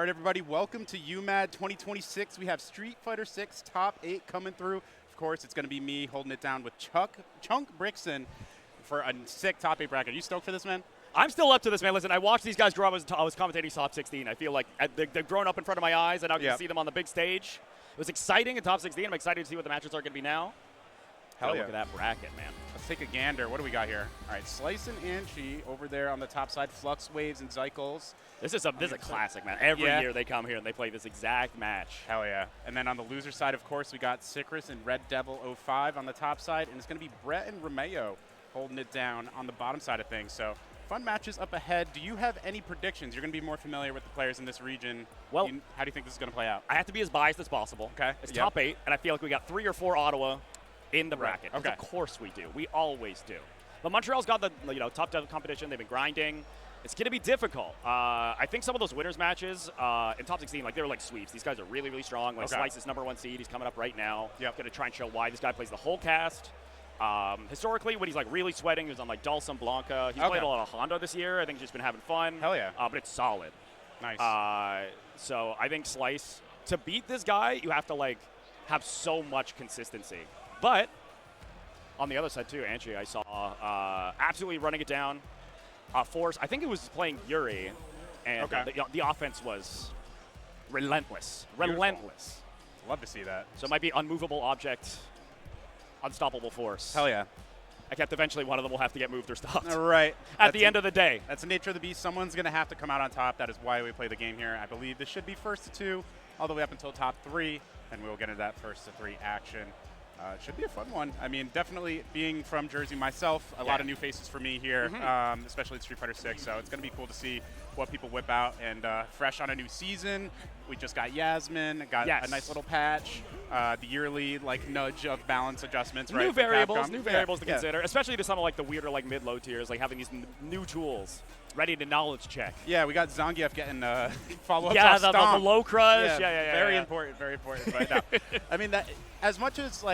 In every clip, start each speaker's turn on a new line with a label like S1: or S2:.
S1: All right, everybody, welcome to UMAD 2026. We have Street Fighter 6 Top 8 coming through. Of course, it's going to be me holding it down with Chunk Brixton for a sick Top 8 bracket. Are you stoked for this, man?
S2: I'm still up to this, man. Listen, I watched these guys grow up. I was commentating Top 16. I feel like they've grown up in front of my eyes, and I can see them on the big stage. It was exciting in Top 16. I'm excited to see what the matches are going to be now.
S1: Hell yeah.
S2: Look at that bracket, man.
S1: Let's take a gander. What do we got here? All right, Slice and Anchi over there on the top side. Flux Waves and Zycles.
S2: This is a classic, man. Every year they come here and they play this exact match.
S1: Hell yeah. And then on the loser side, of course, we got Sicris and Red Devil 05 on the top side. And it's going to be Brett and Romeo holding it down on the bottom side of things. So fun matches up ahead. Do you have any predictions? You're going to be more familiar with the players in this region. Well, how do you think this is going to play out?
S2: I have to be as biased as possible.
S1: Okay.
S2: It's top 8, and I feel like we got 3 or 4 Ottawa in the bracket.
S1: Okay.
S2: Of course we do. We always do. But Montreal's got the tough competition. They've been grinding. It's going to be difficult. I think some of those winners matches in top 16, they were like sweeps. These guys are really, really strong. Slice is #1 seed. He's coming up right now. Going to try and show why this guy plays the whole cast. Historically, when he's really sweating, he was on Dulcim, Blanca. He's played a lot of Honda this year. I think he's just been having fun.
S1: Hell yeah.
S2: But it's solid.
S1: Nice.
S2: So I think Slice, to beat this guy, you have to have so much consistency. But on the other side too, Anchi, I saw absolutely running it down. Force, I think it was playing Yuri, and the offense was relentless.
S1: Beautiful.
S2: Relentless.
S1: Love to see that.
S2: So it might be unmovable object, unstoppable force.
S1: Hell yeah.
S2: Except eventually one of them will have to get moved or stopped.
S1: All right.
S2: At the end of the day.
S1: That's the nature of the beast. Someone's going to have to come out on top. That is why we play the game here. I believe this should be first to 2, all the way up until top 3, and we'll get into that first to 3 action. It should be a fun one. I mean, definitely being from Jersey myself, a lot of new faces for me here, especially in Street Fighter 6. So it's going to be cool to see what people whip out. And fresh on a new season, we just got Yasmin, got a nice little patch, the yearly nudge of balance adjustments.
S2: New variables to consider, especially to some of the weirder low tiers, having these new tools ready to knowledge check.
S1: Yeah, we got Zangief getting follow-ups.
S2: Yeah,
S1: off
S2: the low crush.
S1: Yeah. Very important, very important. But no, I mean, that as much as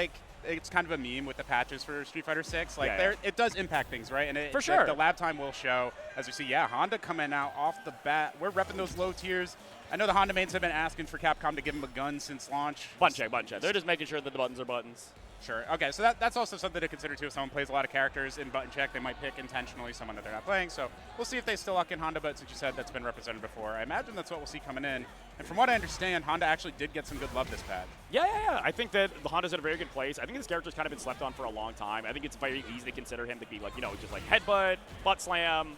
S1: it's kind of a meme with the patches for Street Fighter 6. It does impact things, right? And
S2: for sure,
S1: the lab time will show, as we see. Yeah, Honda coming out off the bat. We're repping those low tiers. I know the Honda mains have been asking for Capcom to give them a gun since launch.
S2: Button check. They're just making sure that the buttons are buttons.
S1: Sure. Okay, so that's also something to consider, too. If someone plays a lot of characters in button check, they might pick intentionally someone that they're not playing. So we'll see if they still lock in Honda, but since you said that's been represented before, I imagine that's what we'll see coming in. And from what I understand, Honda actually did get some good love this patch.
S2: Yeah. I think that the Honda's in a very good place. I think this character's kind of been slept on for a long time. I think it's very easy to consider him to be just headbutt, butt slam,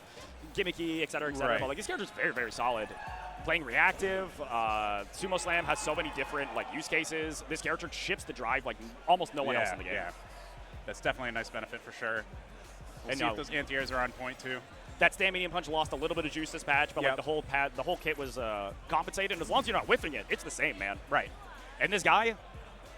S2: gimmicky, et cetera, et cetera.
S1: Right.
S2: But this character's very, very solid. Playing reactive, Sumo Slam has so many different use cases. This character ships the drive like almost no one else in the game.
S1: Yeah, that's definitely a nice benefit for sure. We'll see if those anti-airs are on point too.
S2: That Staminium Punch lost a little bit of juice this patch, but the whole kit was compensated. And as long as you're not whiffing it, it's the same, man.
S1: Right.
S2: And this guy,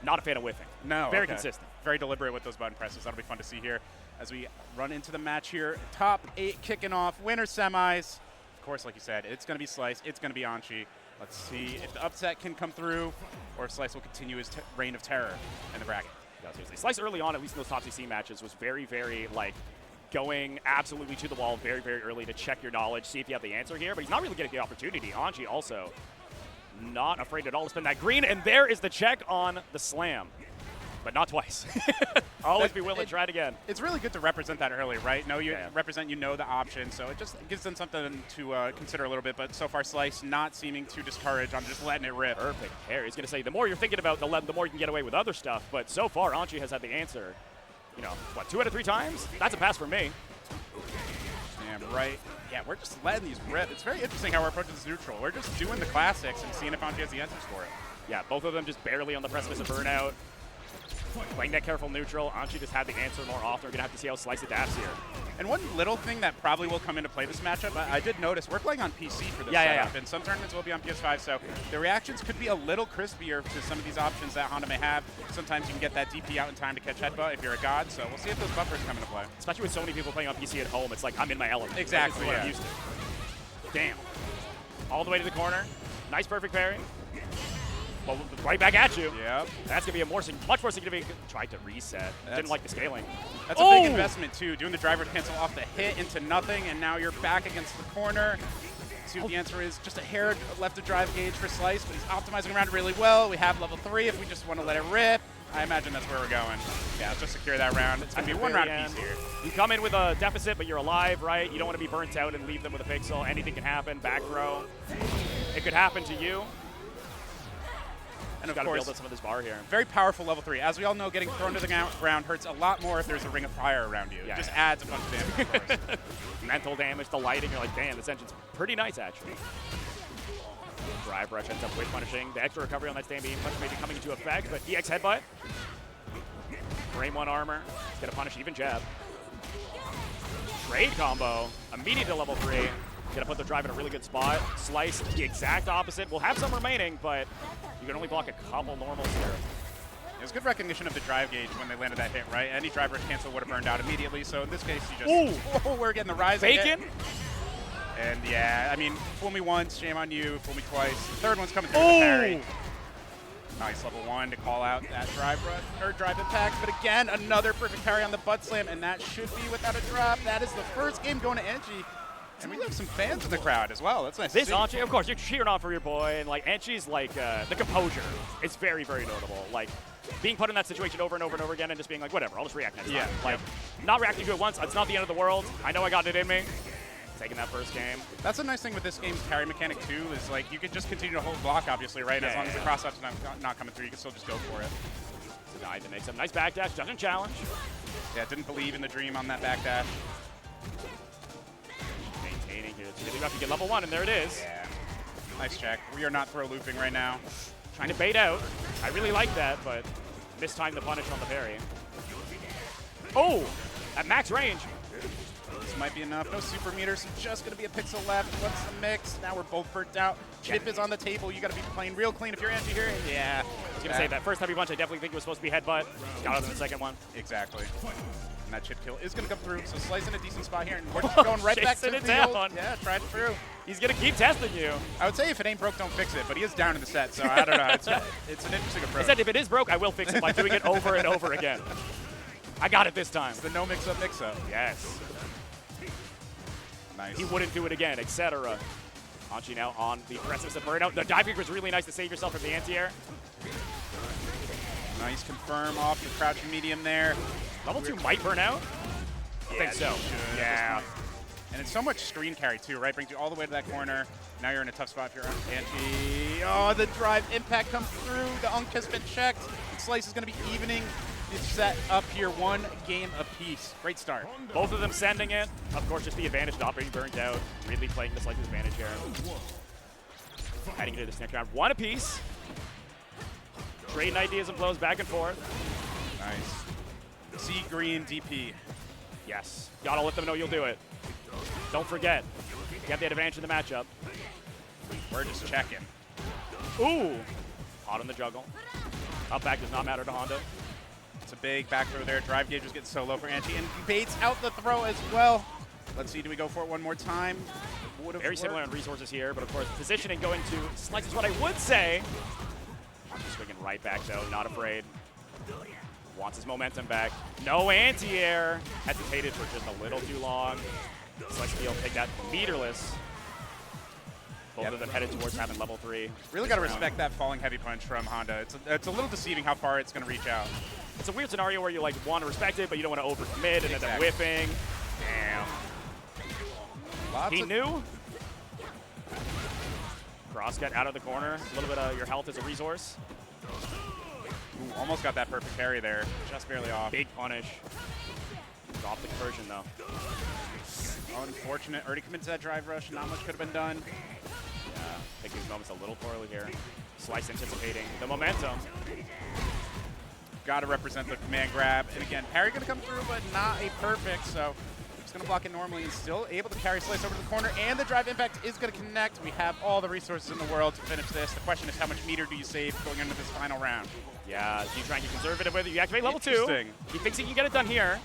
S2: not a fan of whiffing.
S1: No.
S2: Very consistent.
S1: Very deliberate with those button presses. That'll be fun to see here as we run into the match here. Top 8 kicking off. Winner semis. Of course, like you said, it's going to be Slice. It's going to be Anchi. Let's see if the upset can come through or if Slice will continue his reign of terror in the bracket.
S2: Yeah, seriously. Slice early on, at least in those top 16 matches, was very, very, going absolutely to the wall very, very early to check your knowledge, see if you have the answer here. But he's not really getting the opportunity. Anchi also not afraid at all to spin that green. And there is the check on the slam. But not twice. Always be willing to try it again.
S1: It's really good to represent that early, right? Represent, the option. So it just gives them something to consider a little bit. But so far, Slice not seeming to discourage on just letting it rip.
S2: Perfect. Here, he's going to say, the more you're thinking about the more you can get away with other stuff. But so far, Anchi has had the answer. 2 out of 3 times? That's a pass for me.
S1: Damn right. Yeah, we're just letting these rip. It's very interesting how we're approaching this neutral. We're just doing the classics and seeing if Anchi has the answers for it.
S2: Yeah, both of them just barely on the precipice of burnout. Playing that careful neutral, Anchi just had the answer more often. We're going to have to see how Slice adapts here.
S1: And one little thing that probably will come into play this matchup, I did notice we're playing on PC for this setup, and some tournaments will be on PS5, so the reactions could be a little crispier to some of these options that Honda may have. Sometimes you can get that DP out in time to catch headbutt if you're a god, so we'll see if those buffers come into play.
S2: Especially with so many people playing on PC at home, it's like I'm in my element.
S1: Exactly,
S2: what I'm used to. Damn. All the way to the corner. Nice perfect parry. Well, right back at you.
S1: Yep.
S2: That's going to be much more significant. Tried to reset. Didn't like the scaling.
S1: That's a big investment, too. Doing the driver cancel off the hit into nothing, and now you're back against the corner. 2, the answer is just a hair left of drive gauge for Slice, but he's optimizing around it really well. We have level 3 if we just want to let it rip. I imagine that's where we're going. Yeah, let's just secure that round. It's going to be a 1 round piece here.
S2: You come in with a deficit, but you're alive, right? You don't want to be burnt out and leave them with a pixel. Anything can happen. Back throw. It could happen to you.
S1: And of
S2: got to
S1: course,
S2: build up some of this bar here.
S1: Very powerful level 3. As we all know, getting thrown to the ground hurts a lot more if there's a ring of fire around you.
S2: Yeah,
S1: it just adds a bunch of damage, of course.
S2: Mental damage, the lighting. You're like, damn, this engine's pretty nice, actually. Drive rush ends up with punishing. The extra recovery on that stand beam punch may be coming into effect, but EX headbutt. Frame 1 armor. It's going to punish even jab. Trade combo. Immediate to level 3. Gonna put the drive in a really good spot. Slice, the exact opposite. We'll have some remaining, but you can only block a couple normals here.
S1: It was good recognition of the drive gauge when they landed that hit, right? Any drive rush cancel would have burned out immediately, so in this case, you just... Ooh! Oh, we're getting the rise
S2: Bacon?
S1: And yeah, I mean, fool me once, shame on you, fool me twice. The third one's coming through with the parry. Nice level 1 to call out that drive rush, or drive impact, but again, another perfect parry on the butt slam, and that should be without a drop. That is the first game going to Anchi. And we have some fans in the crowd as well. That's nice
S2: This
S1: to see.
S2: Anchi, of course, you're cheering on for your boy, and like Anchi's like the composure is very, very notable. Like being put in that situation over and over and over again, and just being like, whatever, I'll just react next time. Like not reacting to it once, it's not the end of the world. I know I got it in me. Taking that first game.
S1: That's a nice thing with this game's parry mechanic too. Is like you can just continue to hold block, obviously, right? As long as the cross up's not coming through, you can still just go for it.
S2: Denied to make some nice backdash, doesn't challenge.
S1: Yeah, didn't believe in the dream on that backdash.
S2: Maintaining here. It's really rough to get level 1, and there it is.
S1: Yeah. Nice check. We are not throw looping right now.
S2: Trying to bait out. I really like that, but mistimed the punish on the parry. Oh! At max range.
S1: This might be enough. No super meter, so just going to be a pixel left. What's the mix? Now we're both burnt out. Chip is on the table. You got to be playing real clean if you're Anchi here. Yeah.
S2: I was going to say that first heavy punch, I definitely think it was supposed to be headbutt. Got out in the second one.
S1: Exactly. And that chip kill is going to come through, so Slice in a decent spot here, and we're just going right back to the old. Yeah, try it through.
S2: He's going to keep testing you.
S1: I would say if it ain't broke, don't fix it, but he is down in the set, so I don't know. It's an interesting approach.
S2: I said if it is broke, I will fix it by doing it over and over again. I got it this time.
S1: It's the no mix-up, mix-up.
S2: Yes.
S1: Nice.
S2: He wouldn't do it again, etc. Anchi now on the precipice of burnout. The dive kick was really nice to save yourself from the anti-air.
S1: Nice confirm off the crouching medium there.
S2: Level 2 might burn out? I think so. Yeah.
S1: And it's so much screen carry too, right? Brings you all the way to that corner. Now you're in a tough spot if you're on Anchi. Oh, the drive impact comes through. The Unk has been checked. Slice is going to be evening. It's set up here, 1 game apiece. Great start.
S2: Both of them sending it. Of course, just the advantage not being burnt out. Really playing this like his advantage here. Heading into this next round. 1 apiece. Trading ideas and blows back and forth.
S1: Nice. Sea green DP.
S2: Yes. Gotta let them know you'll do it. Don't forget. You have the advantage in the matchup.
S1: We're just checking.
S2: Ooh. Hot on the juggle. Up back does not matter to Honda.
S1: It's a big back throw there. Drive gauge was getting so low for Anchi, and he baits out the throw as well. Let's see, do we go for it one more time?
S2: Very similar on resources here, but of course positioning going to Slice is what I would say. Just swinging right back though, not afraid. Wants his momentum back. No anti-air. Hesitated for just a little too long. Slice will take that meterless. Both of them headed towards having level 3.
S1: Really got to respect that falling heavy punch from Honda. It's a little deceiving how far it's going to reach out.
S2: It's a weird scenario where you like want to respect it, but you don't want to overcommit and end up whipping. Damn. He knew. Crosscut out of the corner. A little bit of your health as a resource.
S1: Ooh, almost got that perfect parry there. Just barely off.
S2: Big punish. Drop the conversion though.
S1: Unfortunate. Already committed to that drive rush. Not much could have been done.
S2: Yeah, taking these moments a little poorly here. Slice anticipating the momentum.
S1: Got to represent the command grab. And again, parry going to come through, but not a perfect. So just going to block it normally and still able to carry Slice over to the corner. And the drive impact is going to connect. We have all the resources in the world to finish this. The question is, how much meter do you save going into this final round?
S2: Yeah, you try and get conservative with it. You activate level 2. He thinks he can get it done here.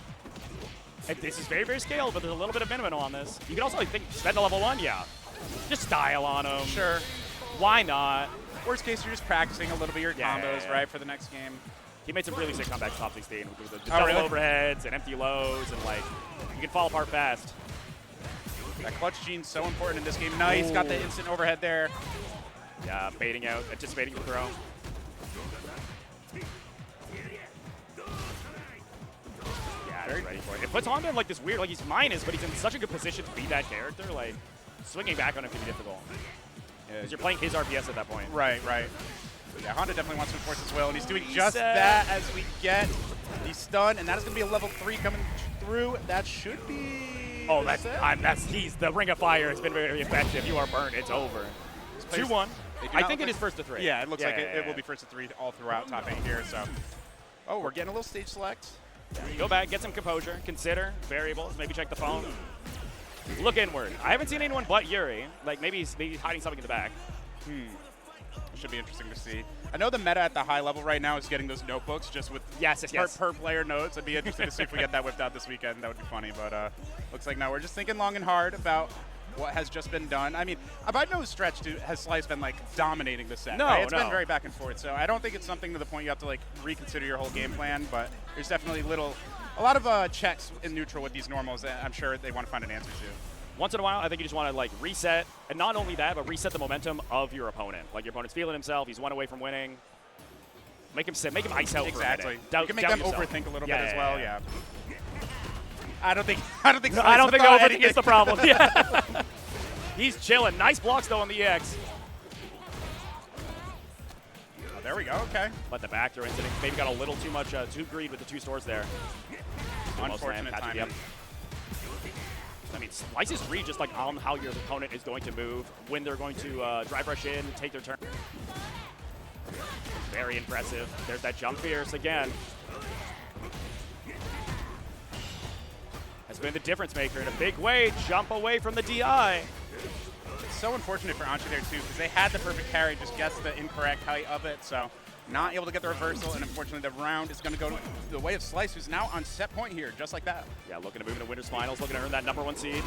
S2: And this is very, very scaled, but there's a little bit of minimum on this. You can also like, spend a level 1, yeah. Just style on him.
S1: Sure.
S2: Why not?
S1: Worst case, you're just practicing a little bit of your combos, right, for the next game.
S2: He made some really sick comebacks top 16 with the double overheads and empty lows, and like, you can fall apart fast.
S1: That clutch gene's so important in this game. Nice, got the instant overhead there.
S2: Yeah, baiting out, anticipating the throw. Yeah, he's ready for it. It puts Honda in like this weird, like he's minus, but he's in such a good position to be that character. Like, swinging back on him can be difficult. Because you're playing his RPS at that point.
S1: Right, right. Yeah, Honda definitely wants to enforce his will, and he's doing just that as we get the stun, and that is going to be a level 3 coming through. That should be...
S2: Oh, he's the Ring of Fire has been very effective. You are burned. It's over. 2-1. I think it is first to 3.
S1: Yeah, it looks like it will be first to 3 all throughout top 8 here. So, oh, we're getting a little stage select.
S2: Go back, get some composure, consider variables, maybe check the phone. Look inward. I haven't seen anyone but Yuri. Like maybe he's hiding something in the back.
S1: Should be interesting to see. I know the meta at the high level right now is getting those notebooks just with per player notes. It'd be interesting to see if we get that whipped out this weekend. That would be funny. But looks like now we're just thinking long and hard about what has just been done. I mean, by no stretch has Slice been like dominating the set.
S2: No,
S1: right? It's been very back and forth. So I don't think it's something to the point you have to like reconsider your whole game plan. But there's definitely a lot of checks in neutral with these normals that I'm sure they want to find an answer to.
S2: Once in a while, I think you just want to like reset, and not only that, but reset the momentum of your opponent. Like your opponent's feeling himself, he's one away from winning. Make him sit, make him ice out for a minute.
S1: Exactly. You can make them overthink a little bit as well. Yeah. I don't think
S2: overthink is the problem. Yeah. He's chilling. Nice blocks though on the EX.
S1: Oh, there we go. Okay.
S2: But the back throw incident maybe got a little too much, too greed with the 2 stores there.
S1: Unfortunate timing.
S2: I mean, Slice's read just like on how your opponent is going to move, when they're going to drive rush in, take their turn. Very impressive. There's that jump fierce again. Has been the difference maker in a big way. Jump away from the DI.
S1: It's so unfortunate for Anchi there too, because they had the perfect carry, just gets the incorrect height of it, so not able to get the reversal, and unfortunately the round is going to go the way of Slice, who's now on set point here, just like that.
S2: Yeah, looking to move into Winners Finals, looking to earn that #1 seed.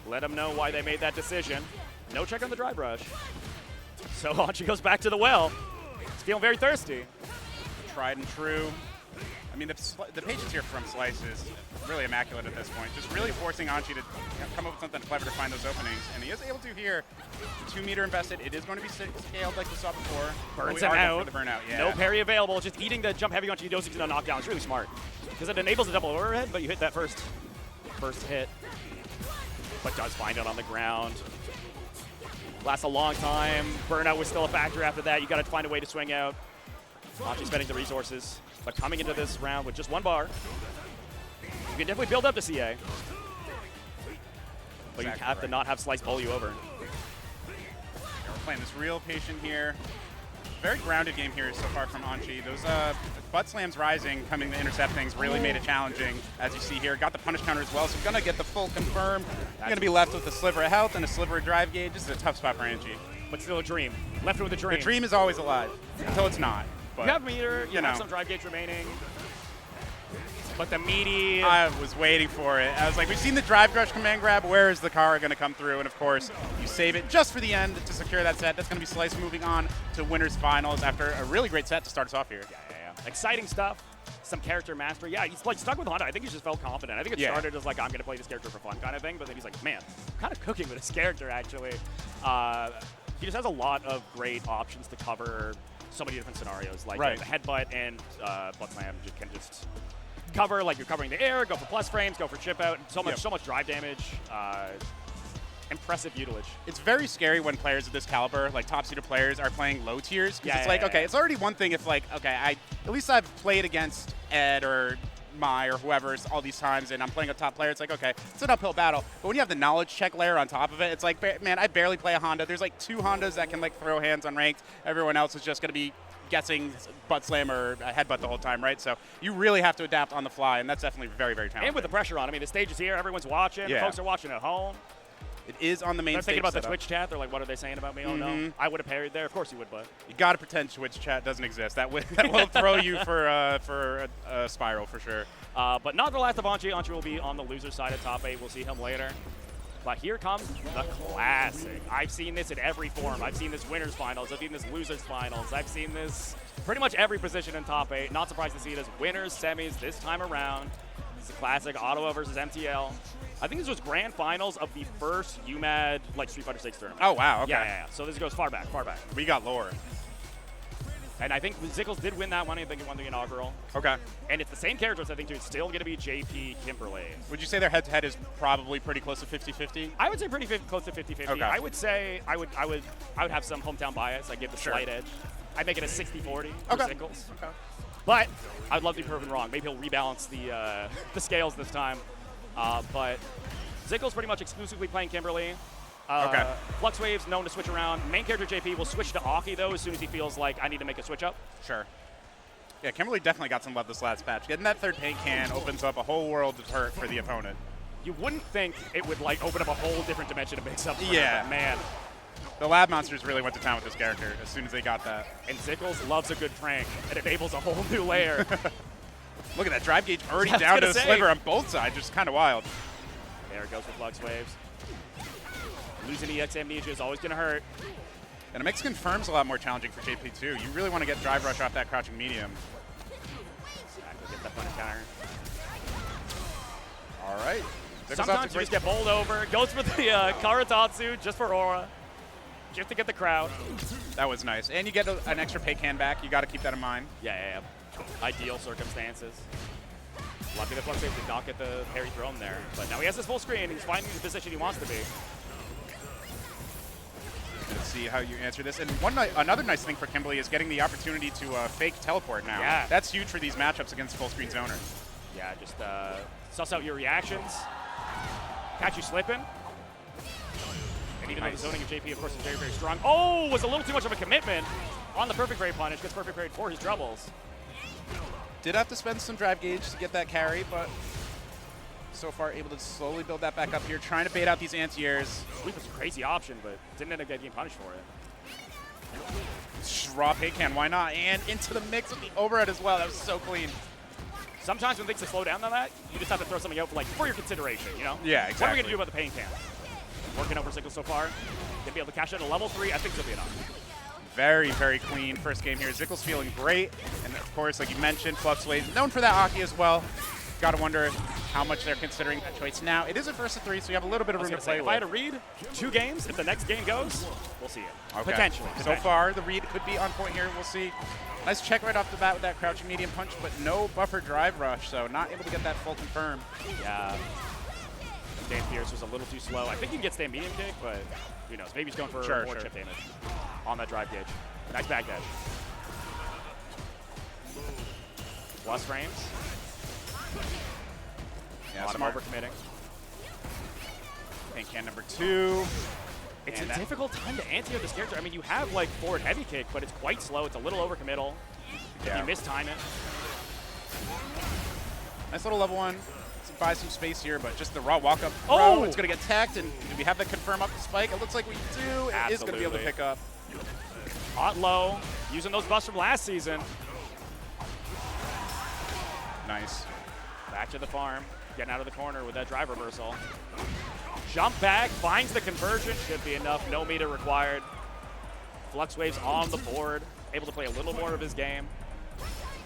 S2: Let them know why they made that decision. No check on the drive rush. So Anchi goes back to the well. He's feeling very thirsty.
S1: Tried and true. I mean, the patience here from Slice is really immaculate at this point. Just really forcing Anchi to come up with something clever to find those openings. And he is able to here. 2 meter invested. It is going to be scaled like we saw before.
S2: Burns him out.
S1: For the burnout. Yeah.
S2: No parry available. Just eating the jump heavy onto you, dosing to the knockdown. It's really smart. Because it enables a double overhead, but you hit that first hit. But does find it on the ground. Lasts a long time. Burnout was still a factor after that. You got to find a way to swing out. Anchi spending the resources. But coming into this round with just 1 bar, you can definitely build up to CA. But you have to not have Slice bowl you over.
S1: We're playing this real patient here. Very grounded game here so far from Anchi. Those butt slams rising, coming to intercept things, really made it challenging, as you see here. Got the punish counter as well, so going to get the full confirm. You're going to be left with a sliver of health and a sliver of drive gauge. This is a tough spot for Anchi.
S2: But still a dream. Left with a dream.
S1: The dream is always alive, until it's not. But,
S2: you have meter, you have some drive gauge remaining. But the meaty...
S1: I was waiting for it. I was like, we've seen the drive rush command grab. Where is the car going to come through? And, of course, you save it just for the end to secure that set. That's going to be Slice moving on to Winners Finals after a really great set to start us off here.
S2: Yeah. Exciting stuff. Some character mastery. Yeah, he's like stuck with Honda. I think he just felt confident. I think it started as like, I'm going to play this character for fun kind of thing. But then he's like, man, I'm kind of cooking with this character, actually. He just has a lot of great options to cover so many different scenarios. Like the headbutt and butt slam can just cover, like you're covering the air, go for plus frames, go for chip out. So much drive damage. Impressive utilage.
S1: It's very scary when players of this caliber, like top-seeder players, are playing low tiers. Because it's like, okay, it's already one thing if like, okay, at least I've played against Ed or Mai or whoever all these times, and I'm playing a top player. It's like, okay, it's an uphill battle. But when you have the knowledge check layer on top of it, it's like, man, I barely play a Honda. There's like 2 Hondas that can like throw hands on ranked. Everyone else is just going to be guessing butt slam or a headbutt the whole time, right? So you really have to adapt on the fly, and that's definitely very, very challenging.
S2: And with the pressure on, I mean, the stage is here, everyone's watching, folks are watching at home.
S1: It is on the main
S2: They're
S1: stage.
S2: Thinking about the Twitch chat, they're like, what are they saying about me? Oh no, I would have parried there. Of course you would, but
S1: you got to pretend Twitch chat doesn't exist. That will throw you for a spiral for sure.
S2: But not the last of Anchi. Anchi will be on the loser side of top 8. We'll see him later. But here comes the classic. I've seen this in every form. I've seen this winners finals. I've seen this losers finals. I've seen this pretty much every position in top 8. Not surprised to see it as winners semis this time around. It's a classic Ottawa versus MTL. I think this was grand finals of the first UMAD Street Fighter 6 tournament.
S1: Oh, wow, okay.
S2: Yeah. So this goes far back.
S1: We got lore.
S2: And I think Zickles did win that one. I think he won the inaugural.
S1: Okay.
S2: And it's the same characters, I think, too. It's still going to be JP Kimberly.
S1: Would you say their head-to-head is probably pretty close to 50-50?
S2: I would say pretty close to 50-50.
S1: Okay.
S2: I would say I would have some hometown bias. I'd give the slight edge. I'd make it a 60-40 for Zickles.
S1: Okay.
S2: But I'd love to be proven wrong. Maybe he'll rebalance the scales this time. But Zickles pretty much exclusively playing Kimberly.
S1: Okay.
S2: Flux Waves known to switch around. Main character JP will switch to Aki, though, as soon as he feels like I need to make a switch up.
S1: Sure. Yeah, Kimberly definitely got some love this last patch. Getting that third paint can opens up a whole world of hurt for the opponent.
S2: You wouldn't think it would open up a whole different dimension of mix-up.
S1: Yeah.
S2: But man.
S1: The Lab Monsters really went to town with this character as soon as they got that.
S2: And Zickles loves a good prank. It enables a whole new layer.
S1: Look at that drive gauge already down to the sliver on both sides, just kind of wild.
S2: There it goes with Flux Waves. Losing EX Amnesia is always going to hurt.
S1: And it makes confirms a lot more challenging for JP too. You really want to get drive rush off that crouching medium.
S2: Exactly, get that fun counter.
S1: All right.
S2: Sometimes you just get bowled over. Goes for the Karatatsu just for aura. Just to get the crowd.
S1: That was nice. And you get an extra pay can back. You got to keep that in mind.
S2: Yeah. Ideal circumstances. Lucky that Flux Wave did not get the parry thrown there. But now he has his full screen. He's finding the position he wants to be.
S1: Let's see how you answer this. And another nice thing for Kimberly is getting the opportunity to fake teleport now.
S2: Yeah.
S1: That's huge for these matchups against full screen zoners.
S2: Yeah, just suss out your reactions. Catch you slipping. And even though the zoning of JP, of course, is very, very strong. Oh, was a little too much of a commitment on the perfect parry punish. Gets perfect parry for his troubles.
S1: Did have to spend some drive gauge to get that carry, but so far able to slowly build that back up here, trying to bait out these anti-airs.
S2: Sweep was a crazy option, but didn't end up getting punished for it.
S1: Just raw pay can, why not? And into the mix with the overhead as well. That was so clean.
S2: Sometimes when things slow down on that, you just have to throw something out for your consideration, you know?
S1: Yeah, exactly.
S2: What are we going to do about the pain can? Working over Zickles so far. Gonna be able to cash in a level 3. I think it'll be enough.
S1: Very, very clean first game here. Zickles feeling great. And of course, like you mentioned, Flux Waves known for that Aki as well. Got to wonder how much they're considering that choice now. It is a first of 3, so you have a little bit of room to play with.
S2: If I had to read 2 games, if the next game goes, we'll see it.
S1: Okay.
S2: Potentially.
S1: So far, the read could be on point here. We'll see. Nice check right off the bat with that crouching medium punch, but no buffer drive rush, so not able to get that full confirm.
S2: Yeah. Dan Pierce was a little too slow. I think he can get stand medium kick, but who knows? Maybe he's going for more chip damage on that drive gauge. Nice back edge. Plus frames.
S1: Yeah,
S2: a lot of overcommitting.
S1: Paint can number 2.
S2: It's a difficult time to anti-air this character. I mean, you have forward heavy kick, but it's quite slow. It's a little overcommittal.
S1: Yeah.
S2: You mistime it.
S1: Nice little level 1. Buy some space here, but just the raw walk-up throw.
S2: Oh!
S1: It's going to get teched, and do we have that confirm up the spike? It looks like we do. It is going to be able to pick up.
S2: Hot low, using those busts from last season.
S1: Nice.
S2: Back to the farm, getting out of the corner with that drive reversal. Jump back, finds the conversion, should be enough, no meter required. Flux Waves on the board, able to play a little more of his game.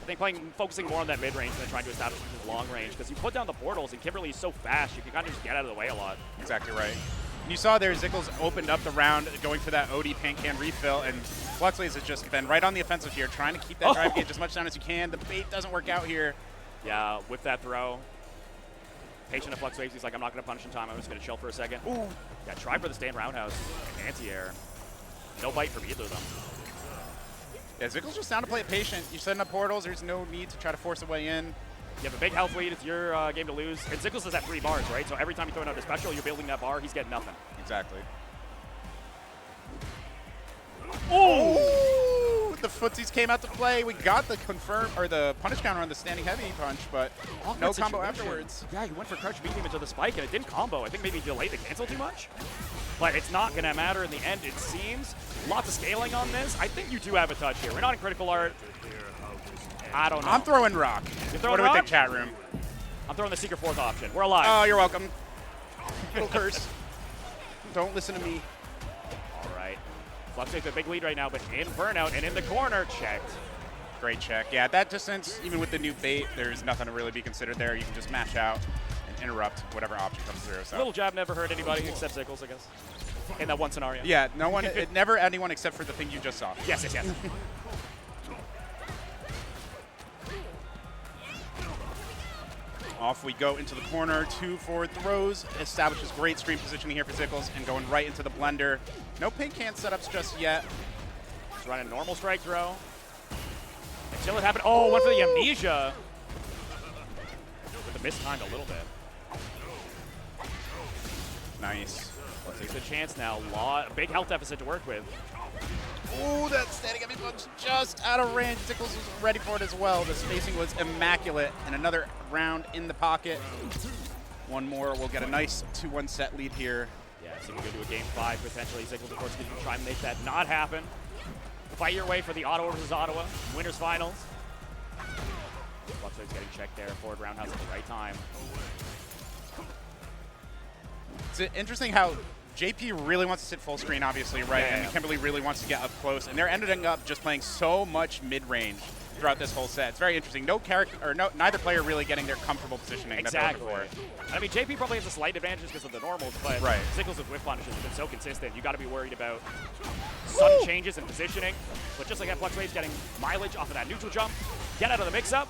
S2: I think focusing more on that mid-range than trying to establish his long range, because you put down the portals and Kimberly is so fast, you can kind of just get out of the way a lot.
S1: Exactly right. And you saw there, Zickles opened up the round going for that OD paint can refill, and Flux Waves has just been right on the offensive here, trying to keep that drive gauge as much down as you can. The bait doesn't work out here.
S2: Yeah, with that throw. Patient of Flux Waves, he's like, I'm not going to punish in time, I'm just going to chill for a second. Ooh. Yeah, try for the stand roundhouse. Anti-air. No bite from either of them.
S1: Yeah, Zickles just down to play it patient. You're setting up portals. There's no need to try to force a way in.
S2: You have a big health lead. It's your game to lose. And Zickles is at 3 bars, right? So every time you throw out a special, you're building that bar. He's getting nothing.
S1: Exactly.
S2: Oh!
S1: The footsies came out to play. We got the confirm or the punish counter on the standing heavy punch, but no combo afterwards.
S2: Yeah, he went for crouch medium into the spike, and it didn't combo. I think maybe he delayed the cancel too much. But it's not going to matter in the end, it seems. Lots of scaling on this. I think you do have a touch here. We're not in critical art. I don't know.
S1: I'm throwing rock.
S2: You're throwing
S1: what
S2: rock?
S1: do we think, chat room?
S2: I'm throwing the secret 4th option. We're alive.
S1: Oh, you're welcome. Little curse. Don't listen to me.
S2: All right. Flux takes a big lead right now, but in burnout and in the corner, checked.
S1: Great check. Yeah, at that distance, even with the new bait, there's nothing to really be considered there. You can just mash out and interrupt whatever option comes through. So.
S2: Little jab never hurt anybody except Sickles, I guess. In that one scenario.
S1: Yeah, no one, never anyone except for the thing you just saw.
S2: Yes, yes, yes.
S1: Off we go into the corner, 2 forward throws, establishes great screen positioning here for Sickles, and going right into the blender. No paint can setups just yet.
S2: Just running a normal strike throw. Until it happened. Oh, went for the amnesia. With the mistimed a little bit.
S1: Nice.
S2: Takes a chance now. Big health deficit to work with.
S1: Ooh, that standing heavy punch just out of range. Sickles was ready for it as well. The spacing was immaculate. And another round in the pocket. One more. We'll get a nice 2-1 set lead here.
S2: Yeah, so we go to a game 5 potentially. Sickles, of course, going to try and make that not happen. Fight your way for the Ottawa versus Ottawa winners finals. Fluxwave's getting checked there. Forward roundhouse at the right time.
S1: It's interesting how JP really wants to sit full screen, obviously, right?
S2: Yeah.
S1: And Kimberly really wants to get up close, and they're ending up just playing so much mid-range throughout this whole set. It's very interesting. Neither player really getting their comfortable positioning.
S2: Exactly.
S1: That they're looking for.
S2: I mean, JP probably has a slight advantage because of the normals, but
S1: right.
S2: Sickles with whiff punishes have been so consistent. You got to be worried about sudden changes in positioning. But just like that, Fluxwave's getting mileage off of that neutral jump. Get out of the mix-up.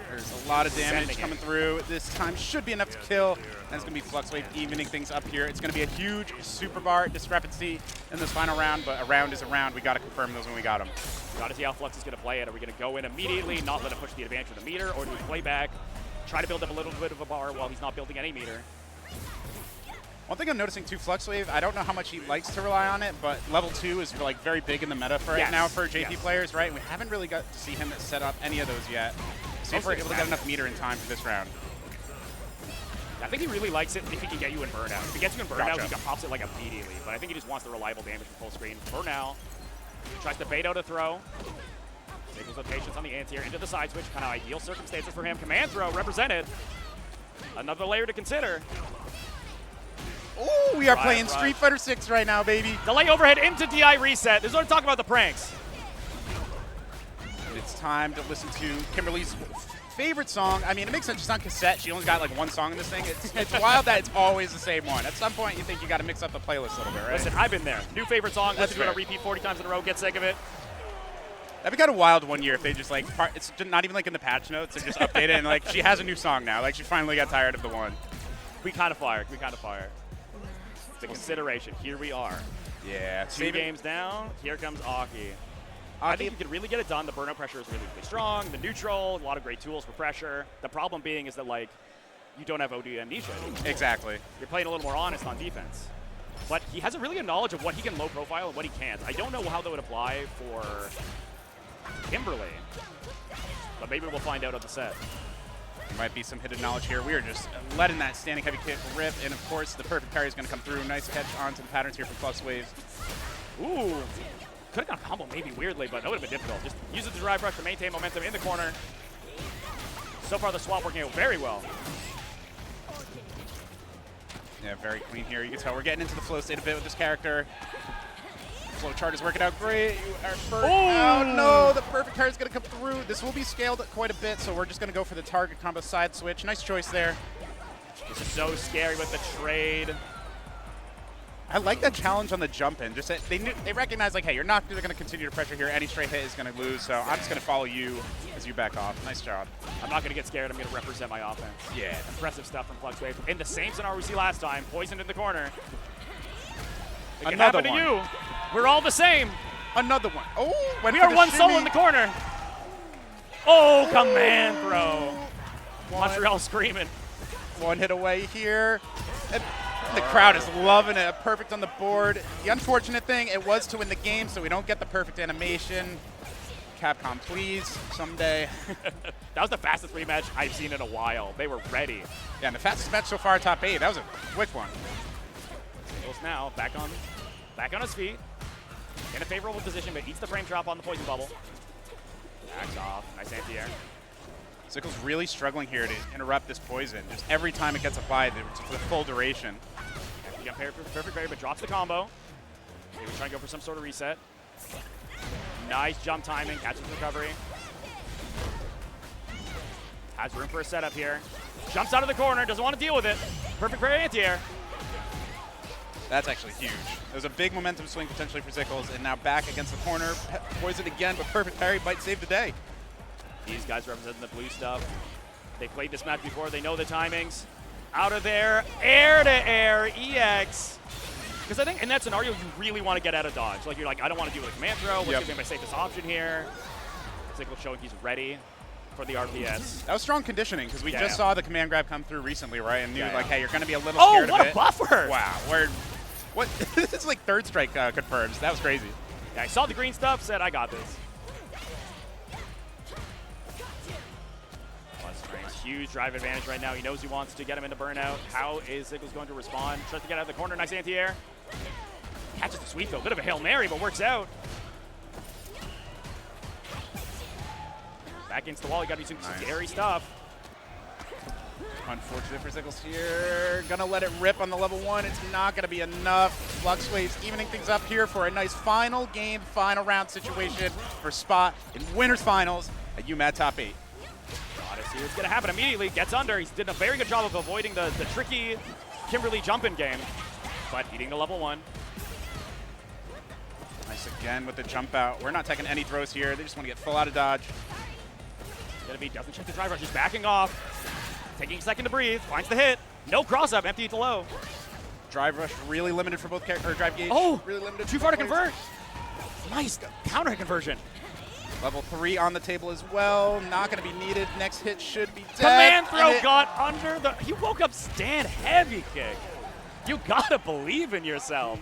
S1: There's a lot of damage coming through. This time should be enough to kill. And it's going to be Fluxwave evening things up here. It's going to be a huge super bar discrepancy in this final round, but a round is a round. We got to confirm those when we got them.
S2: Got to see how Flux is going to play it. Are we going to go in immediately, not let him push the advantage of the meter, or do we play back, try to build up a little bit of a bar while he's not building any meter?
S1: One thing I'm noticing too, Fluxwave, I don't know how much he likes to rely on it, but level 2 is like very big in the meta for right now for JP players, right? And we haven't really got to see him set up any of those yet. See if we're able to get enough meter in time for this round.
S2: I think he really likes it if he can get you in burnout. If he gets you in burnout, he pops it like immediately. But I think he just wants the reliable damage from full screen. For now, tries to bait out a throw. Sickles with patience on the anti-air into the side switch. Kind of ideal circumstances for him. Command throw represented. Another layer to consider.
S1: Ooh, we are playing Street Fighter 6 right now, baby.
S2: Delay overhead into DI reset. This is what I'm talking about, the pranks.
S1: It's time to listen to Kimberly's favorite song. I mean, it makes sense. She's on cassette. She only got like one song in this thing. It's wild that it's always the same one. At some point, you think you got to mix up the playlist a little bit, right?
S2: Listen, I've been there. New favorite song. Listen to it on repeat 40 times in a row. Get sick of it.
S1: That'd be kind of wild one year if they just like, it's not even like in the patch notes. They just update it and like she has a new song now. Like she finally got tired of the one.
S2: We kind of fired. We kind of fired. The consideration. Here we are.
S1: Yeah.
S2: 2 games down. Here comes Aki. I think you could really get it done. The burnout pressure is really, really strong. The neutral, a lot of great tools for pressure. The problem being is that, like, you don't have OD amnesia anymore.
S1: Exactly.
S2: You're playing a little more honest on defense. But he has a really good knowledge of what he can low profile and what he can't. I don't know how that would apply for Kimberly. But maybe we'll find out on the set.
S1: There might be some hidden knowledge here. We are just letting that standing heavy kick rip. And, of course, the perfect parry is going to come through. Nice catch onto the patterns here from Fluxwave.
S2: Ooh. Could have gone combo maybe weirdly, but that would have been difficult. Just use it to drive rush to maintain momentum in the corner. So far, the swap working out very well.
S1: Yeah, very clean here. You can tell we're getting into the flow state a bit with this character. Flow chart is working out great. You are burnt out. No, the perfect card is going to come through. This will be scaled quite a bit, so we're just going to go for the target combo side switch. Nice choice there.
S2: This is so scary with the trade.
S1: I like that challenge on the jump in. Just that they recognize, like, hey, you're not going to continue to pressure here. Any straight hit is going to lose, so I'm just going to follow you as you back off. Nice job.
S2: I'm not going to get scared. I'm going to represent my offense.
S1: Yeah.
S2: Impressive stuff from Fluxwave. In the same scenario we see last time, poisoned in the corner. It can
S1: Another
S2: happen
S1: one.
S2: to you. We're all the same.
S1: Another one. Oh,
S2: we are one soul in the corner. Oh, command throw. Montreal screaming.
S1: One hit away here. And the crowd is loving it. Perfect on the board. The unfortunate thing, it was to win the game, so we don't get the perfect animation. Capcom, please, someday.
S2: That was the fastest rematch I've seen in a while. They were ready.
S1: Yeah, and the fastest match so far, top 8. That was a quick one.
S2: Sickles now back on his feet. In a favorable position, but eats the frame drop on the poison bubble. Backs off. Nice anti-air.
S1: Sickles really struggling here to interrupt this poison. Just every time it gets applied, it's for the full duration.
S2: He got perfect parry, but drops the combo. He was trying to go for some sort of reset. Nice jump timing, catches recovery. Has room for a setup here. Jumps out of the corner, doesn't want to deal with it. Perfect parry anti-air.
S1: That's actually huge. There's a big momentum swing potentially for Zickles, and now back against the corner. Poison again, but perfect parry might save the day.
S2: These guys representing the blue stuff. They played this match before, they know the timings. Out of there, air to air, EX. Because I think in that scenario, you really want to get out of dodge. Like, you're like, I don't want to deal with a command throw. What's going to be my safest option here? Zickles showing he's ready for the RPS.
S1: That was strong conditioning, because we just saw the command grab come through recently, right? And knew, like, hey, you're going to be a little scared of it.
S2: Oh, what a buffer!
S1: Wow, what? This is like third strike confirms. That was crazy.
S2: Yeah, I saw the green stuff, said, I got this. Huge drive advantage right now. He knows he wants to get him into burnout. How is Zickles going to respond? Tries to get out of the corner. Nice anti-air. Catches the sweep, though. Bit of a Hail Mary, but works out. Back against the wall. You got to do some scary stuff.
S1: Unfortunate for Zickles here. Gonna let it rip on the level 1. It's not gonna be enough. Flux Waves evening things up here for a nice final game, final round situation for Spot in winners finals at UMAD Top 8.
S2: See what's going to happen immediately. Gets under. He's did a very good job of avoiding the tricky Kimberly jump-in game, but eating the level 1.
S1: Nice again with the jump out. We're not taking any throws here. They just want to get full out of dodge.
S2: Doesn't check the drive rush. Just backing off. Taking a second to breathe. Finds the hit. No cross-up. Empty to low.
S1: Drive rush really limited for both characters. Drive gauge.
S2: Oh,
S1: really limited.
S2: Too far to convert. Nice counter conversion.
S1: Level 3 on the table as well. Not going to be needed. Next hit should be dead.
S2: Command throw got under the... He woke up stand heavy kick. You got to believe in yourself.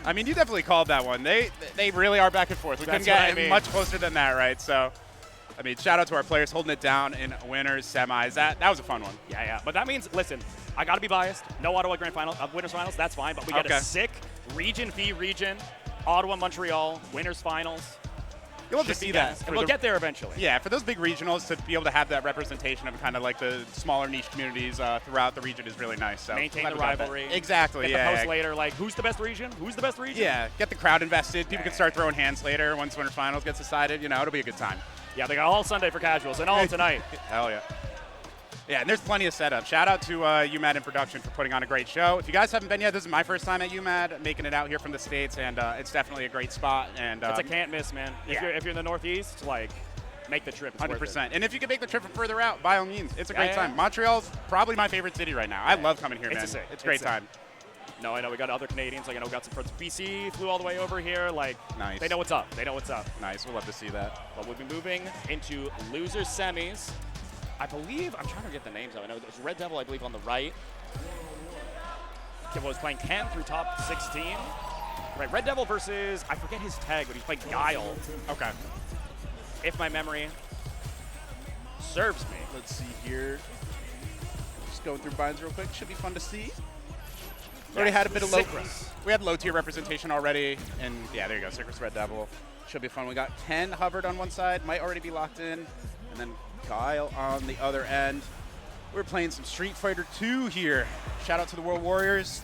S1: I mean, you definitely called that one. They really are back and forth. We couldn't get much closer than that, right? So, I mean, shout out to our players holding it down in winners, semis. That was a fun one.
S2: Yeah. But that means, listen, I got to be biased. No Ottawa Grand Final, winners finals, that's fine. But we get a sick region v region, Ottawa, Montreal, winners finals.
S1: You'll have to see that.
S2: And we'll get there eventually.
S1: Yeah, for those big regionals to be able to have that representation of kind of like the smaller niche communities throughout the region is really nice. So
S2: maintain the rivalry.
S1: Exactly.
S2: Get the post later, like who's the best region? Who's the best region?
S1: Yeah, get the crowd invested. People can start throwing hands later once winners finals gets decided. You know, it'll be a good time.
S2: Yeah, they got all Sunday for casuals and all tonight.
S1: Hell yeah. Yeah, and there's plenty of setup. Shout out to UMAD in production for putting on a great show. If you guys haven't been yet, this is my first time at UMAD, making it out here from the States, and it's definitely a great spot. And
S2: it's a can't miss, man. If you're in the Northeast, like, make the trip. It's
S1: 100%. And if you can make the trip from further out, by all means, it's a great time. Montreal's probably my favorite city right now. I love coming here, man. It's a great time.
S2: No, I know we got other Canadians. Like, I know we got some friends. BC flew all the way over here. Like,
S1: nice.
S2: They know what's up. They know what's up.
S1: Nice. We'll love to see that.
S2: But we'll be moving into loser semis. I believe, I'm trying to get the names of it. I know there's Red Devil, I believe, on the right. Kid was playing Ken through top 16. Right, Red Devil versus, I forget his tag, but he's playing Guile.
S1: Okay.
S2: If my memory serves me.
S1: Let's see here. Just going through binds real quick. Should be fun to see. Already had a bit of low. We had low tier representation already, and yeah, there you go. Sycris Red Devil. Should be fun. We got Ken hovered on one side, might already be locked in, and then Kyle on the other end. We're playing some Street Fighter 2 here. Shout out to the World Warriors.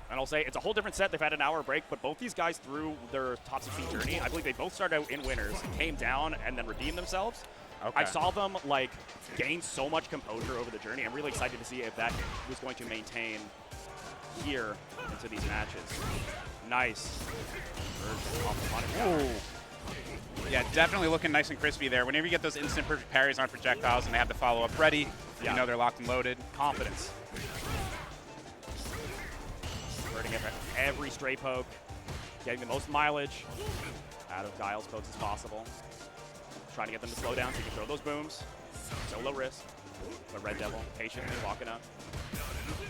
S2: And I'll say it's a whole different set. They've had an hour break, but both these guys through their top 16 journey, I believe they both started out in winners, came down, and then redeemed themselves.
S1: Okay.
S2: I saw them like gain so much composure over the journey. I'm really excited to see if that was going to maintain here into these matches. Nice.
S1: Ooh. Yeah, definitely looking nice and crispy there. Whenever you get those instant perfect parries on projectiles and they have the follow-up ready, you know they're locked and loaded.
S2: Confidence. Converting every stray poke, getting the most mileage out of Guile's pokes as possible. Trying to get them to slow down so you can throw those booms. So low risk. But Red Devil patiently walking up.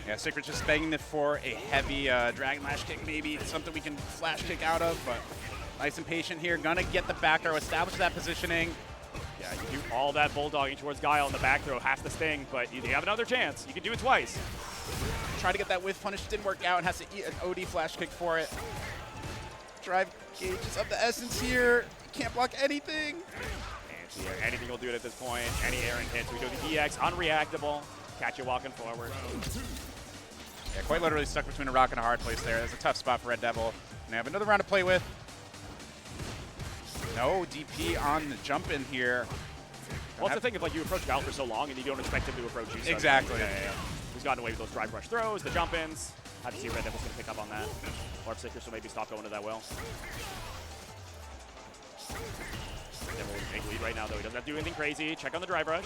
S1: Yeah, Sycris just begging for a heavy Dragon Lash kick, maybe something we can flash kick out of, but nice and patient here. Gonna get the back throw, establish that positioning.
S2: Yeah, you do all that bulldogging towards Guile, and the back throw has to sting, but you have another chance. You can do it twice.
S1: Try to get that whiff punish, didn't work out, and has to eat an OD flash kick for it. Drive gauge is of the essence here. Can't block anything.
S2: Anything will do it at this point. Any errant hits. We do the EX, unreactable. Catch you walking forward.
S1: Yeah, quite literally stuck between a rock and a hard place there. That's a tough spot for Red Devil. And they have another round to play with. No DP on the jump in here.
S2: Well, that's the thing, if like you approach Val for so long and you don't expect him to approach you. So
S1: Exactly.
S2: Yeah. He's gotten away with those drive rush throws, the jump-ins. Have to see if Red Devil's going to pick up on that. Or if Citrus will maybe stop going to that well. Devil with a big lead right now, though. He doesn't have to do anything crazy. Check on the drive rush.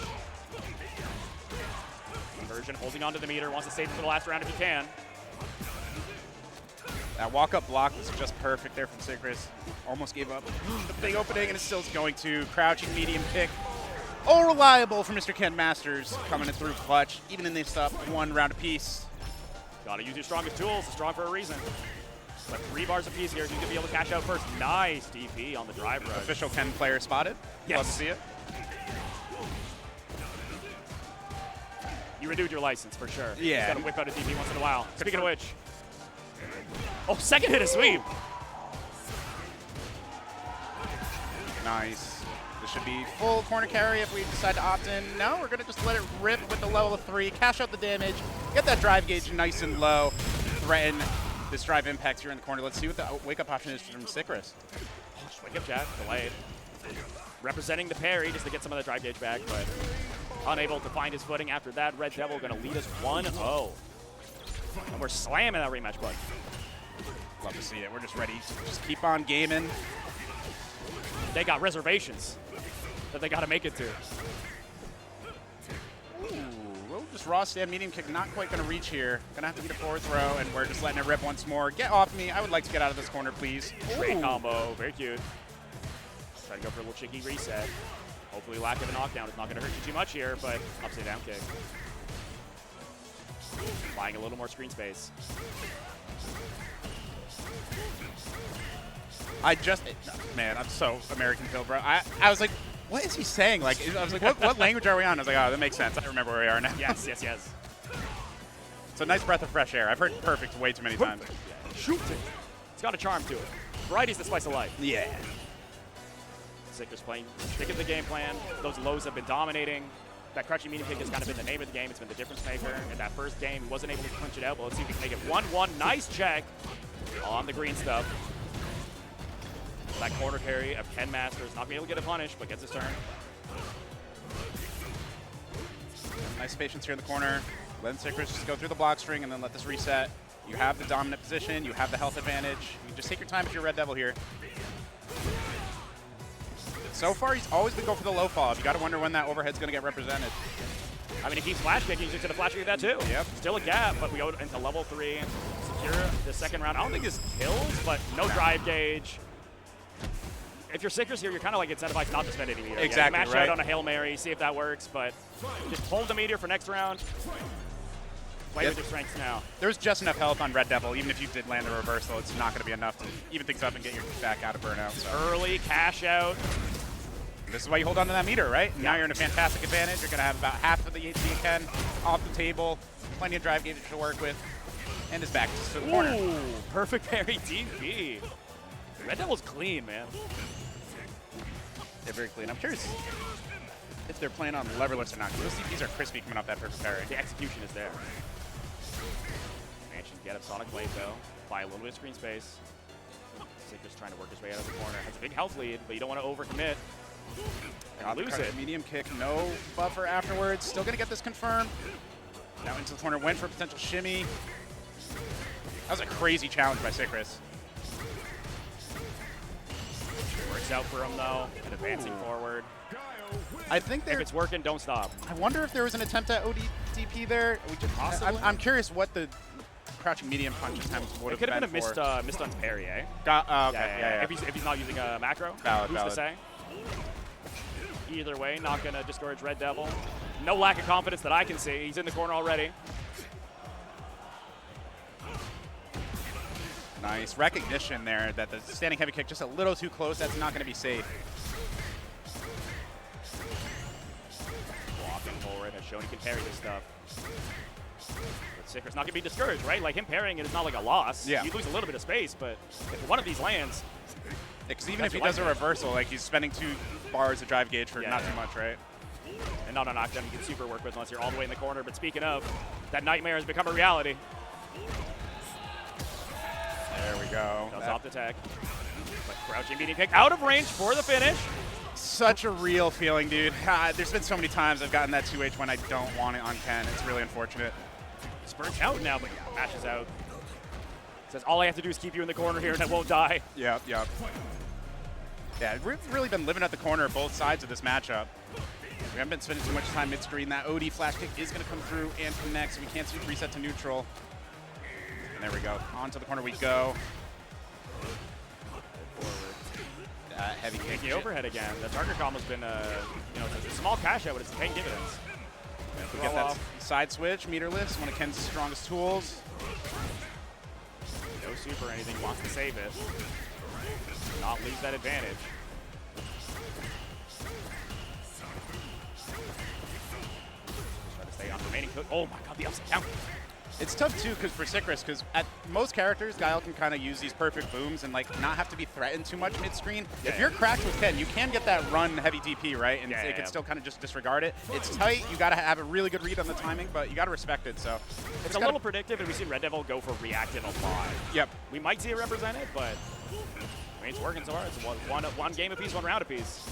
S2: Conversion holding on to the meter. Wants to save it for the last round if he can.
S1: That walk-up block was just perfect there from Citrus. Almost gave up the big opening, and it's still going to crouching medium kick. All reliable for Mr. Ken Masters, coming in through clutch, even in this up 1 round apiece.
S2: Gotta use your strongest tools. It's strong for a reason. But 3 bars apiece here. He's gonna be able to cash out first. Nice DP on the drive rush.
S1: Official Ken player spotted.
S2: Yes.
S1: Love to see it.
S2: You renewed your license for sure.
S1: Yeah.
S2: He's gotta whip out a DP once in a while. Speaking of which. Oh, second hit of sweep.
S1: Nice. This should be full corner carry if we decide to opt in. No, we're going to just let it rip with the level of 3, cash out the damage, get that drive gauge nice and low, threaten this drive impact here in the corner. Let's see what the wake-up option is from Citrus.
S2: Oh, just wake up Jack, delayed. Representing the parry just to get some of the drive gauge back, but unable to find his footing after that. Red Devil going to lead us 1-0. And we're slamming that rematch button.
S1: Love to see it. We're just ready to just keep on gaming.
S2: They got reservations that they got to make it to.
S1: Ooh, well, just raw stand medium kick, not quite going to reach here. Going to have to beat a forward throw, and we're just letting it rip once more. Get off me. I would like to get out of this corner, please.
S2: Straight
S1: Ooh.
S2: combo, very cute. Try to go for a little cheeky reset. Hopefully lack of a knockdown is not going to hurt you too much here, but upside down kick. Buying a little more screen space.
S1: Man, I'm so American Pill, bro. I was like, what is he saying? Like, I was like, what language are we on? I was like, oh, that makes sense. I remember where we are now.
S2: Yes, yes, yes.
S1: It's a nice breath of fresh air. I've heard perfect way too many times.
S2: Shoot it. It's got a charm to it. Variety's the spice of life.
S1: Yeah.
S2: Citrus playing, sticking to the game plan. Those lows have been dominating. That crouching medium kick has kind of been the name of the game. It's been the difference maker. In that first game, he wasn't able to punch it out, but let's see if we can make it 1-1. Nice check on the green stuff. That corner carry of Ken Masters, not being able to get a punish, but gets his turn.
S1: Nice patience here in the corner. Let Citrus just go through the block string and then let this reset. You have the dominant position. You have the health advantage. You just take your time if you're Red Devil here. So far, he's always been going for the low fall. You got to wonder when that overhead's going to get represented.
S2: I mean, if he's flash kicking, he's just going to flash kick that too.
S1: Yep.
S2: Still a gap, but we go into level 3. Secure the second round. I don't think this kills, but no drive gauge. If you're Citrus here, you're kind of like incentivized not to spend any meter.
S1: Exactly,
S2: match
S1: right.
S2: out on a Hail Mary, see if that works, but just hold the meteor for next round. Play with your strengths now.
S1: There's just enough health on Red Devil. Even if you did land a reversal, it's not going to be enough to even things up and get your back out of burnout. So.
S2: Early cash out.
S1: This is why you hold on to that meter, right? Now you're in a fantastic advantage. You're going to have about half of the HP Ken off the table, plenty of drive gauge to work with, and his back to the corner.
S2: Ooh, perfect parry DP. Red Devil's clean, man.
S1: They're very clean. I'm curious if they're playing on leverless or not, because those DPs are crispy coming off that perfect parry.
S2: The execution is there. Mansion get up Sonic Blade, though. Buy a little bit of screen space. Citrus trying to work his way out of the corner. Has a big health lead, but you don't want to overcommit. And lose it.
S1: Medium kick, no buffer afterwards. Still going to get this confirmed. Now into the corner, went for a potential shimmy. That was a crazy challenge by Citrus.
S2: Works out for him, though, and advancing forward.
S1: I think
S2: if it's working, don't stop.
S1: I wonder if there was an attempt at ODP there. I'm curious what the crouching medium punch attempt would have been.
S2: It could have been a missed on parry, eh?
S1: Okay, yeah.
S2: If he's not using a macro, who's to say? Either way, not going to discourage Red Devil. No lack of confidence that I can see. He's in the corner already.
S1: Nice recognition there that the standing heavy kick just a little too close. That's not going to be safe.
S2: Walking forward has shown he can parry this stuff. But Citrus not going to be discouraged, right? Like him parrying it is not like a loss.
S1: Yeah.
S2: You lose a little bit of space, but if one of these lands,
S1: because even if he does a reversal, like he's spending 2 bars of drive gauge for not too much, right?
S2: And not a knockdown you can super work with unless you're all the way in the corner. But speaking of, that nightmare has become a reality.
S1: There we go.
S2: Does off the tech. But crouching medium kick out of range for the finish.
S1: such a real feeling, dude. There's been so many times I've gotten that 2H when I don't want it on Ken. It's really unfortunate.
S2: He's burnt out now, but mashes out. Says, all I have to do is keep you in the corner here and I won't die.
S1: Yep. Yeah, we've really been living at the corner of both sides of this matchup. We haven't been spending too much time mid-screen. That OD flash kick is going to come through and connect, so we can't see reset to neutral. And there we go. Onto the corner we go. Heavy kick.
S2: The overhead again. The target combo's been, it's a small cash out, but it's paying dividends.
S1: We get that side switch, meterless, one of Ken's strongest tools.
S2: No super or anything, wants to save it. Not lose that advantage. Try to stay on the remaining cook. Oh my god, the upside down.
S1: It's tough too, because for Sycris, because at most characters, Guile can kind of use these perfect booms and like not have to be threatened too much mid-screen. Yeah, if you're cracked with Ken, you can get that run heavy DP, right? And it can still kind of just disregard it. It's tight. You got to have a really good read on the timing, but you got to respect it. So
S2: it's a little predictive, and we've seen Red Devil go for reactive a lot.
S1: Yep.
S2: We might see it represented, but I mean, it's working so far. It's one game apiece, one round apiece.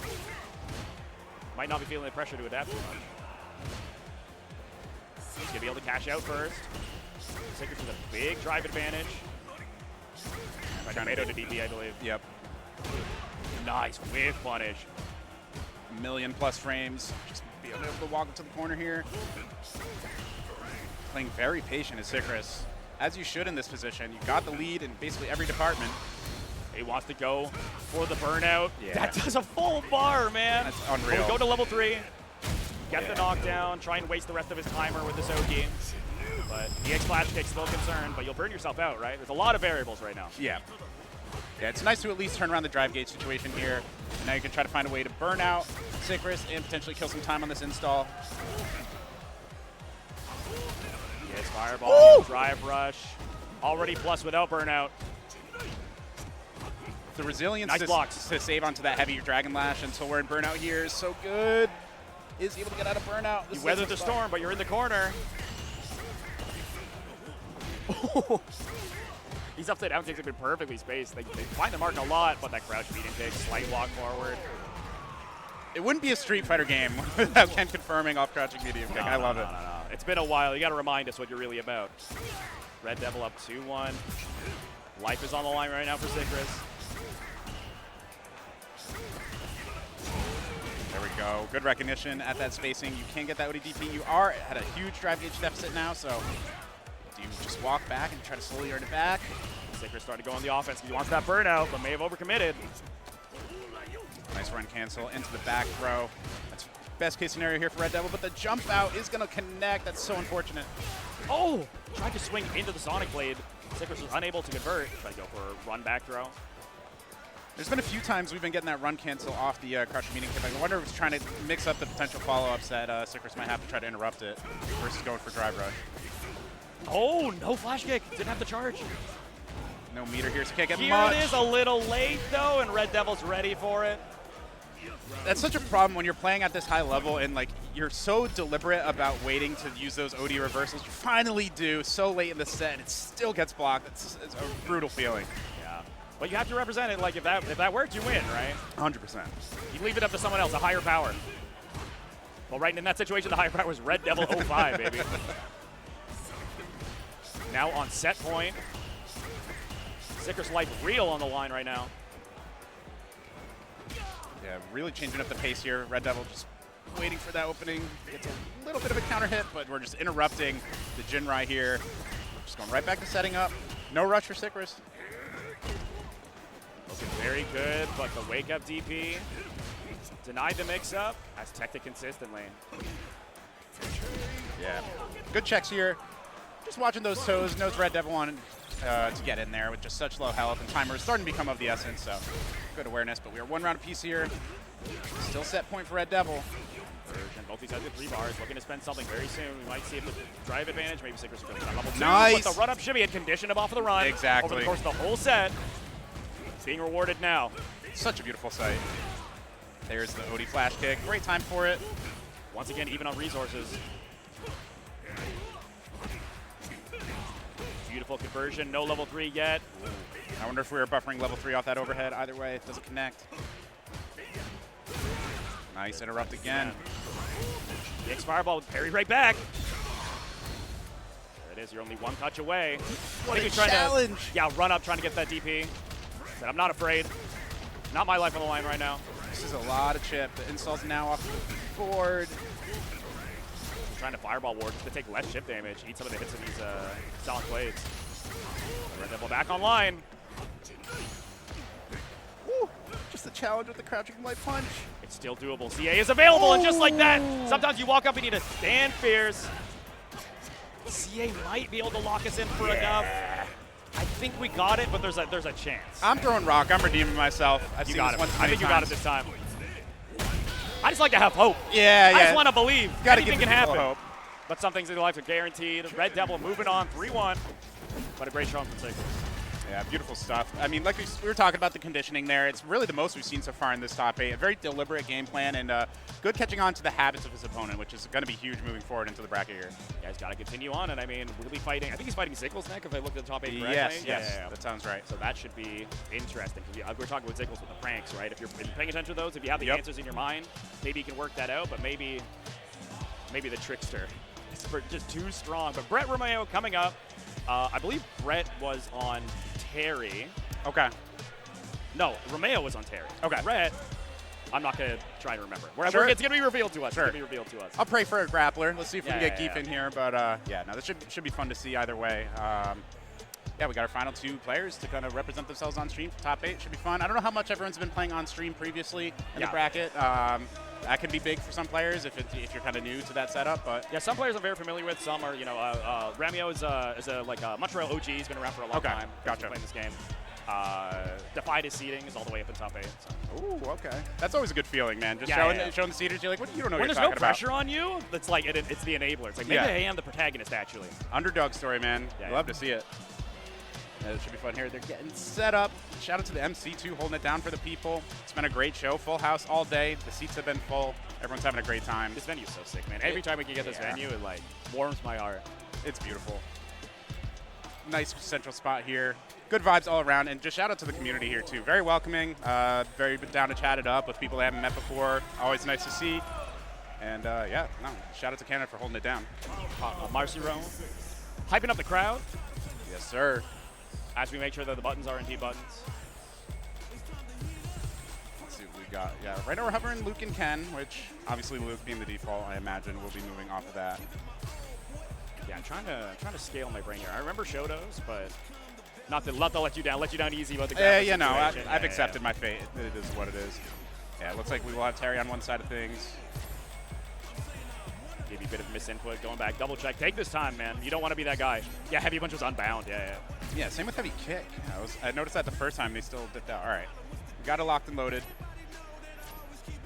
S2: Might not be feeling the pressure to adapt too much. He's going to be able to cash out first. Sycris with a big drive advantage. Tomato to DP, I believe.
S1: Yep.
S2: Nice whiff punish.
S1: A million plus frames. Just be able to walk into the corner here. Playing very patient as Sycris. As you should in this position. You got the lead in basically every department.
S2: He wants to go for the burnout.
S1: Yeah.
S2: That does a full bar, man.
S1: That's unreal.
S2: We'll go to level 3. Get the knockdown. Try and waste the rest of his timer with this OG. But EX flash kick's still a concern, but you'll burn yourself out, right? There's a lot of variables right now.
S1: Yeah, it's nice to at least turn around the drive gate situation here. And now you can try to find a way to burn out Sycris and potentially kill some time on this install.
S2: Yes, fireball, drive rush. Already plus without burnout.
S1: The resilience
S2: nice
S1: to save onto that heavy Dragon Lash until we're in burnout here is so good. Is able to get out of burnout.
S2: You weathered the storm, but you're in the corner. These upside down kicks have been perfectly spaced. They find the mark a lot, but that crouch beating kick, slight walk forward.
S1: It wouldn't be a Street Fighter game without Ken confirming off crouching medium kick. I love it.
S2: No. It's been a while. You got to remind us what you're really about. Red Devil up 2-1. Life is on the line right now for Sycris.
S1: There we go. Good recognition at that spacing. You can get that ODDP. You are at a huge drive gauge deficit now, so do you just walk back and try to slowly earn it back?
S2: Sycris starting to go on the offense. He wants that burnout, but may have overcommitted.
S1: Nice run cancel into the back throw. That's best case scenario here for Red Devil, but the jump out is going to connect. That's so unfortunate.
S2: Oh! Tried to swing into the Sonic Blade. Sycris was unable to convert. Tried to go for a run back throw.
S1: There's been a few times we've been getting that run cancel off the crushing meeting kick. I wonder if it's trying to mix up the potential follow-ups that Sycris might have to try to interrupt it versus going for drive rush.
S2: Oh, no flash kick. Didn't have to charge.
S1: No meter here, so can't get
S2: Here
S1: much.
S2: It is a little late, though, and Red Devil's ready for it.
S1: That's such a problem when you're playing at this high level and like you're so deliberate about waiting to use those OD reversals. You finally do so late in the set, and it still gets blocked. It's a brutal feeling.
S2: Yeah, but you have to represent it. Like if that worked, you win, right?
S1: 100%.
S2: You leave it up to someone else, a higher power. Well, right in that situation, the higher power was Red Devil 05, baby. Now on set point. Sycris life real on the line right now.
S1: Yeah, really changing up the pace here. Red Devil just waiting for that opening. Gets a little bit of a counter hit, but we're just interrupting the Jinrai here. Just going right back to setting up. No rush for Sycris.
S2: Looking very good, but the wake up DP denied the mix up. Has teched it consistently.
S1: Yeah, good checks here. Just watching those toes. Knows Red Devil wanted to get in there with just such low health, and timer is starting to become of the essence, so good awareness. But we are one round apiece here. Still set point for Red Devil.
S2: Both these guys with 3 bars, looking to spend something very soon. We might see if the drive advantage, maybe Sycris will go on level 2.
S1: Nice.
S2: But the run-up shimmy had conditioned him off of the run.
S1: Exactly.
S2: Over the course of the whole set. It's being rewarded now.
S1: Such a beautiful sight. There's the OD flash kick. Great time for it.
S2: Once again, even on resources. Beautiful conversion, no level 3 yet.
S1: I wonder if we were buffering level 3 off that overhead. Either way, it doesn't connect. Nice interrupt again.
S2: The X Fireball with parry right back. There it is. You're only one touch away.
S1: What a
S2: trying
S1: challenge.
S2: run up, trying to get that DP. But I'm not afraid. Not my life on the line right now.
S1: This is a lot of chip. The install's now off the board.
S2: Trying to fireball ward just to take less chip damage, eat some of the hits of these solid blades. Red Devil back online.
S1: Woo. Just a challenge with the crouching light punch.
S2: It's still doable. CA is available, and just like that, sometimes you walk up and need to stand fierce. CA might be able to lock us in for enough. I think we got it, but there's a chance.
S1: I'm throwing rock. I'm redeeming myself. I've
S2: You
S1: seen
S2: got
S1: this
S2: it.
S1: one too
S2: I
S1: many
S2: think you got it
S1: times.
S2: this time. I just like to have hope.
S1: Yeah,
S2: I
S1: yeah.
S2: just want to believe
S1: Gotta
S2: anything
S1: give
S2: can
S1: people
S2: happen.
S1: hope.
S2: But some things in life are guaranteed. Red Devil moving on 3-1. But a great showing from Sickles.
S1: Yeah, beautiful stuff. I mean, like we were talking about the conditioning there. It's really the most we've seen so far in this top 8. A very deliberate game plan and good catching on to the habits of his opponent, which is going to be huge moving forward into the bracket here.
S2: Yeah, he's got to continue on, and I mean, really fighting. I think he's fighting Sickles next if I look at the top 8 correctly.
S1: Yes,
S2: Yeah,
S1: yes,
S2: yeah.
S1: that sounds right.
S2: So that should be interesting. We're talking with Sickles with the pranks, right? If you're paying attention to those, if you have the answers in your mind, maybe you can work that out, but maybe the trickster is just too strong. But Brett Romeo coming up. I believe Brett was on Terry.
S1: Okay.
S2: No, Romeo was on Terry.
S1: Okay.
S2: Brett, I'm not going to try to remember.
S1: Sure.
S2: It's going to be revealed to us.
S1: Sure.
S2: It's going to be revealed to us.
S1: I'll pray for a grappler. Let's see if we can
S2: Yeah,
S1: get
S2: yeah,
S1: Geef
S2: yeah.
S1: in here. But yeah, no, this should be fun to see either way. Yeah, we got our final 2 players to kind of represent themselves on stream. Top 8 should be fun. I don't know how much everyone's been playing on stream previously in the bracket. That can be big for some players if you're kind of new to that setuting. But
S2: yeah, some players I'm very familiar with. Some are, Romeo is a Montreal OG. He's been around for a long time.
S1: Gotcha.
S2: Playing this game. Defied his seeding is all the way up in top 8. So.
S1: Ooh, okay. That's always a good feeling, man. Just
S2: Yeah,
S1: showing the seeders, you're like, what? You don't know
S2: when
S1: what
S2: there's
S1: you're
S2: no
S1: talking
S2: pressure on you, it's like it's the enabler. It's like maybe I am the protagonist actually.
S1: Underdog story, man.
S2: Yeah,
S1: Love to see it. Yeah, it should be fun here. They're getting set up. Shout out to the MC2 holding it down for the people. It's been a great show. Full house all day. The seats have been full. Everyone's having a great time.
S2: This venue's so sick, man. Every time we can get this venue, it like warms my heart.
S1: It's beautiful. Nice central spot here. Good vibes all around. And just shout out to the community here, too. Very welcoming. Very down to chat it up with people they haven't met before. Always nice to see. And yeah, no, shout out to Canada for holding it down.
S2: Marcy Rome, hyping up the crowd.
S1: Yes, sir.
S2: As we make sure that the buttons are indeed buttons.
S1: Let's see what we got. Yeah, right now we're hovering Luke and Ken, which obviously Luke being the default, I imagine, will be moving off of that.
S2: Yeah, I'm trying to scale my brain here. I remember Shotos, but not to let you down easy about the graphics
S1: You know, I've
S2: situation.
S1: accepted my fate. It is what it is. Yeah, it looks like we will have Terry on one side of things.
S2: Maybe a bit of misinput, going back, double check. Take this time, man. You don't want to be that guy. Yeah, Heavy Punch was unbound. Yeah.
S1: Yeah, same with Heavy Kick. I noticed that the first time they still dipped out. All right, we got it locked and loaded.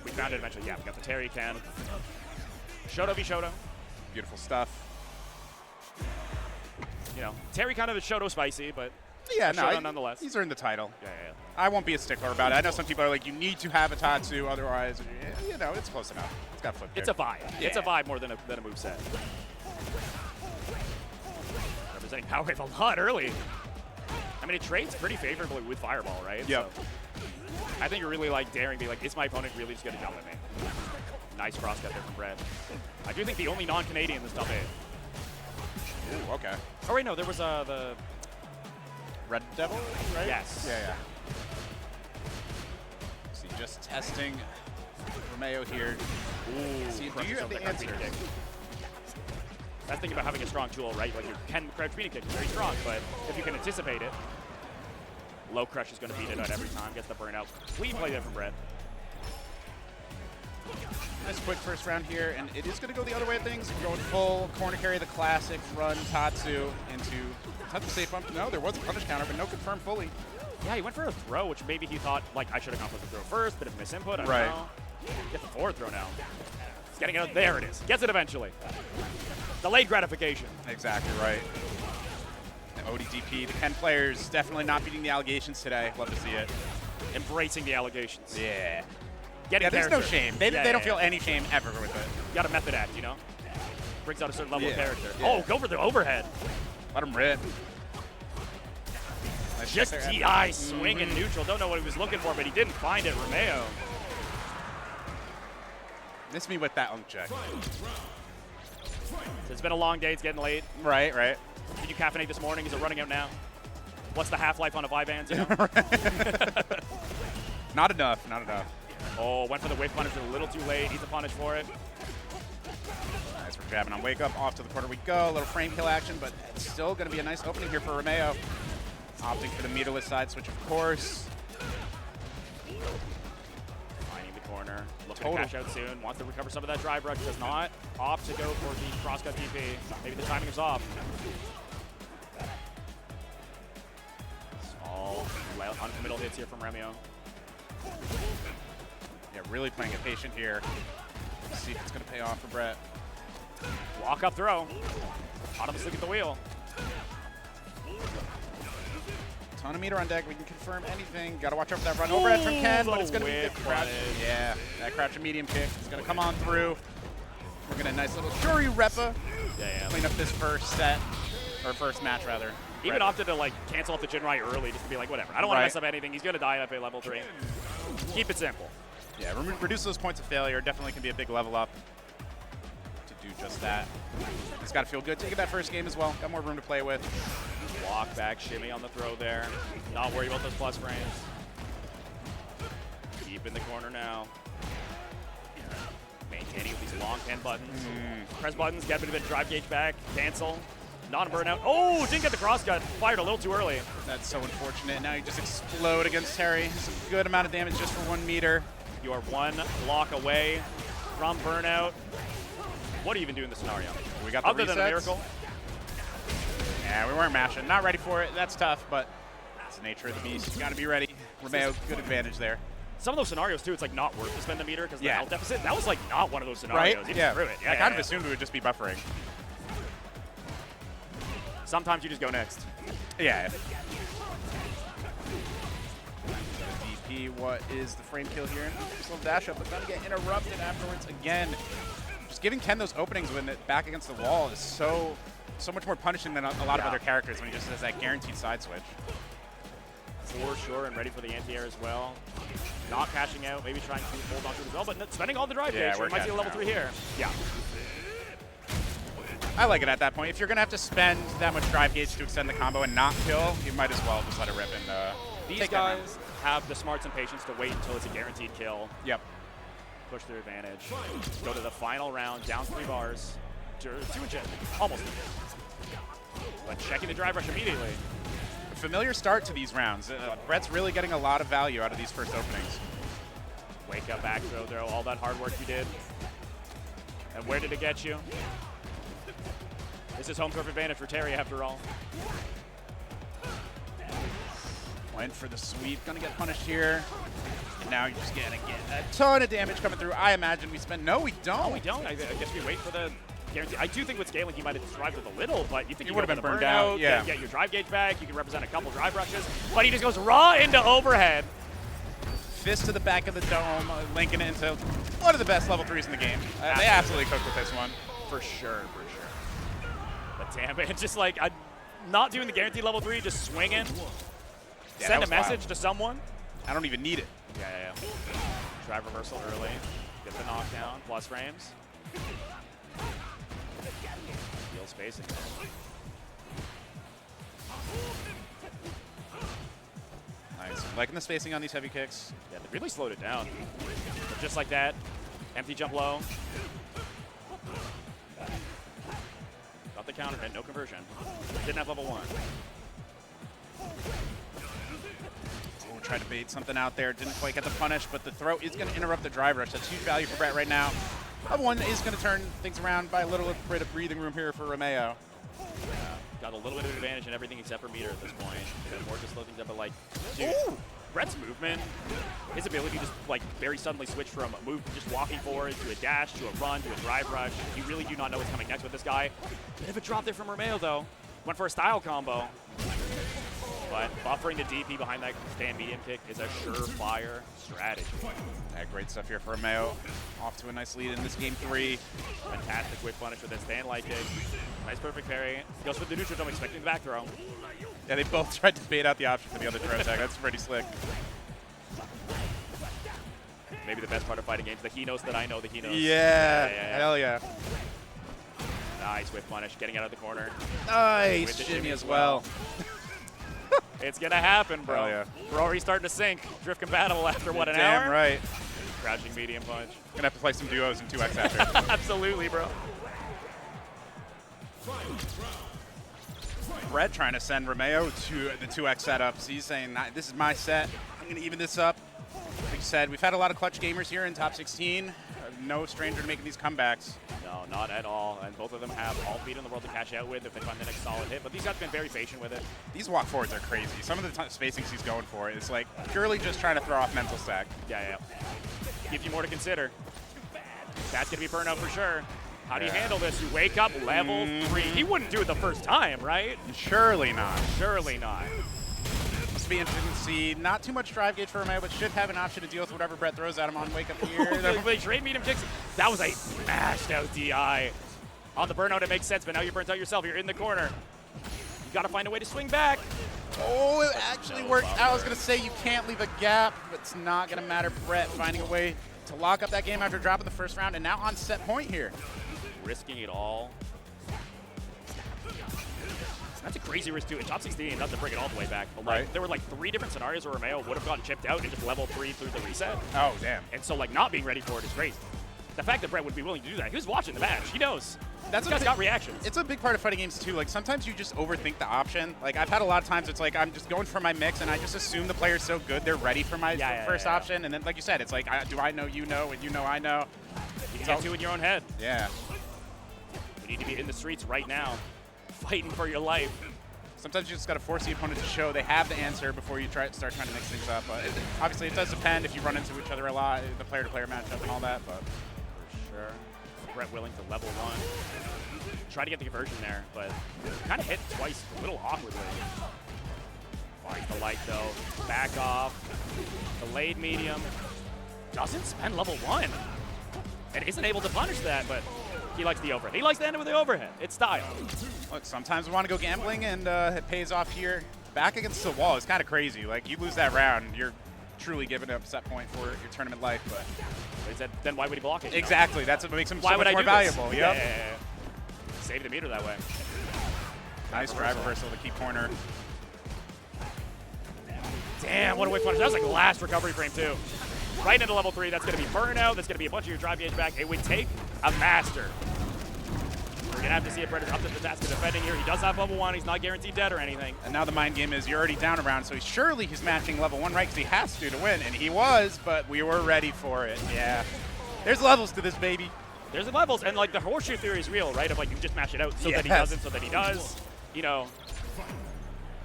S2: We found it eventually. Yeah, we got the Terry can. Shoto v Shoto.
S1: Beautiful stuff.
S2: You know, Terry kind of is Shoto spicy, but
S1: yeah,
S2: Shoto nonetheless.
S1: He's earned the title.
S2: Yeah.
S1: I won't be a stickler about it. I know some people are like, you need to have a Tatsu, otherwise, you know, it's close enough. It's got flip there.
S2: It's a vibe.
S1: Yeah.
S2: It's a vibe more than a moveset. Representing Power Wave a lot early. I mean, it trades pretty favorably with Fireball, right?
S1: Yep.
S2: So I think you're really like daring, be like, is my opponent really just going to jump at me? Nice cross cut there from Brett. I do think the only non-Canadian in this top 8.
S1: Ooh, okay.
S2: Oh, wait, no, there was the
S1: Red Devil, right?
S2: Yes.
S1: Yeah. See, just testing Romeo here.
S2: Ooh,
S1: See, do you have the answers?
S2: That's thinking about having a strong tool, right? Like your crouch beating kick is very strong, but if you can anticipate it, low crush is going to beat it out every time. Gets the burnout. Clean play there from Brett.
S1: Nice quick first round here, and it is going to go the other way of things. Going full corner carry, the classic run Tatsu into Tatsu safe bump. No, there was a punish counter, but no confirm fully.
S2: Yeah, he went for a throw, which maybe he thought, like, I should have gone for the throw first, bit of misinput. I don't
S1: Right.
S2: know. Get the forward throw now. He's getting it out. There it is. Gets it eventually. Delayed gratification.
S1: Exactly right. The ODDP, the Ken players definitely not beating the allegations today. Love to see it.
S2: Embracing the allegations.
S1: Yeah.
S2: Getting
S1: There's no
S2: character.
S1: shame. They don't feel any shame ever with it.
S2: You got a method act, you know? Brings out a certain level of character.
S1: Yeah.
S2: Oh, go for the overhead.
S1: Let him rip. Nice
S2: Just
S1: check there.
S2: DI swing in neutral. Don't know what he was looking for, but he didn't find it. Romeo.
S1: Miss me with that unk check.
S2: It's been a long day. It's getting late.
S1: Right, right.
S2: Did you caffeinate this morning? Is it running out now? What's the half-life on a Viband? You know?
S1: Not enough, not enough.
S2: Oh, went for the whiff punish a little too late. Needs a punish for it.
S1: Nice, we're jabbing on Wake Up. Off to the corner we go. A little frame kill action, but it's still going to be a nice opening here for Romeo. Opting for the meterless side switch, of course.
S2: Finding the corner. Looking to cash out soon. Wants to recover some of that drive rush. Does not. Opt to go for the cross-cut DP. Maybe the timing is off. Small, uncommittal hits here from Romeo.
S1: Yeah, really playing it patient here. Let's see if it's going to pay off for Brett.
S2: Walk up throw. Caught him asleep at the wheel.
S1: Ton of meter on deck. We can confirm anything. Got to watch out for that run overhead from Ken, but it's going to be good crouch. Yeah, that crouch and medium kick is going to come on through. We're going to nice little Shuri Repa.
S2: Yeah.
S1: Clean up this first set, or first match rather.
S2: Even opted to like cancel off the Jinrai early just to be like, whatever. I don't want to mess up anything. He's going to die at FA level 3. Keep it simple.
S1: Yeah, reduce those points of failure. Definitely can be a big level up to do just that. It's got to feel good taking that first game as well. Got more room to play with.
S2: Walk back, shimmy on the throw there. Not worried about those plus frames. Deep in the corner now. Maintaining with these long 10 buttons. Press buttons, get a bit of drive gauge back, cancel. Non-burnout. Oh, didn't get the cross cut. Fired a little too early.
S1: That's so unfortunate. Now you just explode against Terry. It's a good amount of damage just for 1 meter.
S2: You are 1 block away from burnout. What do you even do in this scenario?
S1: We got the
S2: Other
S1: resets.
S2: than a miracle.
S1: Yeah, we weren't mashing. Not ready for it. That's tough, but it's the nature of the beast. You got to be ready. Romeo, good advantage there.
S2: Some of those scenarios, too, it's like not worth to spend the meter because the health deficit. That was like not one of those scenarios.
S1: Right?
S2: You
S1: Yeah.
S2: threw it. Yeah,
S1: I kind of assumed we would just be buffering.
S2: Sometimes you just go next.
S1: Yeah. DP, what is the frame kill here? Just a little dash up, but gonna get interrupted afterwards again. Just giving Ken those openings when it back against the wall is so much more punishing than a lot of other characters when he just has that guaranteed side switch.
S2: For sure, and ready for the anti-air as well. Not cashing out, maybe trying to hold on to it as well, but spending all the drive gauge. We might see a level 3 here. Yeah.
S1: I like it at that point. If you're going to have to spend that much drive gauge to extend the combo and not kill, you might as well just let it rip and
S2: these guys have the smarts and patience to wait until it's a guaranteed kill.
S1: Yep.
S2: Push their advantage. Go to the final round, down 3 bars. 2 and jet. Almost. But checking the drive rush immediately.
S1: A familiar start to these rounds. Brett's really getting a lot of value out of these first openings.
S2: Wake up, back throw, throw, all that hard work you did. And where did it get you? This is home turf advantage for Terry after all.
S1: Went for the sweep, gonna get punished here. And now you're just gonna get a ton of damage coming through. I imagine we spend, no we don't.
S2: No, we don't. I guess we wait for the guarantee. I do think with scaling he might have survived with a little, but you think
S1: he
S2: would
S1: would have been burned
S2: out,
S1: out, yeah.
S2: Get your drive gauge back, you can represent a couple drive rushes, but he just goes raw into overhead.
S1: Fist to the back of the dome, linking it into one of the best level 3s in the game. They absolutely cooked with this one.
S2: For sure, for sure. But damn it, just like, not doing the guaranteed level 3, just swinging.
S1: Yeah,
S2: Send a message to someone.
S1: I don't even need it.
S2: Yeah. Drive reversal early. Get the knockdown, plus frames. Steal spacing.
S1: Nice. Liking the spacing on these heavy kicks.
S2: Yeah, they really slowed it down. But just like that, empty jump low. Got the counter hit, no conversion. Didn't have level 1.
S1: Oh, tried to bait something out there. Didn't quite get the punish, but the throw is going to interrupt the drive rush. That's huge value for Brett right now. Level 1 is going to turn things around by a little bit of breathing room here for Romeo.
S2: Got a little bit of advantage in everything except for meter at this point. More to slow things up, but like, dude, Brett's movement, his ability to just like very suddenly switch from a move, just walking forward to a dash, to a run, to a drive rush. You really do not know what's coming next with this guy. Bit of a drop there from Romeo though. Went for a style combo. But buffering the DP behind that stand medium kick is a surefire strategy.
S1: Yeah, great stuff here for Romeo. Off to a nice lead in this game 3.
S2: Fantastic quick punish with that stand light kick. Nice perfect parry. Goes with the neutral jump, expecting the back throw.
S1: Yeah, they both tried to bait out the option for the other throw attack. That's pretty slick.
S2: Maybe the best part of fighting games, the he knows that I know the he knows.
S1: Yeah, hell yeah.
S2: Nice whip punish, getting out of the corner.
S1: Nice shimmy as well.
S2: It's going to happen, bro.
S1: Hell yeah.
S2: We're already starting to sink. Drift compatible after, what, an
S1: Damn
S2: hour?
S1: right.
S2: Crouching medium punch.
S1: Gonna have to play some duos and 2x after.
S2: Absolutely, bro.
S1: Brett trying to send Romeo to the 2x setups. He's saying, nah, this is my set. I'm going to even this up. Like you said, we've had a lot of clutch gamers here in top 16. No stranger to making these comebacks.
S2: No, not at all. And both of them have all speed in the world to catch out with if they find the next solid hit. But these guys have been very patient with it.
S1: These walk forwards are crazy. Some of the spacings he's going for is like purely just trying to throw off mental stack.
S2: Yeah. Gives you more to consider. That's going to be burnout for sure. How do you handle this? You wake up level 3. He wouldn't do it the first time, right?
S1: Surely not.
S2: Surely not.
S1: Must be interesting to see. Not too much drive gauge for Romeo, but should have an option to deal with whatever Brett throws at him on wake up here.
S2: They trade medium kicks. That was a mashed out DI. On the burnout, it makes sense, but now you're burnt out yourself. You're in the corner. You got to find a way to swing back.
S1: Oh, it actually worked out. I was going to say you can't leave a gap, but it's not going to matter. Brett finding a way to lock up that game after dropping the first round, and now on set point here.
S2: Risking it all. That's a crazy risk too. In top 16, not to bring it all the way back, but like there were like 3 different scenarios where Romeo would have gotten chipped out and just level 3 through the reset.
S1: Oh, damn.
S2: And so like not being ready for it is crazy. The fact that Brett would be willing to do that, he was watching the match. He knows. This guy's got reactions.
S1: It's a big part of fighting games too. Like sometimes you just overthink the option. Like I've had a lot of times it's like I'm just going for my mix and I just assume the player's so good they're ready for my first option. And then like you said, it's like do I know you know and you know I know.
S2: You can get 2 in your own head.
S1: Yeah.
S2: You need to be in the streets right now, fighting for your life.
S1: Sometimes you just got to force the opponent to show they have the answer before you start trying to mix things up. But obviously it does depend if you run into each other a lot, the player-to-player matchup and all that. But
S2: for sure. Brett willing to level 1. Try to get the conversion there, but kind of hit twice a little awkwardly. Finds the light though. Back off. Delayed medium. Doesn't spend level 1. And isn't able to punish that, but he likes the overhead. He likes to end it with the overhead. It's style.
S1: Look, sometimes we want to go gambling, and it pays off here. Back against the wall is kind of crazy. Like, you lose that round, you're truly giving up set point for your tournament life. But
S2: he said, then why would he block it?
S1: Exactly. That's what makes him so
S2: much
S1: more valuable. Yep.
S2: Yeah. Save the meter that way.
S1: Nice drive reversal to keep corner.
S2: Damn, what a whip punish. That was like the last recovery frame, too. Right into level 3. That's going to be burnout. That's going to be a bunch of your drive gauge back. It would take a master. We're going to have to see if Brett is up to the task of defending here. He does have level 1. He's not guaranteed dead or anything.
S1: And now the mind game is you're already down a round, so surely he's matching level 1, right? Because he has to win. And he was, but we were ready for it. Yeah. There's levels to this, baby.
S2: There's levels. And, like, the horseshoe theory is real, right? Of, like, you just mash it out so that he doesn't, so that he does. You know,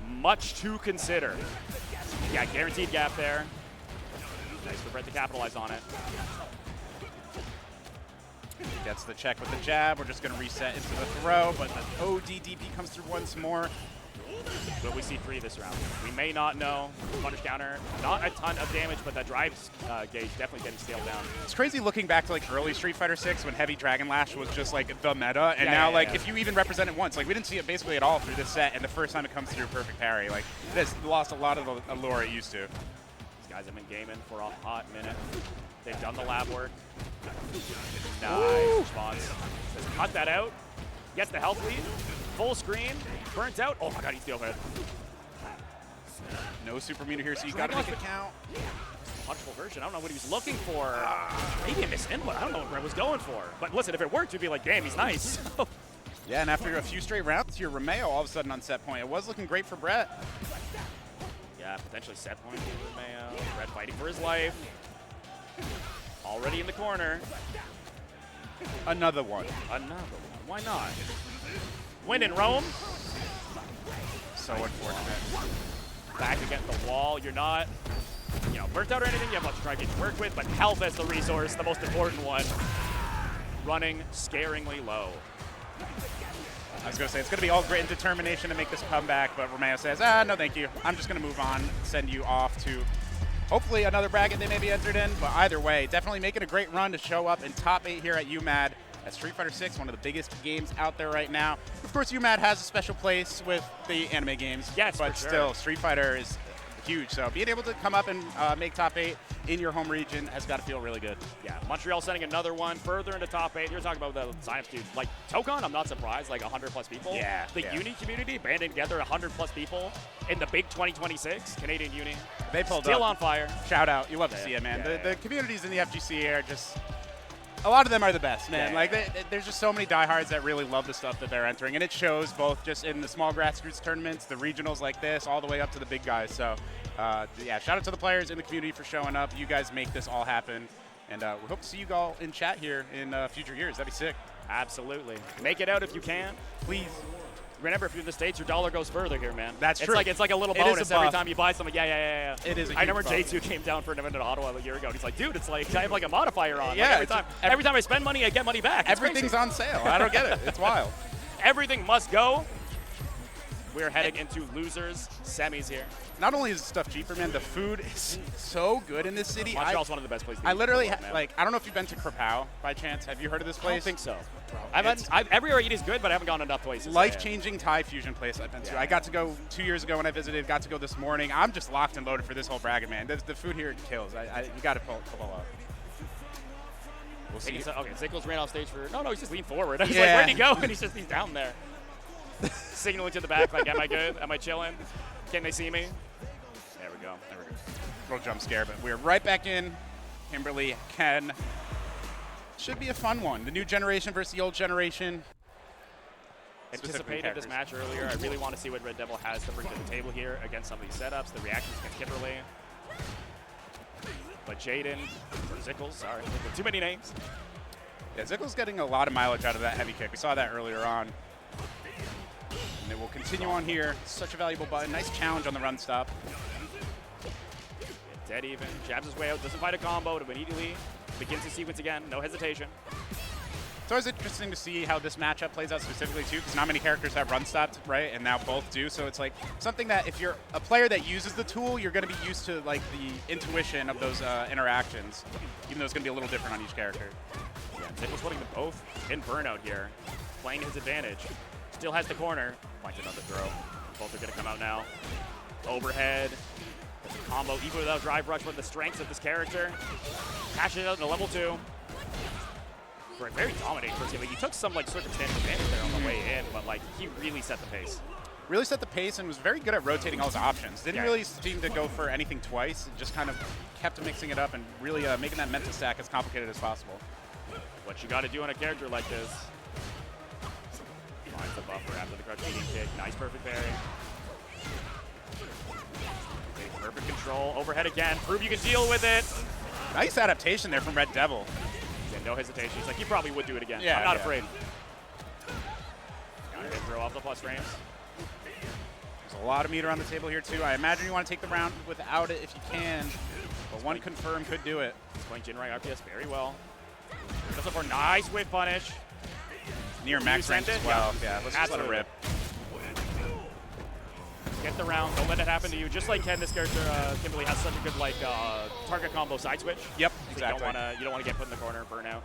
S2: much to consider. Yeah, guaranteed gap there. Nice for Brett to capitalize on it.
S1: Gets the check with the jab. We're just going to reset into the throw, but the ODDP comes through once more.
S2: Will we see 3 this round? We may not know. Punish counter, not a ton of damage, but that drive gauge definitely getting scaled down.
S1: It's crazy looking back to like early Street Fighter 6 when Heavy Dragon Lash was just like the meta, and now if you even represent it once, like we didn't see it basically at all through this set, and the first time it comes through, perfect parry. Like this lost a lot of the allure it used to.
S2: These guys have been gaming for a hot minute. They've done the lab work. Nice response. Says cut that out. Gets the health lead. Full screen. Burnt out. Oh my god, he's the overhead.
S1: No super meter here, so you got to make it count.
S2: Punchable version. I don't know what he was looking for. Maybe a misinput. I don't know what Brett was going for. But listen, if it worked, you'd be like, damn, he's nice.
S1: Yeah, and after a few straight rounds here, Romeo all of a sudden on set point. It was looking great for Brett.
S2: Yeah, potentially set point for Romeo. Brett fighting for his life. Already in the corner.
S1: Another one.
S2: Another one. Why not? Win in Rome.
S1: So unfortunate.
S2: Back against the wall. You're not, burnt out or anything. You have lots of drive gauge to work with, but health as the resource, the most important one. Running scaringly low.
S1: I was going to say, it's going to be all grit and determination to make this comeback, but Romeo says, no thank you. I'm just going to move on, send you off to hopefully another bracket they may be entered in, but either way, definitely making a great run to show up in top 8 here at UMAD. At Street Fighter 6, one of the biggest games out there right now. Of course, UMAD has a special place with the anime games.
S2: Yes,
S1: but
S2: for
S1: still,
S2: sure.
S1: Street Fighter is huge. So being able to come up and make top 8 in your home region has got to feel really good.
S2: Yeah, Montreal sending another one further into top 8. You're talking about the science dude. Like, Tokon, I'm not surprised, like 100+ people.
S1: Yeah.
S2: The Uni community banding together 100+ people in the big 2026 Canadian Uni.
S1: They pulled
S2: Still
S1: up.
S2: on fire.
S1: Shout out. You love to see it, man. The communities in the FGC are just, a lot of them are the best, man. Like, there's just so many diehards that really love the stuff that they're entering, and it shows both just in the small grassroots tournaments, the regionals like this, all the way up to the big guys. So, yeah, shout out to the players in the community for showing up. You guys make this all happen, and we hope to see you all in chat here in future years. That'd be sick.
S2: Absolutely. Make it out if you can.
S1: Please.
S2: Remember, if you're in the States, your dollar goes further here, man.
S1: That's true.
S2: It's like a little
S1: It is a
S2: bonus every
S1: buff.
S2: time you buy something. Yeah.
S1: It is a
S2: I remember
S1: huge buff.
S2: J2 came down for an event in Ottawa a year ago, and he's like, dude, it's like I have like a modifier on.
S1: Yeah,
S2: Like every time I spend money, I get money back. It's
S1: Everything's
S2: crazy.
S1: on sale. I don't get it. It's wild.
S2: Everything must go. We're heading into losers semis here.
S1: Not only is the stuff cheaper, man, the food is so good in this city.
S2: Montreal's one of the best places.
S1: I literally,
S2: in the world, man.
S1: I don't know if you've been to Krapow by chance. Have you heard of this
S2: I
S1: place?
S2: don't think so.
S1: It's
S2: Everywhere I eat is good, but I haven't gone enough places.
S1: life-changing Thai fusion place I've been to.
S2: Yeah.
S1: I got to go 2 years ago when I visited, got to go this morning. I'm just locked and loaded for this whole bracket, man. The food here kills. You got to pull up. We'll see.
S2: Okay, Zickles ran off stage for. No, he's just leaned forward. I was
S1: Yeah.
S2: like, where'd he go? And he's down there, signaling to the back, like, am I good? Am I chilling? Can they see me? There we go.
S1: Little jump scare, but we're right back in. Kimberly, Ken. Should be a fun one. The new generation versus the old generation. Specifically
S2: Anticipated this match earlier. I really want to see what Red Devil has to bring to the table here against some of these setups, the reactions against Kimberly. But Jaden, or Zickles, sorry, too many names.
S1: Yeah, Zickles getting a lot of mileage out of that heavy kick. We saw that earlier on. And it will continue on here. Such a valuable button. Nice challenge on the run stop.
S2: Dead even, jabs his way out, doesn't find a combo, but immediately begins the sequence again, no hesitation.
S1: It's always interesting to see how this matchup plays out specifically too, because not many characters have run stopped, right? And now both do. So it's like something that if you're a player that uses the tool, you're going to be used to like the intuition of those interactions, even though it's going to be a little different on each character.
S2: Yeah, Zickles putting them both in burnout here, playing his advantage. Still has the corner, finds another throw. Both are going to come out now. Overhead. There's a combo, even without drive rush, but the strengths of this character. Cashing it out in a level 2. For a very dominating first game. Like, he took some like circumstantial advantage there on the way in, but like he really set the pace.
S1: Really set the pace and was very good at rotating all his options. Didn't
S2: Yeah.
S1: really seem to go for anything twice. Just kind of kept mixing it up and really making that mental stack as complicated as possible.
S2: What you got to do on a character like this. Finds the buffer after the crouch medium kick. Nice perfect parry. Okay, perfect control. Overhead again. Prove you can deal with it.
S1: Nice adaptation there from Red Devil.
S2: Yeah, no hesitation. He's like, he probably would do it again.
S1: Yeah,
S2: I'm not
S1: yeah.
S2: afraid. Counter hit throw off the plus frames.
S1: There's a lot of meat on the table here too. I imagine you want to take the round without it if you can, but one confirm could do it.
S2: He's playing Jinrai RPS very well. Goes up for a nice whip punish.
S1: Near max
S2: You
S1: range
S2: sent
S1: as
S2: it?
S1: well.
S2: Yeah.
S1: Yeah, let's just let it
S2: Absolutely.
S1: rip.
S2: Get the round. Don't let it happen to you. Just like Ken, this character, Kimberly, has such a good like target combo side switch.
S1: Yep,
S2: So
S1: exactly.
S2: you don't want to get put in the corner, burn out.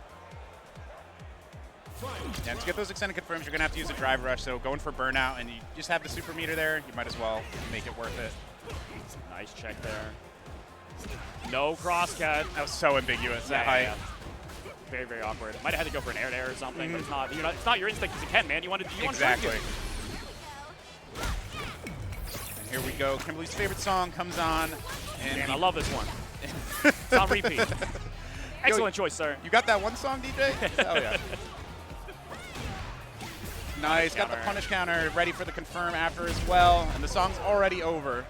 S1: And to get those extended confirms, you're going to have to use a drive rush, so going for burnout, and you just have the super meter there, you might as well make it worth it.
S2: Nice check there. No cross cut.
S1: That was so ambiguous, that height.
S2: Yeah. Very, very awkward. Might have had to go for an air to air or something, but it's not. It's not your instinct because you can, man. You want to.
S1: Exactly. And here we go. Kimberly's favorite song comes on. And
S2: Damn, I love this one. It's on repeat. Excellent choice, sir.
S1: You got that one song, DJ? Oh, yeah. Nice. Got the
S2: Counter.
S1: punish counter ready for the confirm after as well. And the song's already over.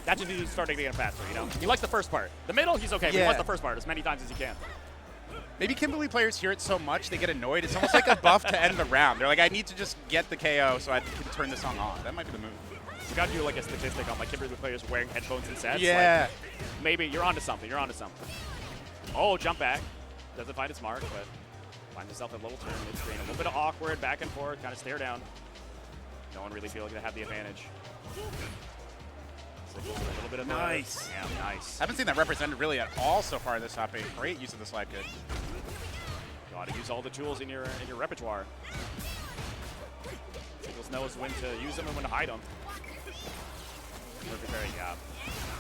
S2: That's when he's starting to get faster, you know? He likes the first part. The middle, he's okay, but he
S1: Yeah.
S2: wants the first part as many times as he can.
S1: Maybe Kimberly players hear it so much they get annoyed. It's almost like a buff to end the round. They're like, I need to just get the KO so I can turn this song on. That might be the move.
S2: You got to do like a statistic on like Kimberly players wearing headphones in sets.
S1: Yeah.
S2: Like, maybe you're onto something. You're onto something. Oh, jump back. Doesn't find its mark, but finds himself a little turn mid-screen. A little bit of awkward, back and forth, kind of stare down. No one really feeling to have the advantage. So a little bit of
S1: Nice.
S2: Yeah, nice.
S1: Haven't seen that represented really at all so far in this top 8. Great use of the slide kick.
S2: Got to use all the tools in your repertoire. Ziggles knows when to use them and when to hide them. Perfect parry, yeah.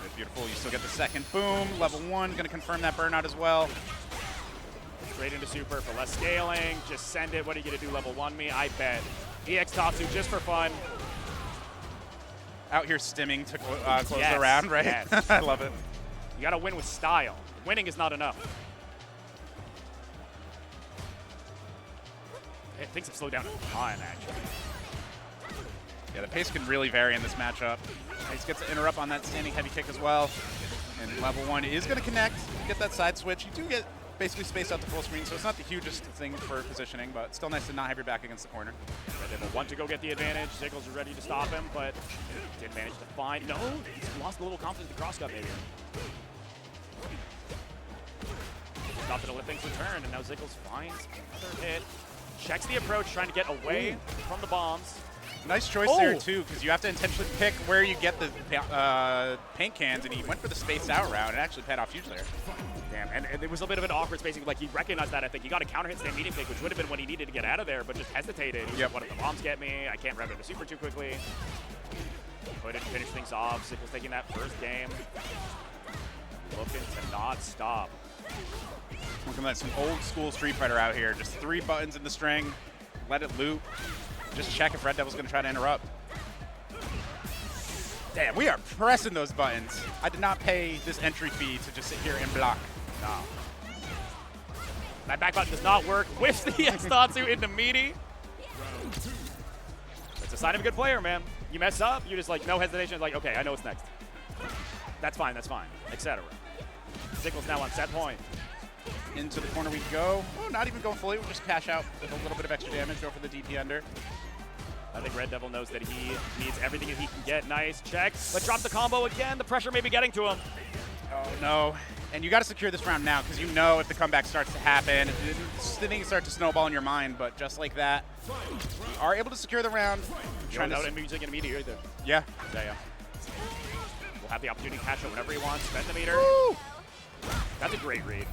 S1: It's beautiful. You still get the second boom. Level 1, going to confirm that burnout as well.
S2: Straight into super for less scaling. Just send it. What are you going to do, level 1 me? I bet. EX Tatsu just for fun.
S1: Out here stimming to close
S2: Yes,
S1: the round, right?
S2: yes.
S1: I love it.
S2: You got to win with style. Winning is not enough. Things have slowed down a ton, actually.
S1: Yeah, the pace can really vary in this matchup. Pace gets to interrupt on that standing heavy kick as well. And level 1 is going to connect. Get that side switch. You do get basically spaced out to full screen, so it's not the hugest thing for positioning, but it's still nice to not have your back against the corner.
S2: Red Devil want to go get the advantage. Ziggles is ready to stop him, but didn't manage to find. No, he's lost a little confidence in the cross cut maybe. Stopped it to let things return, and now Ziggles finds another hit. Checks the approach, trying to get away from the bombs.
S1: Nice choice there, too, because you have to intentionally pick where you get the paint cans, and he went for the spaced out route and actually paid off huge there.
S2: Damn, and it was a bit of an awkward spacing. Like, he recognized that, I think. He got a counter hit stand medium pick, which would have been what he needed to get out of there, but just hesitated. He said, what if the bombs get me? I can't rev the super too quickly. Couldn't finish things off. Ziggles taking that first game. Looking to not stop.
S1: Looking like some old school Street Fighter out here. Just 3 buttons in the string. Let it loop. Just check if Red Devil's going to try to interrupt. Damn, we are pressing those buttons. I did not pay this entry fee to just sit here and block.
S2: No. That back button does not work. Whiffs the Tatsu into meaty. It's a sign of a good player, man. You mess up, you just like no hesitation. Like, okay, I know what's next. That's fine, etc. Ziggles now on set point.
S1: Into the corner we go. Oh, not even going fully. We'll just cash out with a little bit of extra damage. Go for the DP under.
S2: I think Red Devil knows that he needs everything that he can get. Nice check. But drop the combo again. The pressure may be getting to him.
S1: Oh, no. And you got to secure this round now because you know if the comeback starts to happen, things start to snowball in your mind. But just like that, you are able to secure the round.
S2: Trying to music and meter either.
S1: Yeah.
S2: Yeah. We'll have the opportunity to cash out whenever he wants. Spend the meter.
S1: Woo!
S2: That's a great read.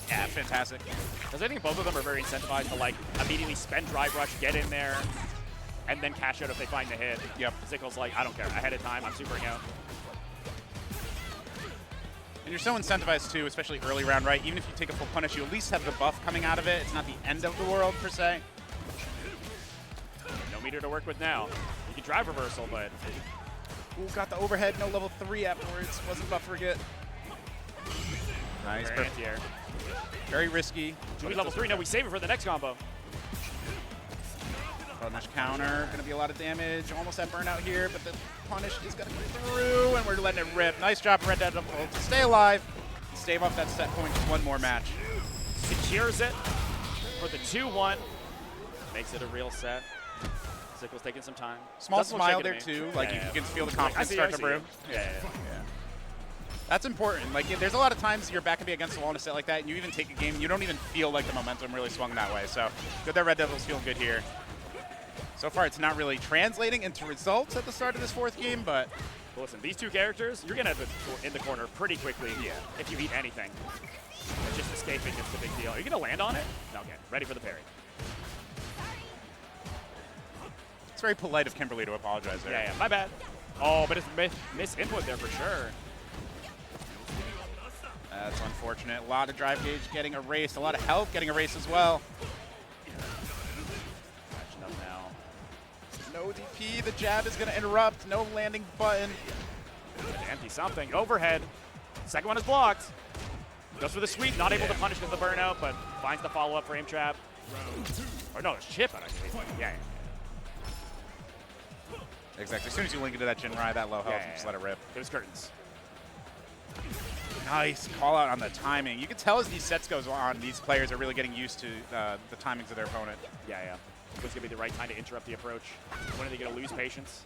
S1: Yeah, fantastic.
S2: Because I think both of them are very incentivized to like immediately spend drive rush, get in there, and then cash out if they find the hit.
S1: Yep.
S2: Ziggles like, I don't care. Ahead of time, I'm supering out.
S1: And you're so incentivized too, especially early round, right? Even if you take a full punish, you at least have the buff coming out of it. It's not the end of the world per se.
S2: No meter to work with now. You can drive reversal, but
S1: Ooh, got the overhead, no level 3 afterwards. Wasn't buffering it. Nice.
S2: anti-air.
S1: Very risky.
S2: Do we level 3? No, we save it for the next combo.
S1: Punish counter, going to be a lot of damage. Almost at burnout here, but the punish is going to go through, and we're letting it rip. Nice job, Red Devil, to stay alive, stave off that set point. Just one more match.
S2: Secures it for the 2-1. Makes it a real set. Ziggles taking some time.
S1: Small smile there too, like you can feel the confidence start to brew.
S2: Yeah.
S1: That's important. Like, there's a lot of times your back can be against the wall in a set like that, and you even take a game, and you don't even feel like the momentum really swung that way. So good that Red Devil's feeling good here. So far, it's not really translating into results at the start of this 4th game, but
S2: Well, listen, these two characters, you're gonna have it in the corner pretty quickly.
S1: Yeah.
S2: If you eat anything, it's just escaping is the big deal. Are you gonna land on it? Okay, ready for the parry.
S1: it's very polite of Kimberly to apologize there.
S2: Yeah, my bad. Oh, but it's misinput there for sure.
S1: That's unfortunate. A lot of drive gauge getting erased. A lot of health getting erased as well.
S2: Catching up now.
S1: No DP. The jab is going to interrupt. No landing button.
S2: Empty something. Overhead. Second one is blocked. Goes for the sweep. Not able to punish with the burnout, but finds the follow-up frame trap. Or no, it's chip out actually. Yeah.
S1: Exactly. As soon as you link into that Jinrai, that low health, you just let it rip.
S2: It was curtains.
S1: Nice call out on the timing. You can tell as these sets goes on, these players are really getting used to the timings of their opponent.
S2: Yeah. It's going to be the right time to interrupt the approach. When are they going to lose patience?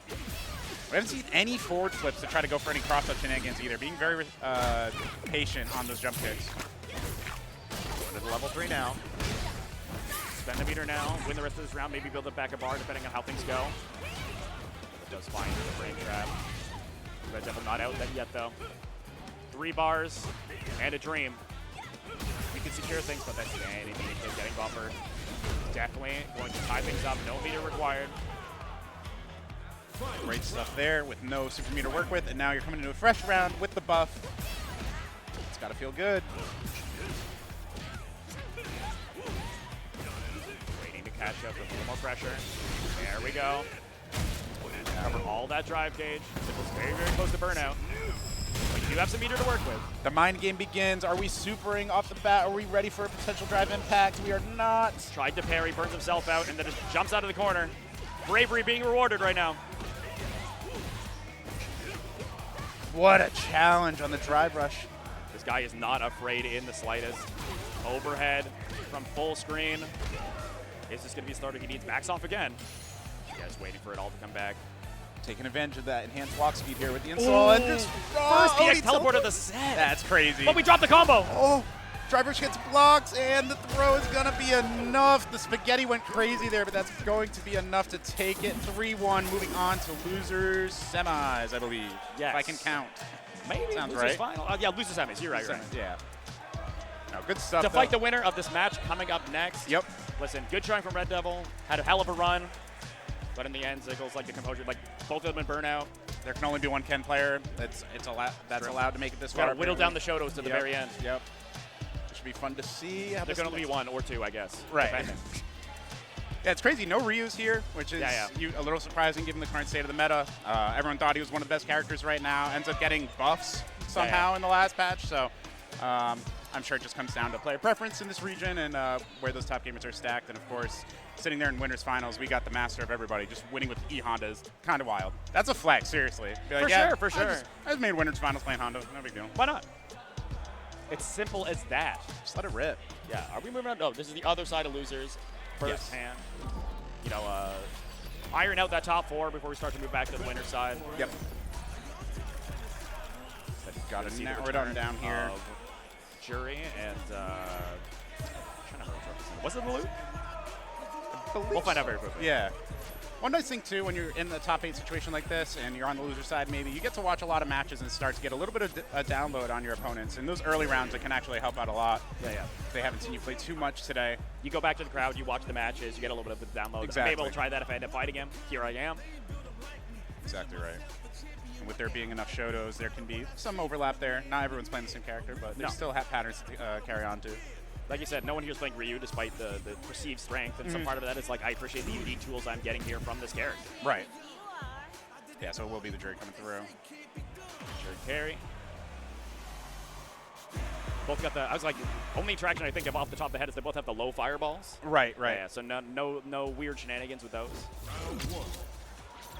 S1: We haven't seen any forward flips to try to go for any cross-up shenanigans either. Being very patient on those jump kicks.
S2: Going to level 3 now. Spend the meter now. Win the rest of this round. Maybe build it back a bar depending on how things go. It does find the frame trap. Red Devil not out yet though. 3 bars and a dream. We can secure things, but that's anything getting buffered. Definitely going to tie things up. No meter required.
S1: Great stuff there with no super meter to work with, and now you're coming into a fresh round with the buff. It's got to feel good.
S2: Waiting to catch up with a little more pressure. There we go. Cover all that drive gauge. It was very, very close to burnout. But you do have some meter to work with.
S1: The mind game begins. Are we supering off the bat? Are we ready for a potential drive impact? We are not.
S2: Tried to parry, burns himself out, and then just jumps out of the corner. Bravery being rewarded right now.
S1: What a challenge on the drive rush.
S2: This guy is not afraid in the slightest. Overhead from full screen. Is this going to be a starter? He needs backs off again. You guys waiting for it all to come back.
S1: Taking advantage of that enhanced walk speed here with the install. And just
S2: first EX teleport of the set.
S1: That's crazy.
S2: But we dropped the combo.
S1: Oh, driver gets blocked, and the throw is going to be enough. The spaghetti went crazy there, but that's going to be enough to take it. 3-1, moving on to losers semis, I believe.
S2: Yes.
S1: If I can count.
S2: Maybe.
S1: Sounds
S2: losers
S1: right.
S2: final. Yeah, losers semis. You're right. You're right.
S1: Yeah. No, good stuff.
S2: To fight the winner of this match coming up next.
S1: Yep.
S2: Listen, good trying from Red Devil. Had a hell of a run. But in the end, Ziggles like the composure. Like both of them in burnout.
S1: There can only be one Ken player that's allowed to make it this far.
S2: Got to whittle down the Shotos to the very end.
S1: Yep. It should be fun to see. How
S2: there can only be one or two, I guess.
S1: Right. Yeah, it's crazy. No Ryus here, which is a little surprising given the current state of the meta. Everyone thought he was one of the best characters right now. Ends up getting buffs somehow in the last patch. So I'm sure it just comes down to player preference in this region and where those top gamers are stacked. And of course, sitting there in winners finals, we got the master of everybody. Just winning with E Honda is kind of wild. That's a flex, seriously. Be like,
S2: for sure.
S1: I just made winners finals playing Honda. No big deal.
S2: Why not? It's simple as that.
S1: Just let it rip.
S2: Yeah. Are we moving on? Oh, this is the other side of losers. First hand. You know, iron out that top four before we start to move back to the winner side.
S1: Yep. Got to narrow it down here.
S2: Jury and trying to was it the loot? We'll find out very quickly.
S1: Yeah. One nice thing too, when you're in the top 8 situation like this and you're on the loser side, maybe you get to watch a lot of matches and start to get a little bit of a download on your opponents. In those early rounds, it can actually help out a lot.
S2: Yeah.
S1: They haven't seen you play too much today.
S2: You go back to the crowd, you watch the matches, you get a little bit of the download.
S1: Exactly.
S2: Maybe I'll try that if I end up fighting him. Here I am.
S1: Exactly right. And with there being enough Shotos, there can be some overlap there. Not everyone's playing the same character, but they still have patterns to carry on to.
S2: Like you said, no one here is playing Ryu despite the perceived strength, and some part of that is like I appreciate the unique tools I'm getting here from this character.
S1: Right. Yeah, so it will be the jury coming through.
S2: Jury carry. Both got the, I was like, only traction I think of off the top of the head is they both have the low fireballs.
S1: Right.
S2: Yeah, so no weird shenanigans with those.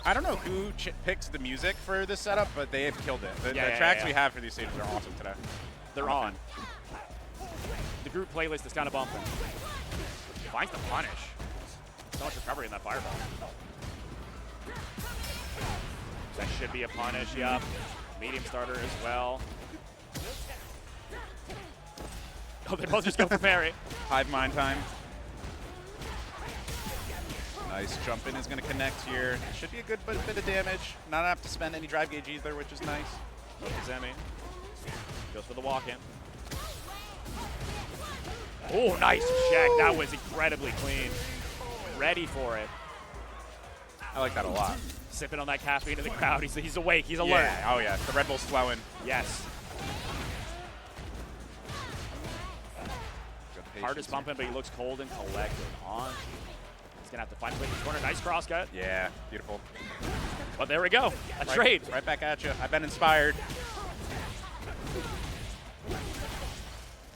S1: I don't know who picks the music for this setup, but they have killed it. The tracks we have for these stages are awesome today.
S2: They're on. The group playlist is kind of bumping. Finds the punish. So much recovery in that fireball. That should be a punish, yep. Medium starter as well. Oh, they both just go for parry.
S1: Hive mind time. Nice jump in is going to connect here. Should be a good bit of damage. Not have to spend any drive gauge either, which is nice.
S2: Zemi goes for the walk-in. Oh, nice check. That was incredibly clean. Ready for it.
S1: I like that a lot.
S2: Sipping on that caffeine in the crowd. He's awake. He's alert.
S1: Yeah. Oh, yeah. The Red Bull's flowing.
S2: Yes. Heart is bumping, but he looks cold and collected. On. He's going to have to find a way to the corner. Nice cross cut.
S1: Yeah. Beautiful.
S2: But there we go. A trade.
S1: Right back at you. I've been inspired.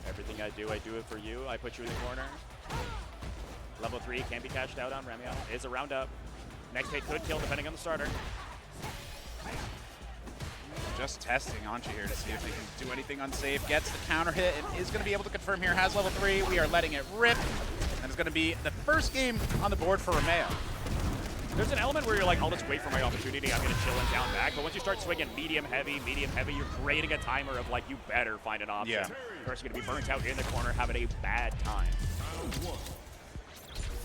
S2: Everything I do it for you. I put you in the corner. Level 3 can be cashed out on Remio. Is a roundup. Next hit could kill depending on the starter.
S1: Just testing Anchi here to see if they can do anything unsafe. Gets the counter hit and is going to be able to confirm here. Has level 3. We are letting it rip. And it's going to be the first game on the board for Romeo.
S2: There's an element where you're like, I'll just wait for my opportunity. I'm going to chill and down back. But once you start swinging medium heavy, you're creating a timer of like, you better find an option.
S1: Yeah.
S2: First, you're going to be burnt out in the corner, having a bad time.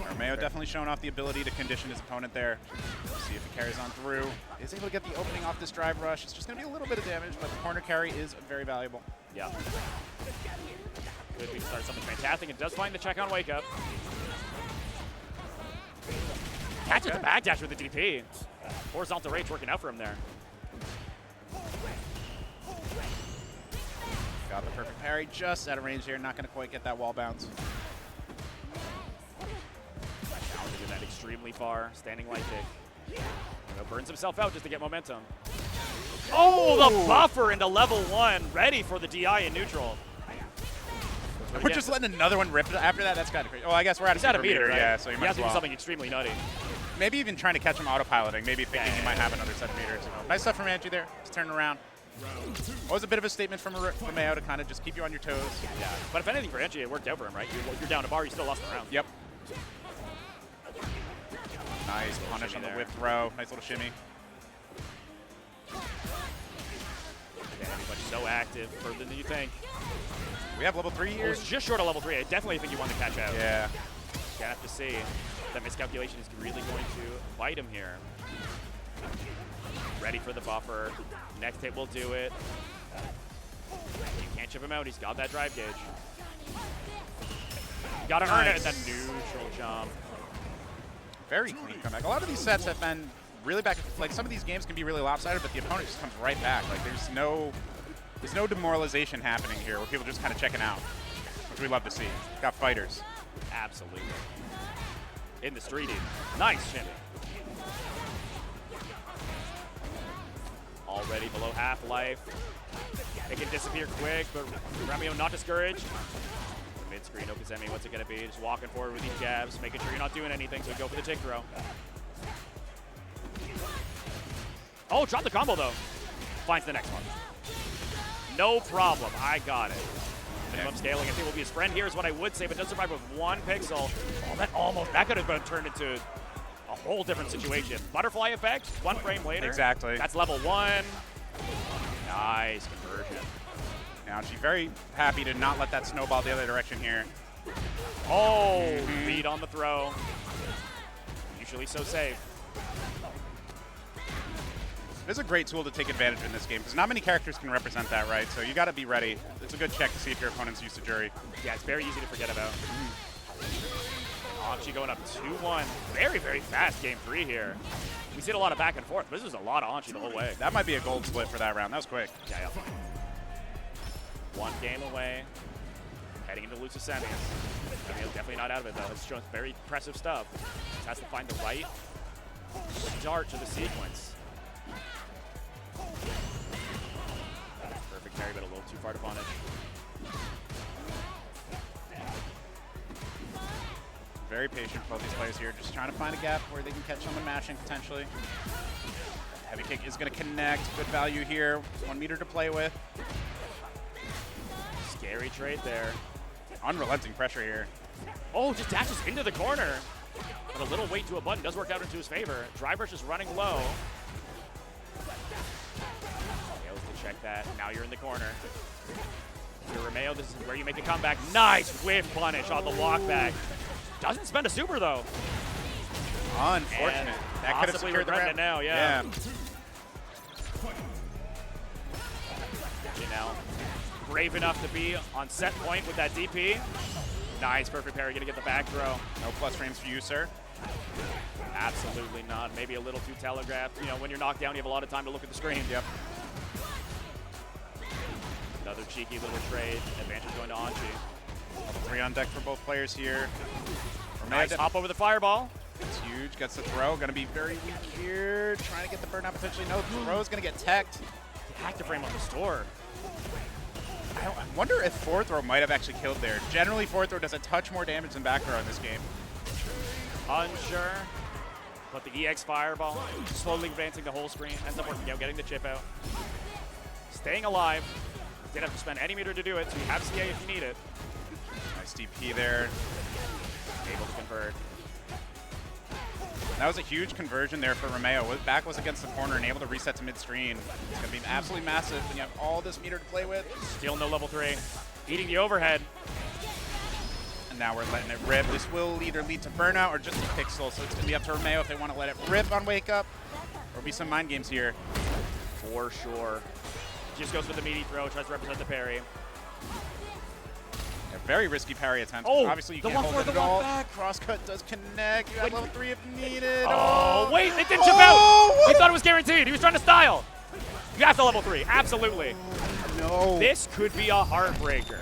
S1: Romeo definitely showing off the ability to condition his opponent there. See if he carries on through. Is able to get the opening off this drive rush. It's just going to be a little bit of damage, but the corner carry is very valuable.
S2: Yeah. Could be start something fantastic. It does find the check on wake up. Catches the backdash with the DP. Horizontal rage working out for him there.
S1: Got the perfect parry just out of range here. Not going to quite get that wall bounce.
S2: Challenging that extremely far. Standing light kick. Burns himself out just to get momentum. Oh, the buffer into level 1. Ready for the DI in neutral.
S1: We're just letting another one rip after that. That's kind of crazy. Oh, I guess we're out of
S2: meter, right?
S1: Yeah, so you
S2: he
S1: might
S2: has
S1: as
S2: to do
S1: well.
S2: something extremely nutty.
S1: Maybe even trying to catch him autopiloting. Maybe thinking he might have another set of meters. Nice stuff from Angie there. Just turning around. Was a bit of a statement from Romeo to kind of just keep you on your toes.
S2: Yeah, but if anything for Angie, it worked out for him, right? You're down a bar, you still lost the round.
S1: Yep. Nice punish on the whip throw. Nice little shimmy.
S2: Yeah, everybody's so active, further than you think.
S1: We have level 3 here.
S2: It was just short of level 3. I definitely think you want to catch out.
S1: Yeah.
S2: You have to see. That miscalculation is really going to bite him here. Ready for the buffer. Next hit will do it. You can't chip him out. He's got that drive gauge. Got to earn it in the neutral jump.
S1: Very clean comeback. A lot of these sets have been really back. Like some of these games can be really lopsided, but the opponent just comes right back. Like there's no demoralization happening here where people just kind of checking out, which we love to see. Got fighters.
S2: Absolutely. In the street. Nice shimmy. Already below half life. It can disappear quick, but Romeo not discouraged. Mid-screen Okazemi, what's it going to be? Just walking forward with these jabs, making sure you're not doing anything, so go for the tick throw. Oh, drop the combo, though. Finds the next one. No problem. I got it. Minimum scaling, I think, will be his friend here is what I would say, but does survive with 1 pixel. Oh, that could have been turned into a whole different situation. Butterfly effect, 1 frame later.
S1: Exactly.
S2: That's level 1. Nice conversion.
S1: Now she's very happy to not let that snowball the other direction here.
S2: Oh, lead on the throw. Usually so safe.
S1: This is a great tool to take advantage in this game because not many characters can represent that, right? So you got to be ready. It's a good check to see if your opponent's used to jury.
S2: Yeah, it's very easy to forget about. Anchi going up 2-1. Very, very fast game 3 here. We see a lot of back and forth. This is a lot of Anchi the whole way.
S1: That might be a gold split for that round. That was quick.
S2: Yeah. 1 game away. Heading into Lucis semis. Definitely not out of it, though. It's showing very impressive stuff. Just has to find the right start to the sequence. Perfect parry, but a little too far to punish.
S1: Very patient, both these players here, just trying to find a gap where they can catch someone mashing potentially. Heavy kick is going to connect. Good value here. 1 meter to play with.
S2: Scary trade there.
S1: Unrelenting pressure here.
S2: Oh, just dashes into the corner. But a little weight to a button does work out into his favor. Driver's just running low. Fails to check that. Now you're in the corner. Here, Romeo, this is where you make a comeback. Nice whiff punish on the walk back. Doesn't spend a super, though.
S1: Unfortunate.
S2: And
S1: that could have
S2: possibly
S1: secured the
S2: regretting
S1: round.
S2: it now, yeah. Now, brave enough to be on set point with that DP. Nice, perfect parry, gonna get the back throw.
S1: No plus frames for you, sir.
S2: Absolutely not. Maybe a little too telegraphed. You know, when you're knocked down, you have a lot of time to look at the screen.
S1: Yep.
S2: Another cheeky little trade. Advantage going to Anchi.
S1: Level 3 on deck for both players here.
S2: Nice hop over the fireball.
S1: It's huge. Gets the throw. Going to be very weak here. Trying to get the burnout potentially. No, the throw's going to get teched.
S2: Active frame on the store.
S1: I wonder if forward throw might have actually killed there. Generally, forward throw does a touch more damage than back throw in this game.
S2: Unsure. But the EX fireball, slowly advancing the whole screen, ends up working out, getting the chip out. Staying alive. Didn't have to spend any meter to do it, so you have CA if you need it.
S1: Nice DP there.
S2: Able to convert.
S1: That was a huge conversion there for Romeo. Back was against the corner and able to reset to mid-screen. It's going to be absolutely massive when you have all this meter to play with.
S2: Still no level 3. Eating the overhead.
S1: And now we're letting it rip. This will either lead to burnout or just a pixel, so it's going to be up to Romeo if they want to let it rip on Wake Up. Or be some mind games here.
S2: For sure. Just goes for the meaty throw, tries to represent the parry.
S1: Yeah, very risky parry attempt.
S2: Oh,
S1: obviously you
S2: the
S1: can't
S2: one
S1: hold
S2: for
S1: it
S2: the
S1: at
S2: one
S1: all.
S2: back.
S1: Crosscut does connect. You got level 3 if needed.
S2: Oh, wait, it didn't jump
S1: Oh,
S2: out. He
S1: what?
S2: thought it was guaranteed. He was trying to style. You have to level 3, absolutely.
S1: No.
S2: This could be a heartbreaker.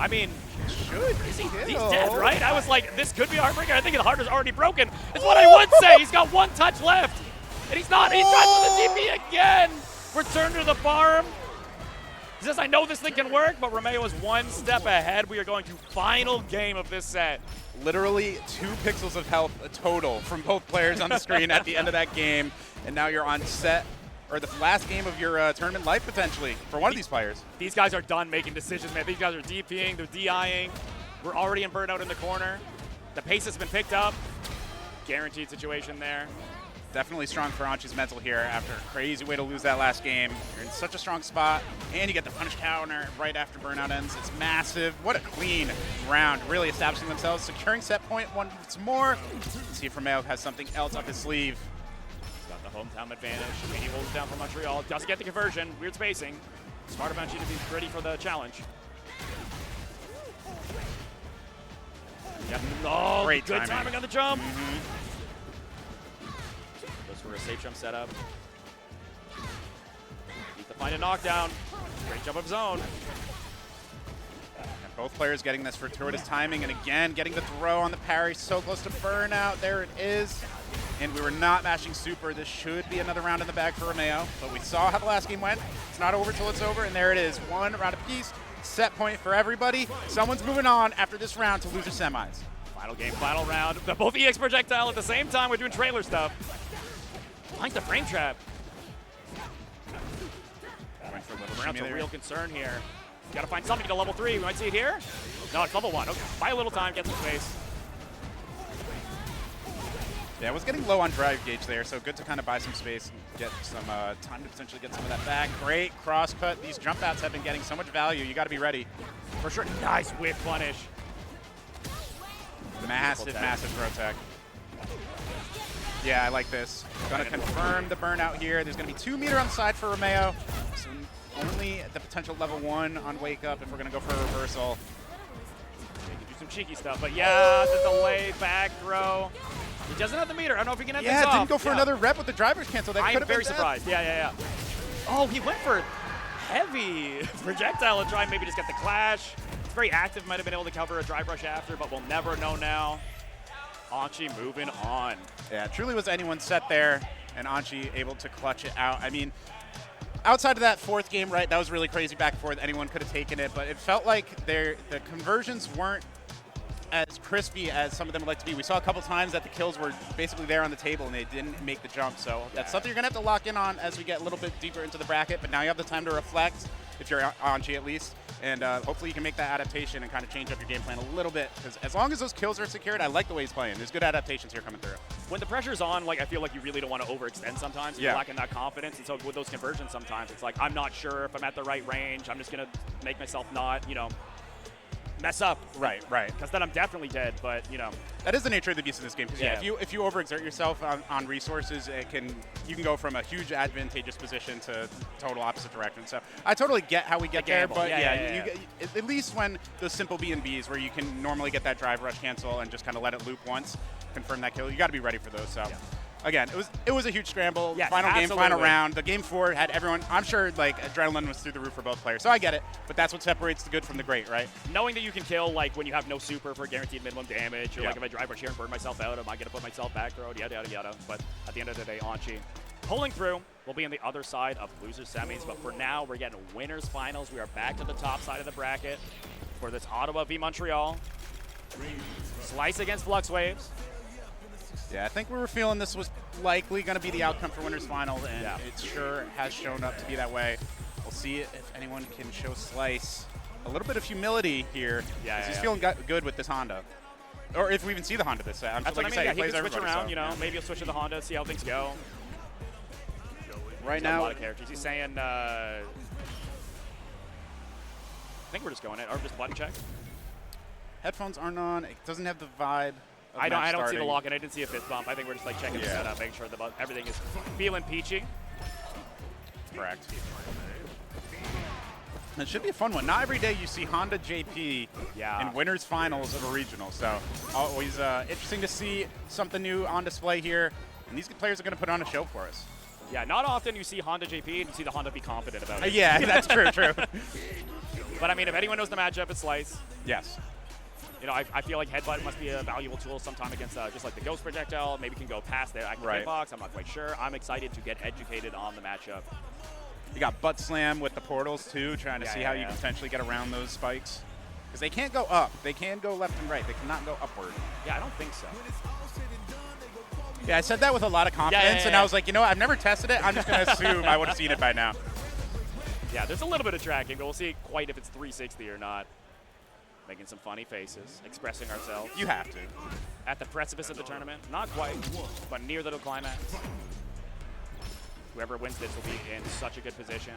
S2: I mean,
S1: should.
S2: he's dead, right? I was like, this could be a heartbreaker. I think the heart is already broken. It's what I would say. He's got 1 touch left. And he's not. He tries for the GP again. Return to the farm. He says, I know this thing can work, but Romeo is 1 step ahead. We are going to final game of this set.
S1: Literally 2 pixels of health total from both players on the screen at the end of that game. And now you're on set, or the last game of your tournament life potentially for one of these players.
S2: These guys are done making decisions, man. These guys are DPing, they're DIing. We're already in burnout in the corner. The pace has been picked up. Guaranteed situation there.
S1: Definitely strong for Anchi's mental here after a crazy way to lose that last game. You're in such a strong spot, and you get the punish counter right after burnout ends. It's massive. What a clean round, really establishing themselves, securing set point once more. Let's see if Romeo has something else up his sleeve.
S2: He's got the hometown advantage. And he holds down for Montreal. Doesn't get the conversion. Weird spacing. Smart of Anchi to be ready for the challenge. Yep. Oh,
S1: Great
S2: good timing on the jump. Goes for a safe jump setup. Needs to find a knockdown. Great jump of his own.
S1: And both players getting this fortuitous timing, and again, getting the throw on the parry. So close to burnout. There it is. And we were not mashing super. This should be another round in the bag for Romeo, but we saw how the last game went. It's not over till it's over, and there it is. 1 round apiece. Set point for everybody. Someone's moving on after this round to loser semis.
S2: Final game, final round. They're both EX projectile at the same time. We're doing trailer stuff. Finds the frame trap.
S1: Went for a little
S2: Burnout's
S1: shimmy
S2: a
S1: there.
S2: real concern here. Got to find something to level 3. We might see it here. No, it's level 1. Okay, buy a little time, get some space.
S1: Yeah, I was getting low on drive gauge there, so good to kind of buy some space and get some time to potentially get some of that back. Great cross cut. These jump outs have been getting so much value. You got to be ready.
S2: For sure. Nice whip punish.
S1: Massive, massive throw tech. Yeah, I like this. Going to confirm the burnout here. There's going to be 2 meter on the side for Romeo. So only the potential level 1 on wake up if we're going to go for a reversal.
S2: They can do some cheeky stuff, but yeah, the delay back throw. He doesn't have the meter. I don't know if he can end this off.
S1: Yeah, didn't go for another rep with the driver's cancel. That
S2: I'm very surprised. Yeah. Oh, he went for heavy projectile and try and maybe just get the clash. It's very active. Might have been able to cover a drive rush after, but we'll never know now. Anchi moving on.
S1: Yeah, truly was anyone set there, and Anchi able to clutch it out. I mean, outside of that 4th game, right, that was really crazy back and forth. Anyone could have taken it, but it felt like the conversions weren't as crispy as some of them would like to be. We saw a couple times that the kills were basically there on the table and they didn't make the jump. So that's something you're going to have to lock in on as we get a little bit deeper into the bracket. But now you have the time to reflect, if you're Anchi at least. And hopefully you can make that adaptation and kind of change up your game plan a little bit. Because as long as those kills are secured, I like the way he's playing. There's good adaptations here coming through.
S2: When the pressure's on, like I feel like you really don't want to overextend sometimes. You're lacking that confidence. And so with those conversions sometimes, it's like, I'm not sure if I'm at the right range. I'm just going to make myself not, mess up.
S1: Right.
S2: Because then I'm definitely dead, but,
S1: That is the nature of the beast of this game. Because
S2: Yeah.
S1: if you overexert yourself on resources, you can go from a huge advantageous position to total opposite direction. So I totally get how we get there, but
S2: Yeah.
S1: at least when those simple B&Bs where you can normally get that drive rush cancel and just kind of let it loop once, confirm that kill, you got to be ready for those. So. Yeah. Again, it was a huge scramble.
S2: Yes,
S1: Final game,
S2: absolutely.
S1: final round. The game 4 had everyone. I'm sure adrenaline was through the roof for both players. So I get it, but that's what separates the good from the great, right?
S2: Knowing that you can kill when you have no super for guaranteed minimum damage, or if I drive rush here and burn myself out, am I gonna put myself back throw? Yada. But at the end of the day, Anchi pulling through. We'll be on the other side of losers semis, but for now we're getting winners finals. We are back to the top side of the bracket for this Ottawa v Montreal. Slice against Flux Waves.
S1: Yeah, I think we were feeling this was likely going to be the outcome for winners finals, and it sure has shown up to be that way. We'll see if anyone can show Slice a little bit of humility here. He's feeling good with this Honda. Or if we even see the Honda this set.
S2: That's what I mean. He can switch around, maybe he'll switch to the Honda, see how things go.
S1: Right now,
S2: a lot of characters. He's saying, I think we're just going it, or just button check.
S1: Headphones aren't on. It doesn't have the vibe.
S2: I don't see the lock, and I didn't see a fist bump. I think we're just checking the setup, making sure that everything is feeling peachy.
S1: Correct. It should be a fun one. Not every day you see Honda JP in winners finals of a regional, so always interesting to see something new on display here. And these players are going to put on a show for us.
S2: Yeah, not often you see Honda JP and you see the Honda be confident about it.
S1: Yeah, that's true, true.
S2: But I mean, if anyone knows the matchup, it's Slice.
S1: Yes.
S2: You know, I feel like Headbutt must be a valuable tool sometime against just like the Ghost Projectile. Maybe can go past the active hitbox. I'm not quite sure. I'm excited to get educated on the matchup.
S1: You got Butt Slam with the portals, too, trying to see how you can potentially get around those spikes. Because they can't go up. They can go left and right. They cannot go upward.
S2: Yeah, I don't think so.
S1: Yeah, I said that with a lot of confidence, and I was like, you know what? I've never tested it. I'm just going to assume I would have seen it by now.
S2: Yeah, there's a little bit of tracking, but we'll see quite if it's 360 or not. Making some funny faces, expressing ourselves.
S1: You have to.
S2: At the precipice of the tournament. Not quite, but near the climax. Whoever wins this will be in such a good position.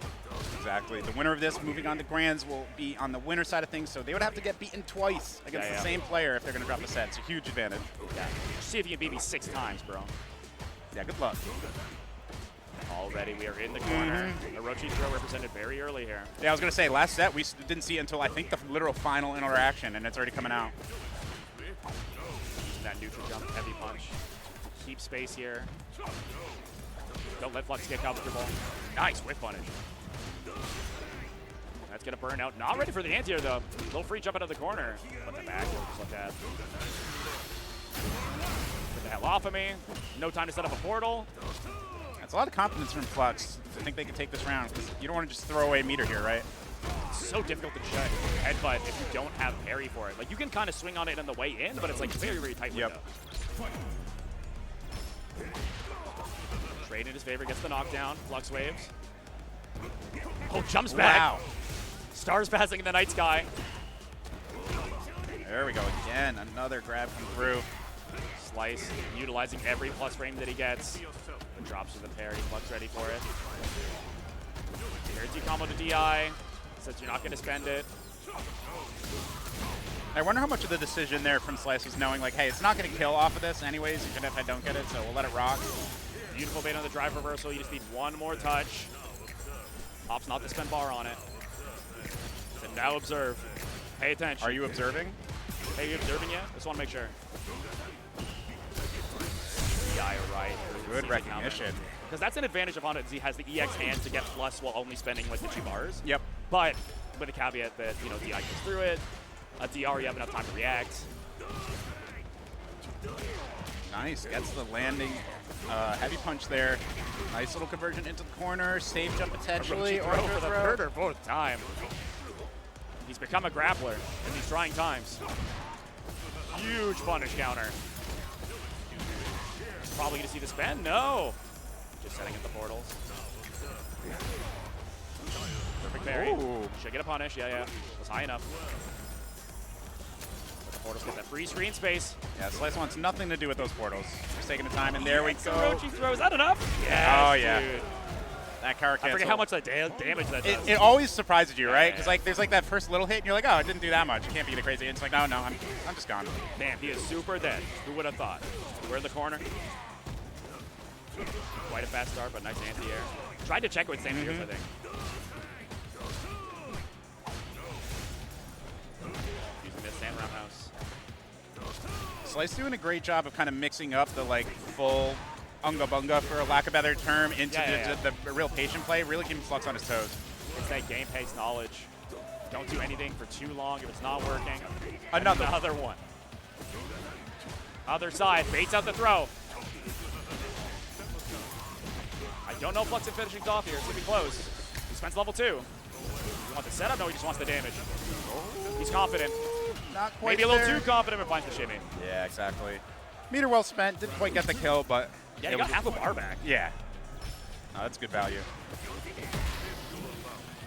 S1: Exactly. The winner of this, moving on to Grands, will be on the winner side of things, so they would have to get beaten twice against the same player if they're going to drop the set. It's a huge advantage.
S2: Yeah. See if you can beat me 6 times, bro.
S1: Yeah, good luck.
S2: Already we are in the corner. Orochi throw represented very early here.
S1: Yeah, I was going to say, last set we didn't see it until I think the literal final interaction, and it's already coming out.
S2: Using that neutral jump, heavy punch. Keep space here. Don't let Flux get comfortable. Nice whiff punish. That's going to burn out. Not ready for the anti-air, though. Little free jump out of the corner. But the back just look at. Get the hell off of me. No time to set up a portal.
S1: That's a lot of confidence from Flux. I think they can take this round, because you don't want to just throw away meter here, right?
S2: It's so difficult to check headbutt if you don't have parry for it. Like, you can kind of swing on it on the way in, but it's like very, very tight window. Trade in his favor, gets the knockdown. Flux waves. Oh, jumps back.
S1: Wow.
S2: Stars passing in the night sky.
S1: There we go again. Another grab come through.
S2: Slice, utilizing every plus frame that he gets. Drops to the parry. Flux ready for it. Guarantee combo to DI. Says you're not going to spend it.
S1: I wonder how much of the decision there from Slice was knowing, like, hey, it's not going to kill off of this anyways, even if I don't get it, so we'll let it rock.
S2: Beautiful bait on the drive reversal. You just need one more touch. Opts not to spend bar on it. So now observe. Pay attention.
S1: Are you observing?
S2: Are you observing yet? Just want to make sure. DI right.
S1: Good recognition.
S2: Because that's an advantage of Honda. He has the EX hand to get plus while only spending like the 2 bars.
S1: Yep.
S2: But with a caveat that, you know, DI goes through it. A DR, you have enough time to react.
S1: Nice. Gets the landing. Heavy punch there. Nice little conversion into the corner. Save jump potentially. Or
S2: for the third or fourth time. He's become a grappler in these trying times. Huge punish counter. Probably going to see the spin. No. Just setting up the portals. Perfect parry. Should get a punish. Yeah. Was high enough. But the portals get that free screen space.
S1: Yeah, Slice wants nothing to do with those portals. Just taking the time, and there we go.
S2: Orochi throw. Is that enough? Yes,
S1: oh, yeah.
S2: Dude.
S1: That car cancel.
S2: I forget how much that damage that does.
S1: It always surprises you, right? Because like there's like that first little hit, and you're like, oh, it didn't do that much. It can't be the crazy. And it's like, no, I'm just gone.
S2: Man, he is super dead. Who would have thought? We're in the corner. Quite a fast start, but nice anti-air. Tried to check with St. Pierce, I think. Using this sand roundhouse.
S1: Slice doing a great job of kind of mixing up the like full unga bunga, for a lack of a better term, into the real patient play, really keeping Flux on his toes.
S2: It's that game-paced knowledge. Don't do anything for too long if it's not working.
S1: Another
S2: one. Other side, baits out the throw. I don't know if Flux is finishing off here. It's going to be close. He spends level 2. You want the setup? No, he just wants the damage. He's confident.
S1: Not quite
S2: Maybe a little too confident, but finds the shimmy.
S1: Yeah, exactly. Meter well spent. Didn't quite get the kill, but...
S2: Yeah, he got half a bar back.
S1: Yeah. No, that's good value.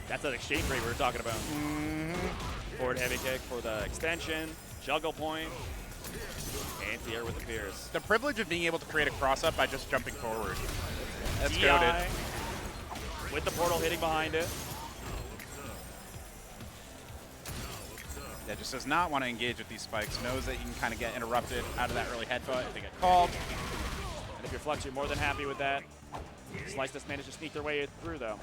S2: That's that exchange rate we were talking about. Forward heavy kick for the extension. Juggle point. Anti-air with the Pierce.
S1: The privilege of being able to create a cross-up by just jumping forward. That's
S2: DI
S1: goated.
S2: with the portal hitting behind it.
S1: Yeah, just does not want to engage with these spikes. Knows that he can kind of get interrupted out of that early headbutt if they get called.
S2: And if you're Flux, you're more than happy with that. Slice just managed to sneak their way through, though.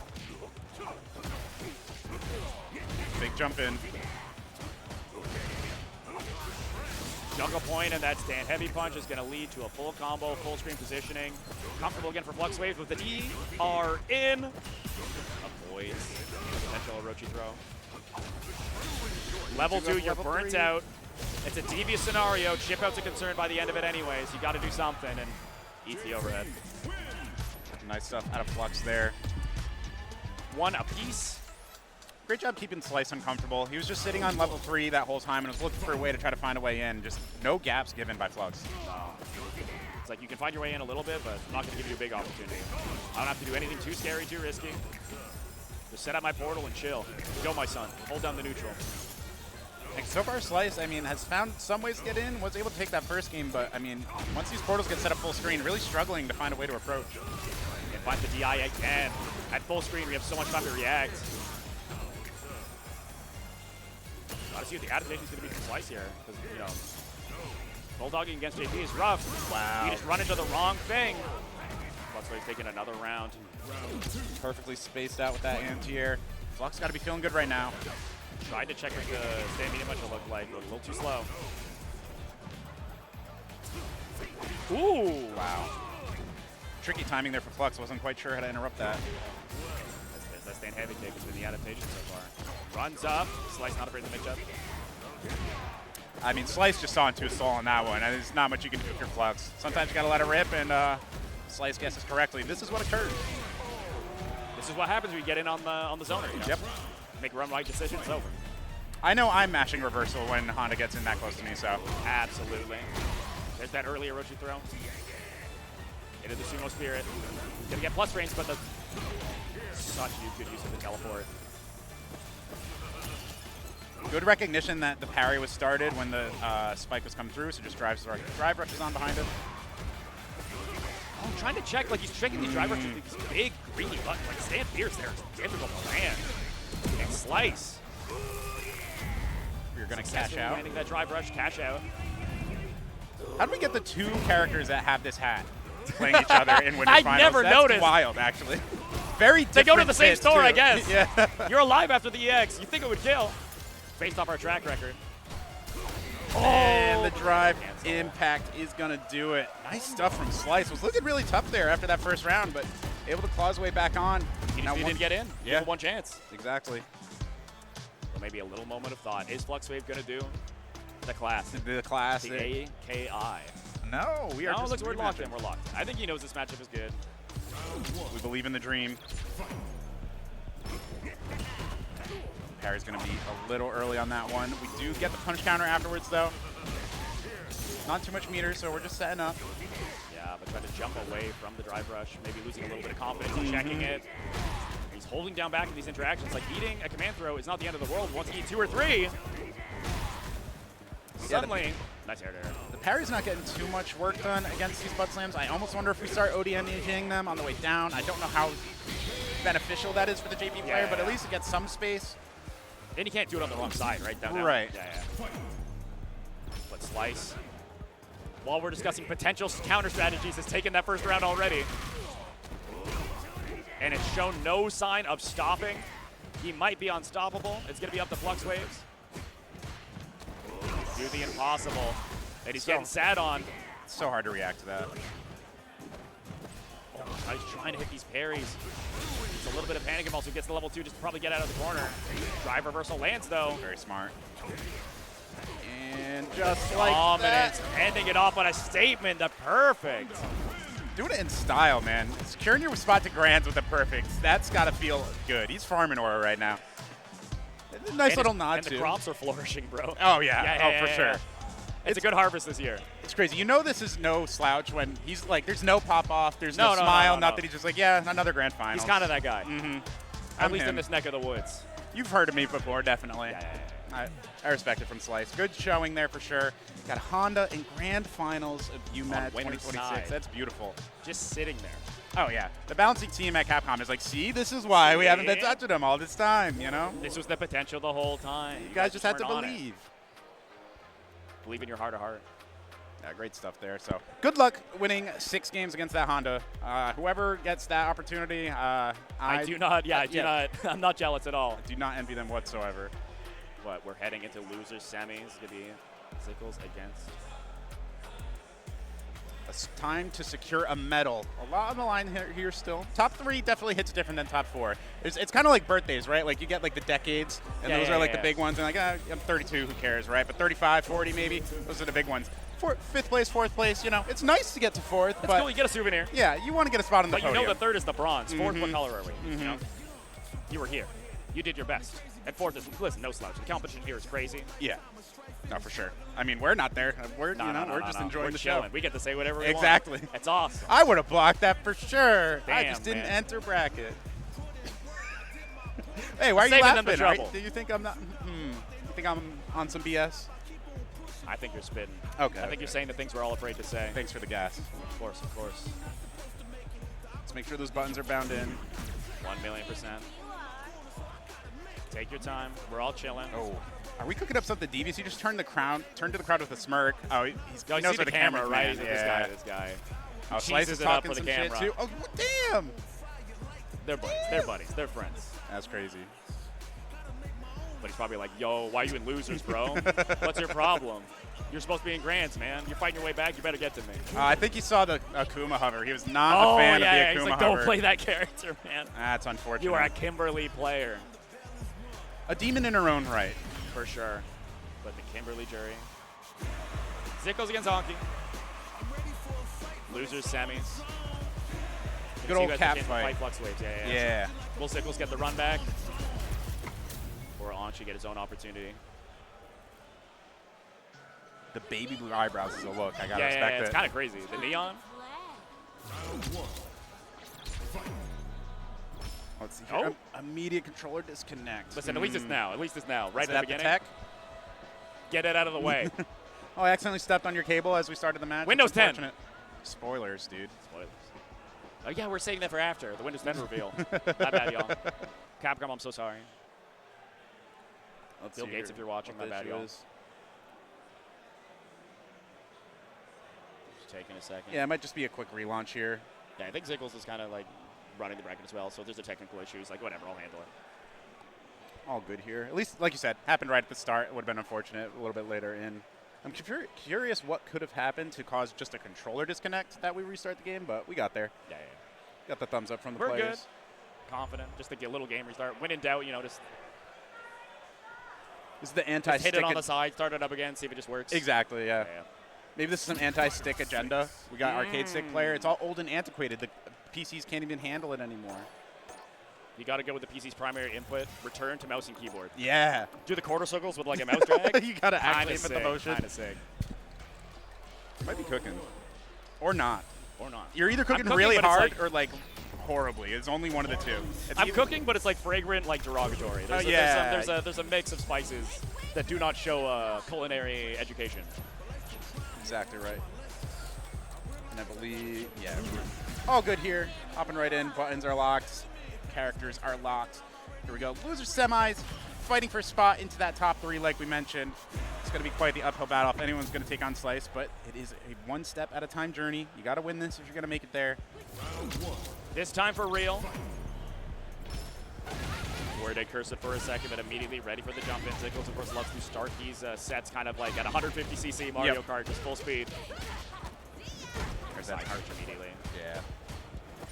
S1: Big jump in.
S2: Jungle point, and that stand heavy punch is going to lead to a full combo, full screen positioning. Comfortable again for Flux Waves with the DR in. Avoids potential Orochi throw. Level 2, you're burnt out. It's a devious scenario. Chip out's a concern by the end of it anyways. You got to do something, and eats the overhead.
S1: Nice stuff out of Flux there.
S2: One apiece.
S1: Great job keeping Slice uncomfortable. He was just sitting on level 3 that whole time and was looking for a way to try to find a way in. Just no gaps given by Flux.
S2: It's like you can find your way in a little bit, but I'm not going to give you a big opportunity. I don't have to do anything too scary, too risky. Just set up my portal and chill. Go, my son. Hold down the neutral.
S1: Like so far, Slice, I mean, has found some ways to get in, was able to take that first game, but I mean, once these portals get set up full screen, really struggling to find a way to approach.
S2: And find the DI again. At full screen, we have so much time to react. Gotta see what the adaptation is going to be from Slice here, because, you know, bulldogging against JP is rough.
S1: Wow.
S2: You just run into the wrong thing. Flux Wave's taking another round.
S1: Perfectly spaced out with that anti-air. Flux got to be feeling good right now.
S2: Tried to check what the stand medium punch will look like, but a little too slow. Ooh!
S1: Wow. Tricky timing there for Flux. Wasn't quite sure how to interrupt that.
S2: There's that stand heavy kick. Has been the adaptation so far. Runs up. Slice not afraid to make up.
S1: I mean, Slice just saw into his soul on that one. And there's not much you can do with your Flux. Sometimes you got to let it rip, and Slice guesses correctly. This is what occurred.
S2: This is what happens when you get in on the zoner. You know?
S1: Yep.
S2: Make run right decisions, over.
S1: I know I'm mashing reversal when Honda gets in that close to me, so.
S2: Absolutely. There's that early Orochi throw. Into the Sumo Spirit. Gonna get plus range, but such good use of the teleport.
S1: Good recognition that the parry was started when the spike was coming through, so just drive rushes on behind it.
S2: Oh, I'm trying to check, like he's checking these drive rushes with these big greeny buttons. Like stand fierce there. It's a difficult plan. And Slice.
S1: You're going to cash out.
S2: Landing that drive rush, cash out.
S1: How do we get the two characters that have this hat playing each other in Winners
S2: I
S1: Finals?
S2: never
S1: That's
S2: noticed.
S1: Wild, actually. Very different.
S2: They go to the same
S1: fits,
S2: store,
S1: too.
S2: I guess.
S1: Yeah.
S2: You're alive after the EX. You think it would kill. Based off our track record.
S1: And the drive impact is going to do it. Nice stuff from Slice. Was looking really tough there after that first round, but able to claw his way back on.
S2: He didn't get in.
S1: Yeah.
S2: Give him one chance.
S1: Exactly.
S2: Well, maybe a little moment of thought. Is Flux Wave going to do the class?
S1: The class.
S2: The AKI.
S1: No, we are just
S2: we're locked in. We're locked. I think he knows this matchup is good.
S1: We believe in the dream. Parry's going to be a little early on that one. We do get the punch counter afterwards, though. Not too much meter, so we're just setting up.
S2: Yeah, but trying to jump away from the drive rush, maybe losing a little bit of confidence in checking it. He's holding down back in these interactions. Like, eating a command throw is not the end of the world. Once you eat 2 or 3, suddenly, nice air there.
S1: The parry's not getting too much work done against these butt slams. I almost wonder if we start ODNing them on the way down. I don't know how beneficial that is for the JP player, but at least it gets some space.
S2: And you can't do it on the wrong side, right? Down.
S1: Right.
S2: Yeah. But Slice, while we're discussing potential counter strategies, has taken that first round already. And it's shown no sign of stopping. He might be unstoppable. It's going to be up to Flux Waves. Do the impossible. And he's getting sat on.
S1: It's so hard to react to that.
S2: Oh, he's trying to hit these parries. It's a little bit of panic and also gets to level 2 just to probably get out of the corner. Drive reversal lands, though.
S1: Very smart. And just like that.
S2: Ending it off on a statement. The perfect.
S1: Doing it in style, man. Securing your spot to Grands with the perfect. That's got to feel good. He's farming aura right now. Nice little nod,
S2: and
S1: too.
S2: And the crops are flourishing, bro.
S1: Oh, yeah. For sure.
S2: It's a good harvest this year.
S1: It's crazy. You know this is no slouch when he's like, there's no pop-off, there's no smile, nothing. He's just like, yeah, another grand final.
S2: He's kind of that guy. At least
S1: him.
S2: in this neck of the woods.
S1: You've heard of me before, definitely.
S2: Yeah.
S1: I respect it from Slice. Good showing there for sure. Got Honda in grand finals of UMAD 2026.
S2: Side.
S1: That's beautiful.
S2: Just sitting there.
S1: Oh, yeah. The balancing team at Capcom is like, see, this is why we haven't been touching them all this time, you know?
S2: This was the potential the whole time.
S1: You guys just had to believe.
S2: Believe in your heart of heart.
S1: Yeah, great stuff there. So good luck winning 6 games against that Honda. Whoever gets that opportunity,
S2: I do not. Yeah, I do not. I'm not jealous at all.
S1: I do not envy them whatsoever.
S2: But we're heading into losers semis. It's gonna be Zickles against.
S1: It's time to secure a medal. A lot on the line here still. Top 3 definitely hits different than top 4. It's kind of like birthdays, right? Like you get like the decades, and those are like the big ones. And like, I'm 32, who cares, right? But 35, 40 maybe, those are the big ones. 5th place, 4th place, you know, it's nice to get to 4th.
S2: That's
S1: but
S2: cool, you get a souvenir.
S1: Yeah, you want to get a spot on the
S2: But
S1: podium.
S2: you know the 3rd is the bronze. 4th, what color are we? You know, you were here. You did your best. And 4th is, listen, no slouch. The competition here is crazy.
S1: Yeah. No, for sure. I mean, we're not there. We're just enjoying the show.
S2: We get to say whatever we
S1: exactly.
S2: want. It's awesome.
S1: I would have blocked that for sure.
S2: Damn,
S1: I just didn't
S2: man.
S1: enter bracket. Hey, why are you
S2: Saving
S1: laughing?
S2: them the trouble.
S1: Do you think I'm not? You think I'm on some BS?
S2: I think you're spitting.
S1: Okay.
S2: I think you're saying the things we're all afraid to say.
S1: Thanks for the gas.
S2: Of course, of course.
S1: Let's make sure those buttons are bound in.
S2: 1,000,000%. Take your time. We're all chilling.
S1: Oh. Are we cooking up something devious? He just turned to the crowd with a smirk. Oh, he knows
S2: see
S1: where
S2: the camera, right?
S1: He's
S2: Yeah. This guy.
S1: Oh,
S2: He
S1: Slice
S2: cheeses
S1: is
S2: it up
S1: talking
S2: for the
S1: some
S2: camera.
S1: shit too. Oh, damn!
S2: They're buddies. They're buddies. They're friends.
S1: That's crazy.
S2: But he's probably like, yo, why are you in losers, bro? What's your problem? You're supposed to be in grands, man. You're fighting your way back. You better get to me.
S1: I think he saw the Akuma hover. He was not a fan of the Akuma
S2: he's like,
S1: hover.
S2: don't play that character, man.
S1: That's unfortunate.
S2: You are a Kimberly player.
S1: A demon in her own right.
S2: For sure. But the Kimberly jury. Zickles against Honky. Losers semis.
S1: Good old cap fight.
S2: Fight flux waves.
S1: Yeah.
S2: Will Zickles get the run back? Or Anchi get his own opportunity?
S1: The baby blue eyebrows is a look. I gotta
S2: Yeah,
S1: respect it.
S2: it's kind of crazy. The neon.
S1: Let's see here. Immediate controller disconnect.
S2: Listen, at least it's now. At least it's now. Right
S1: Is
S2: at
S1: that
S2: the beginning.
S1: tech?
S2: Get it out of the way.
S1: Oh, I accidentally stepped on your cable as we started the match.
S2: Windows 10.
S1: Unfortunate. Spoilers, dude.
S2: Spoilers. Oh, yeah, we're saving that for after. The Windows 10 reveal. My bad, y'all. Capcom, I'm so sorry.
S1: Let's
S2: Bill
S1: see
S2: Gates,
S1: here
S2: if you're watching, my
S1: what
S2: bad,
S1: the
S2: y'all.
S1: issue is.
S2: Just taking a second.
S1: Yeah, it might just be a quick relaunch here.
S2: Yeah, I think Zickles is kind of like running the bracket as well, so if there's a technical issue, he's like, whatever, I'll handle it.
S1: All good here. At least, like you said, happened right at the start. It would have been unfortunate a little bit later in. I'm curious what could have happened to cause just a controller disconnect that we restart the game, but we got there.
S2: Yeah.
S1: Got the thumbs up from the
S2: We're
S1: players.
S2: good. Confident. Just like a little game restart. When in doubt, you know, just
S1: This is the
S2: hit
S1: anti-stick.
S2: it on the side, start it up again, see if it just works.
S1: Exactly, yeah.
S2: Yeah.
S1: Maybe this is some anti-stick agenda. We got arcade stick player. It's all old and antiquated. The PCs can't even handle it anymore.
S2: You got to go with the PC's primary input. Return to mouse and keyboard.
S1: Yeah.
S2: Do the quarter circles with like a mouse drag.
S1: You got to actually
S2: Kinda
S1: put the
S2: sick,
S1: motion.
S2: Kind of sick.
S1: Might be cooking. Or not.
S2: Or not.
S1: You're either cooking really hard or like horribly. It's only one of the two.
S2: I'm cooking, but it's like fragrant, like derogatory. There's a mix of spices that do not show culinary education.
S1: Exactly right. And I believe, yeah, we're all good here. Hopping right in. Buttons are locked. Characters are locked. Here we go. Loser semis. Fighting for a spot into that top 3 like we mentioned. It's going to be quite the uphill battle if anyone's going to take on Slice, but it is a one step at a time journey. You got to win this if you're going to make it there.
S2: This time for real. Worried I curse it for a second, but immediately ready for the jump in. Zickles, of course, loves to start these sets kind of like at 150cc Mario Kart, just full speed. There's that arch immediately.
S1: Yeah.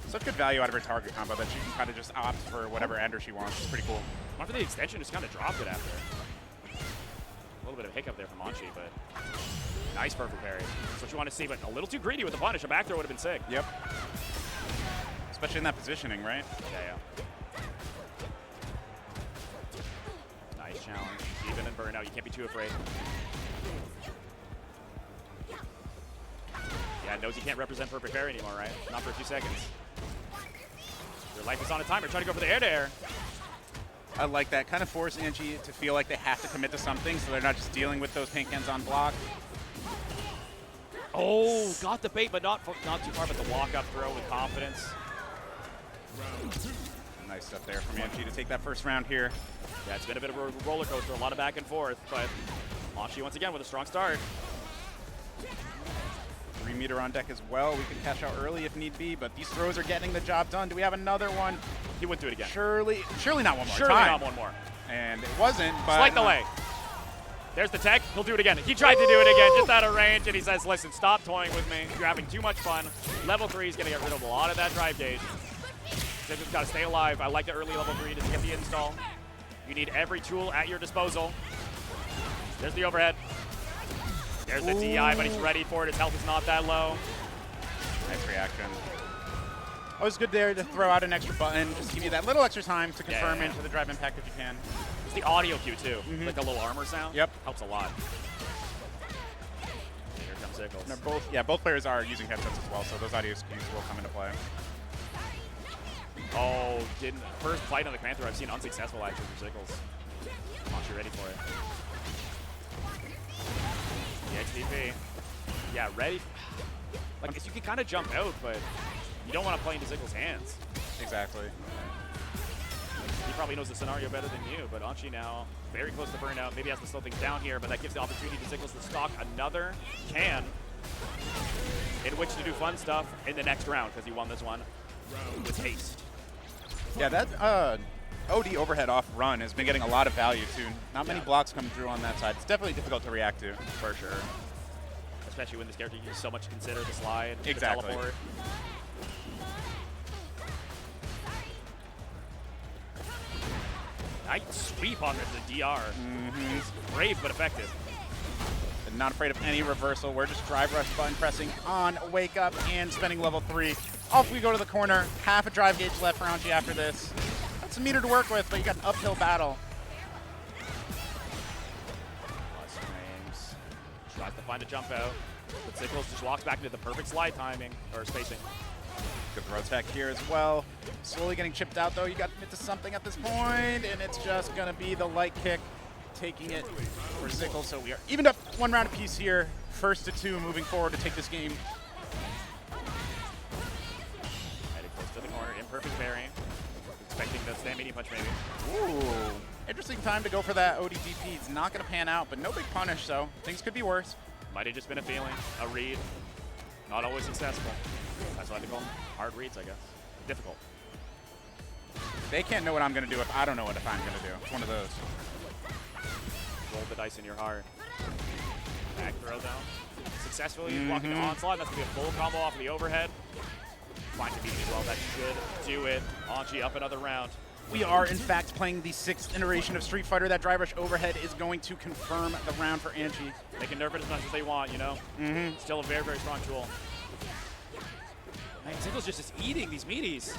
S1: Such good value out of her target combo that she can kind of just opt for whatever ender she wants. It's pretty cool.
S2: One for the extension just kind of dropped it after. A little bit of a hiccup there from Anchi, but nice perfect parry. That's what you want to see, but a little too greedy with the punish. A back throw would have been sick.
S1: Yep. Especially in that positioning, right?
S2: Yeah. Nice challenge. Even in burnout, you can't be too afraid. Yeah, knows he can't represent perfect parry anymore, right? Not for a few seconds. Your life is on a timer. Trying to go for the air-to-air.
S1: I like that. Kind of force Angie to feel like they have to commit to something so they're not just dealing with those pink hands on block.
S2: Oh, got the bait, but not too far, but the walk-up throw with confidence.
S1: Nice stuff there from Angie to take that first round here.
S2: Yeah, it's been a bit of a roller coaster, a lot of back and forth, but Anchi once again with a strong start.
S1: 3-meter on deck as well. We can cash out early if need be, but these throws are getting the job done. Do we have another one?
S2: He wouldn't do it again.
S1: Surely not one more
S2: Surely
S1: time.
S2: not one more.
S1: And it wasn't, but...
S2: Slight delay. There's the tech. He'll do it again. He tried to do it again, just out of range, and he says, listen, stop toying with me. You're having too much fun. Level 3 is going to get rid of a lot of that drive gauge. Ziggl's got to stay alive. I like the early level 3 to get the install. You need every tool at your disposal. There's the overhead. There's the DI, but he's ready for it. His health is not that low.
S1: Nice reaction. Always good there to throw out an extra button, just give you that little extra time to confirm into the drive impact if you can.
S2: It's the audio cue, too. Like a little armor sound.
S1: Yep.
S2: Helps a lot. Here comes Ziggles.
S1: They're both players are using headsets as well, so those audio cues will come into play.
S2: Oh, first fight on the Panther I've seen unsuccessful actually for Ziggles. Not sure ready for it. The XDP. Yeah, ready. Like, you can kind of jump out, but you don't want to play into Ziggles' hands.
S1: Exactly.
S2: He probably knows the scenario better than you, but Anchi now very close to burnout. Maybe has to slow things down here, but that gives the opportunity to Ziggles to stock another can in which to do fun stuff in the next round because he won this one with haste.
S1: Yeah, that OD overhead off run has been getting a lot of value too. Not many blocks come through on that side. It's definitely difficult to react to.
S2: For sure. Especially when this character uses so much to consider the slide,
S1: exactly.
S2: the teleport. Nice sweep on the DR. He's brave but effective.
S1: And not afraid of any reversal. We're just drive rush button pressing on wake up and spending level 3. Off we go to the corner. Half a drive gauge left for Anchi after this. That's a meter to work with, but you got an uphill battle.
S2: Frames. Tries to find a jump out. But Ziggles just walks back into the perfect slide timing, or spacing.
S1: Good throw tech here as well. Slowly getting chipped out though. You got to commit to something at this point, and it's just going to be the light kick taking it for Ziggles. So we are evened up 1 round apiece here. 1st to 2 moving forward to take this game.
S2: Heading close to the corner, imperfect parry. Expecting the stand medium punch maybe.
S1: Ooh, interesting time to go for that ODDP. It's not going to pan out, but no big punish, so things could be worse.
S2: Might have just been a feeling, a read. Not always successful. That's why they call them hard reads, I guess. Difficult.
S1: They can't know what I'm going to do if I don't know what I'm going to do. It's one of those.
S2: Roll the dice in your heart. Back throw down. Successfully blocking the onslaught. That's going to be a full combo off of the overhead. Finds the beat as well. That should do it. Anchi up another round.
S1: We are, in fact, playing the 6th iteration of Street Fighter. That drive rush overhead is going to confirm the round for Anchi.
S2: They can nerf it as much as they want, you know? Still a very, very strong tool. Man, Ziggles just eating these meaties.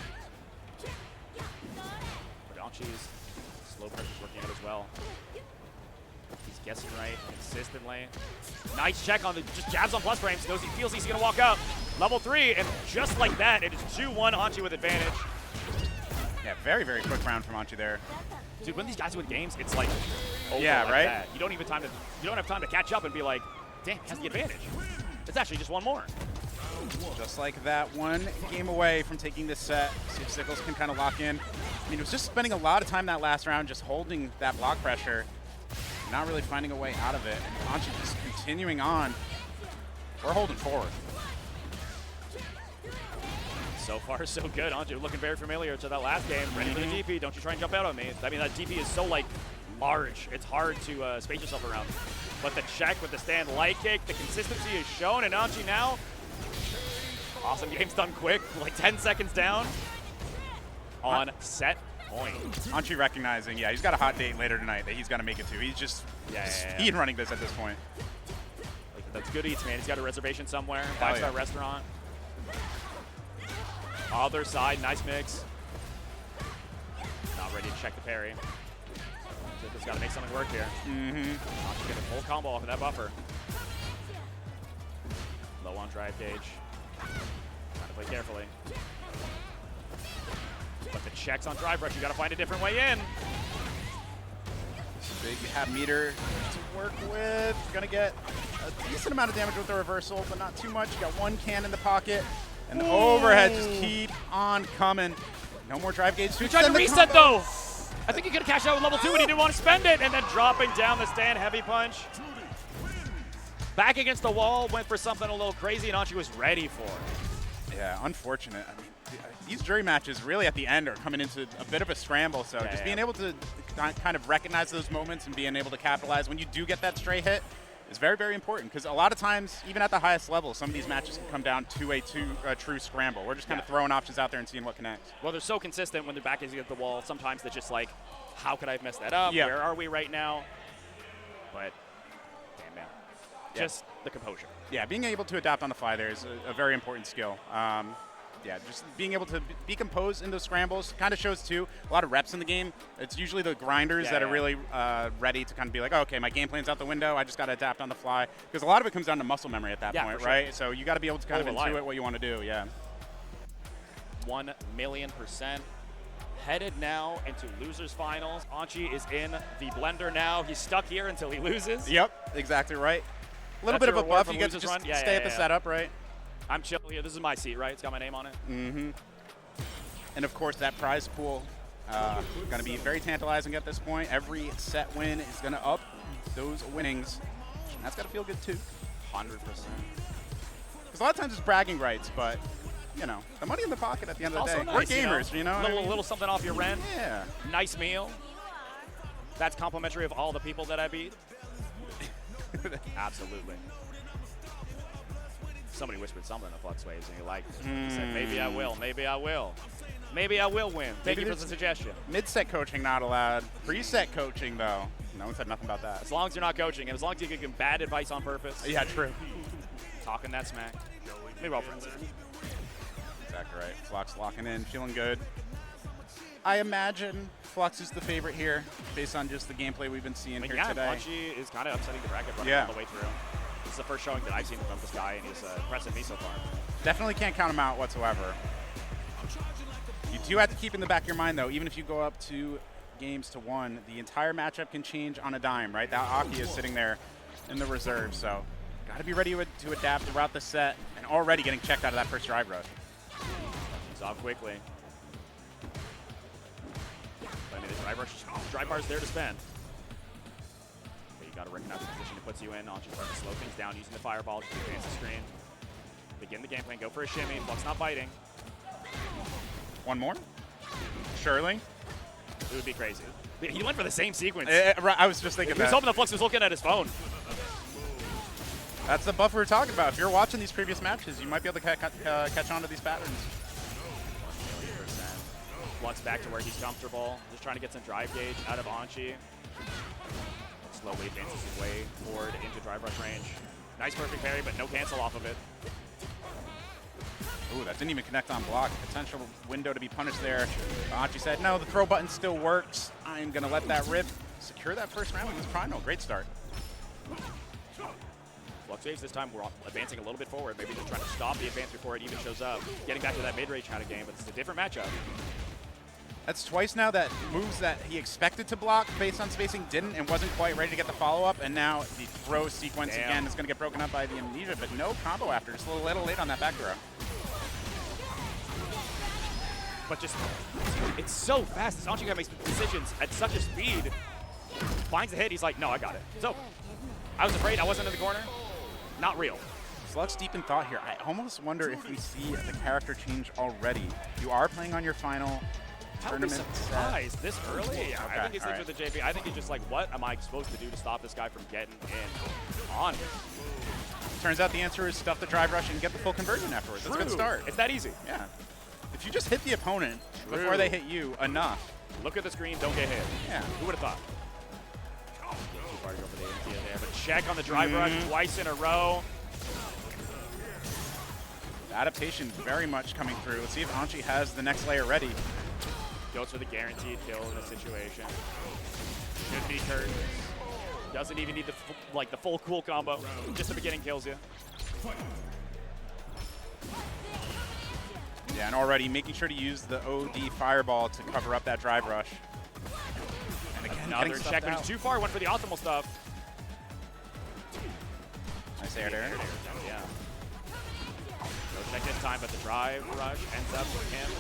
S2: But Anchi's slow pressure's working out as well. He's guessing right consistently. Nice check on the, just jabs on plus frames. Knows he feels he's gonna walk up. Level 3, and just like that, it is 2-1 Anchi with advantage.
S1: Yeah, very, very quick round from Anchi there.
S2: Dude, when these guys win games, it's like over
S1: yeah,
S2: like
S1: right?
S2: that. You don't have time to catch up and be like, damn, he has the advantage. It's actually just 1 more.
S1: Just like that, 1 game away from taking this set. See if Ziggles can kind of lock in. I mean, he was just spending a lot of time that last round just holding that block pressure, not really finding a way out of it. And Anchi just continuing on. We're holding forward.
S2: So far, so good. Anchi looking very familiar to that last game. Ready for the DP. Don't you try and jump out on me. I mean, that DP is so, like, large. It's hard to space yourself around. But the check with the stand light kick, the consistency is shown. And Anchi now, awesome game's done quick. Like 10 seconds down on set point.
S1: Anchi recognizing, yeah, he's got a hot date later tonight that he's got to make it to. He's just speed running this at this point.
S2: That's good eats, man. He's got a reservation somewhere. 5-star restaurant. Other side, nice mix. Not ready to check the parry. Just got to make something work here. Anchi get a full combo off of that buffer. Low on drive gauge. Trying to play carefully. But the checks on drive rush, you got to find a different way in.
S1: Big half meter to work with. Gonna get a decent amount of damage with the reversal, but not too much. You got 1 can in the pocket, and the overhead just keep on coming. No more drive gauge.
S2: He tried to reset though. I think he could have cashed out with level 2 and he didn't want to spend it, and then dropping down the stand heavy punch. Back against the wall, went for something a little crazy, and Anchi was ready for it.
S1: Yeah, unfortunate. I mean, these jury matches really at the end are coming into a bit of a scramble, so just being able to kind of recognize those moments and being able to capitalize when you do get that stray hit is very, very important, because a lot of times, even at the highest level, some of these matches can come down to a true scramble. We're just kind of throwing options out there and seeing what connects.
S2: Well, they're so consistent when they're back against the wall. Sometimes they're just like, how could I have messed that up?
S1: Yeah.
S2: Where are we right now? But, damn, man. Just the composure.
S1: Yeah, being able to adapt on the fly there is a very important skill. Yeah, just being able to be composed in those scrambles kind of shows, too, a lot of reps in the game. It's usually the grinders that are really ready to kind of be like, oh, okay, my game plan's out the window. I just got to adapt on the fly. Because a lot of it comes down to muscle memory at that point, right? So you got to be able to kind of intuit what you want to do,
S2: 1,000,000%. Headed now into losers finals. Anchi is in the blender now. He's stuck here until he loses.
S1: Yep, exactly right. A little bit of a buff. You get to just stay at the setup, right?
S2: I'm chill here. This is my seat, right? It's got my name on it.
S1: Mm-hmm. And, of course, that prize pool going to be very tantalizing at this point. Every set win is going to up those winnings. And that's got to feel good, too.
S2: 100%.
S1: Because a lot of times it's bragging rights, but, you know, the money in the pocket at the end of the day.
S2: Nice,
S1: We're gamers, you know?
S2: A little something off your rent.
S1: Yeah.
S2: Nice meal. That's complimentary of all the people that I beat. Absolutely. Somebody whispered something in the Flux Waves, and he liked it. He said, maybe I will, maybe I will. Maybe I will win. Thank you for the suggestion.
S1: Mid-set coaching not allowed. Pre-set coaching, though. No one said nothing about that.
S2: As long as you're not coaching, and as long as you give him bad advice on purpose.
S1: Yeah, true.
S2: Talking that smack. Maybe all friends.
S1: Exactly right. Flux locking in, feeling good. I imagine Flux is the favorite here, based on just the gameplay we've been seeing here today.
S2: Anchi is kind of upsetting the bracket running all the way through. This is the first showing that I've seen from this guy, and he's impressing me so far.
S1: Definitely can't count him out whatsoever. You do have to keep in the back of your mind, though, even if you go up 2 games to 1, the entire matchup can change on a dime, right? That Aki is sitting there in the reserve, so got to be ready to adapt throughout the set, and already getting checked out of that first drive rush.
S2: He's off quickly. But, I mean, the drive bar is there to spend. You got to recognize the position it puts you in. Anchi starting to slow things down using the fireball to advance the screen. Begin the game plan, go for a shimmy. Flux not biting.
S1: One more? Surely?
S2: It would be crazy. He went for the same sequence.
S1: I was just thinking that.
S2: He was hoping the Flux was looking at his phone.
S1: That's the buff we were talking about. If you're watching these previous matches, you might be able to catch on to these patterns.
S2: Flux back to where he's comfortable. Just trying to get some drive gauge out of Anchi. Slowly advances his way forward into drive rush range. Nice perfect parry, but no cancel off of it.
S1: Ooh, that didn't even connect on block. Potential window to be punished there. Anchi said, no, the throw button still works. I'm going to let that rip. Secure that first round against Primal. Great start.
S2: Flux Waves this time, we're advancing a little bit forward. Maybe just trying to stop the advance before it even shows up. Getting back to that mid-range kind of game, but it's a different matchup.
S1: That's twice now that moves that he expected to block based on spacing didn't and wasn't quite ready to get the follow-up, and now the throw sequence again is going to get broken up by the amnesia, but no combo after. Just a little late on that back throw.
S2: But just, it's so fast. This Anchi guy makes decisions at such a speed. Finds the hit, he's like, no, I got it. So, I was afraid I wasn't in the corner. Not real.
S1: Flux deep in thought here. I almost wonder if we see the character change already. You are playing on your final tournament
S2: surprised this early? Okay, I think he's thinking with the JP. I think he's just like, what am I supposed to do to stop this guy from getting in on me?
S1: Turns out the answer is stuff the drive rush and get the full conversion afterwards. That's a good start.
S2: It's that easy.
S1: Yeah. If you just hit the opponent before they hit you enough.
S2: Look at the screen, don't get hit.
S1: Yeah.
S2: Who would have thought? Too far to go for the India there, but check on the drive rush twice in a row.
S1: The adaptation very much coming through. Let's see if Anchi has the next layer ready.
S2: Goes for the guaranteed kill in this situation. Should be curtains. Doesn't even need the full cool combo. Just the beginning kills you.
S1: Yeah, and already making sure to use the OD fireball to cover up that drive rush. And again,
S2: another check, but he's too far. Went for the optimal stuff.
S1: Nice air there.
S2: Yeah. No check this time, but the drive rush ends up with him.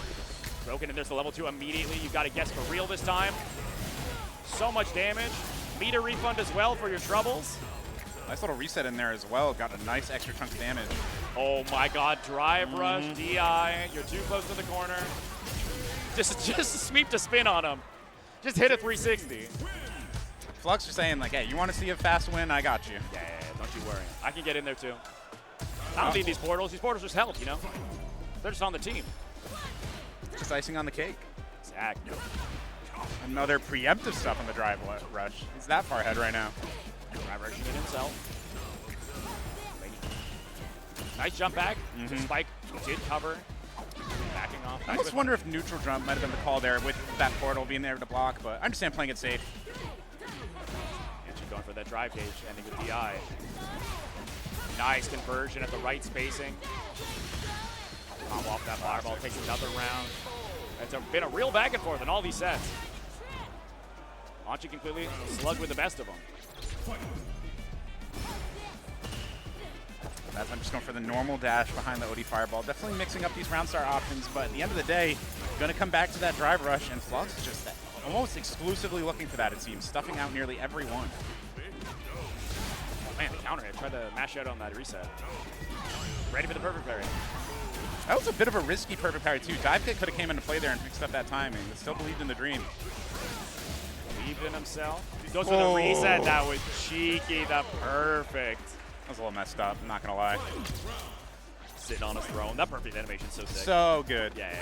S2: Broken, and there's the level 2 immediately. You've got to guess for real this time. So much damage. Meter refund as well for your troubles.
S1: Nice little reset in there as well. Got a nice extra chunk of damage.
S2: Oh my God, drive rush, DI. You're too close to the corner. Just sweep to spin on him. Just hit a 360.
S1: Flux are saying like, hey, you want to see a fast win? I got you.
S2: Yeah, don't you worry. I can get in there too. I don't need these portals. These portals just help, you know? They're just on the team.
S1: Just icing on the cake.
S2: Exactly.
S1: Another preemptive stuff on the drive rush. He's that far ahead right now.
S2: Drive rushing it himself. Nice jump back. Spike did cover. Backing off.
S1: I almost wonder if neutral jump might have been the call there with that portal being there to block, but I understand playing it safe.
S2: And she's going for that drive gauge, ending with DI. Nice conversion at the right spacing. Combo off that fireball, takes another round. It's been a real back and forth in all these sets. Anchi completely slugged with the best of them.
S1: I'm just going for the normal dash behind the OD fireball. Definitely mixing up these round star options, but at the end of the day, going to come back to that drive rush, and Flux is just almost exclusively looking for that, it seems, stuffing out nearly every one.
S2: Oh man, the counter hit. Tried to mash out on that reset. Ready for the perfect parry.
S1: That was a bit of a risky perfect parry too. Dive kick could have came into play there and fixed up that timing, but still believed in the dream.
S2: Believed in himself. Goes for the reset. That was cheeky. The perfect.
S1: That was a little messed up, I'm not going to lie.
S2: Sitting on his throne. That perfect animation's so sick.
S1: So good.
S2: Yeah.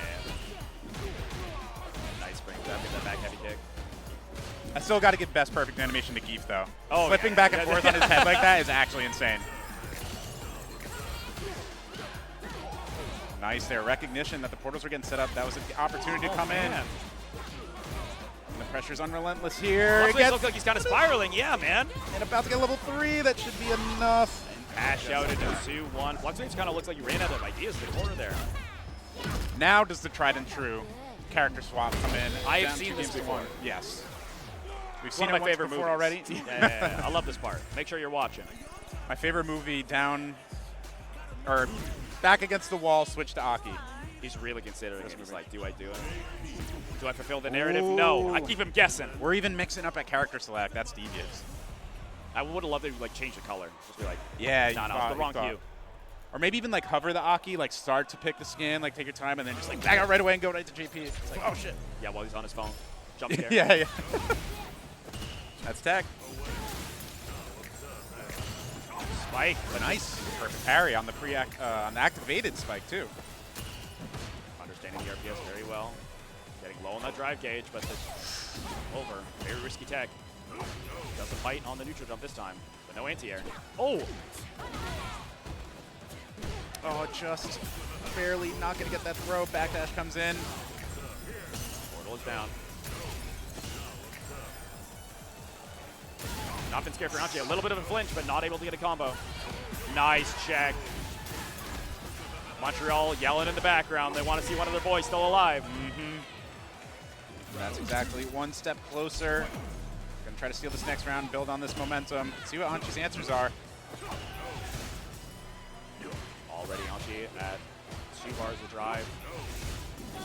S2: Nice spring grab. Get that back heavy kick.
S1: I still got to give best perfect animation to Geef, though.
S2: Oh,
S1: flipping back and forth on his head like that is actually insane. Nice there. Recognition that the portals were getting set up. That was an opportunity to come in. And the pressure's unrelentless here.
S2: It looks like he's kind of spiraling. Yeah, man.
S1: And about to get level 3. That should be enough.
S2: And pass out into 2-1. Fluxwaves kind of looks like you ran out of ideas in the corner there.
S1: Now does the tried and true character swap come in?
S2: I have seen this before.
S1: Yes. We've
S2: One
S1: seen
S2: of my favorite
S1: before
S2: movies
S1: already.
S2: Yeah. I love this part. Make sure you're watching.
S1: My favorite movie, down, or back against the wall, switch to Aki.
S2: He's really considering it. He's like, do I do it? Do I fulfill the narrative? No. I keep him guessing.
S1: We're even mixing up at character select. That's devious.
S2: I would have loved to like change the color. Just be like,
S1: yeah,
S2: no, the wrong hue.
S1: Or maybe even like hover the Aki, like start to pick the skin, like take your time, and then just like back out right away and go right to JP. It's like, oh shit.
S2: Yeah, while he's on his phone. Jump scare.
S1: yeah. That's tech.
S2: Spike.
S1: But nice. Perfect parry on the on the activated spike too.
S2: Understanding the RPS very well. Getting low on that drive gauge, but it's over. Very risky tech. Does the fight on the neutral jump this time, but no anti-air. Oh!
S1: Oh, just barely not going to get that throw. Backdash comes in.
S2: Portal is down. Not been scared for Anchi. A little bit of a flinch, but not able to get a combo. Nice check. Montreal yelling in the background. They want to see one of their boys still alive.
S1: That's exactly one step closer. Going to try to steal this next round, build on this momentum. See what Anchi's answers are.
S2: Already Anchi at 2 bars of drive.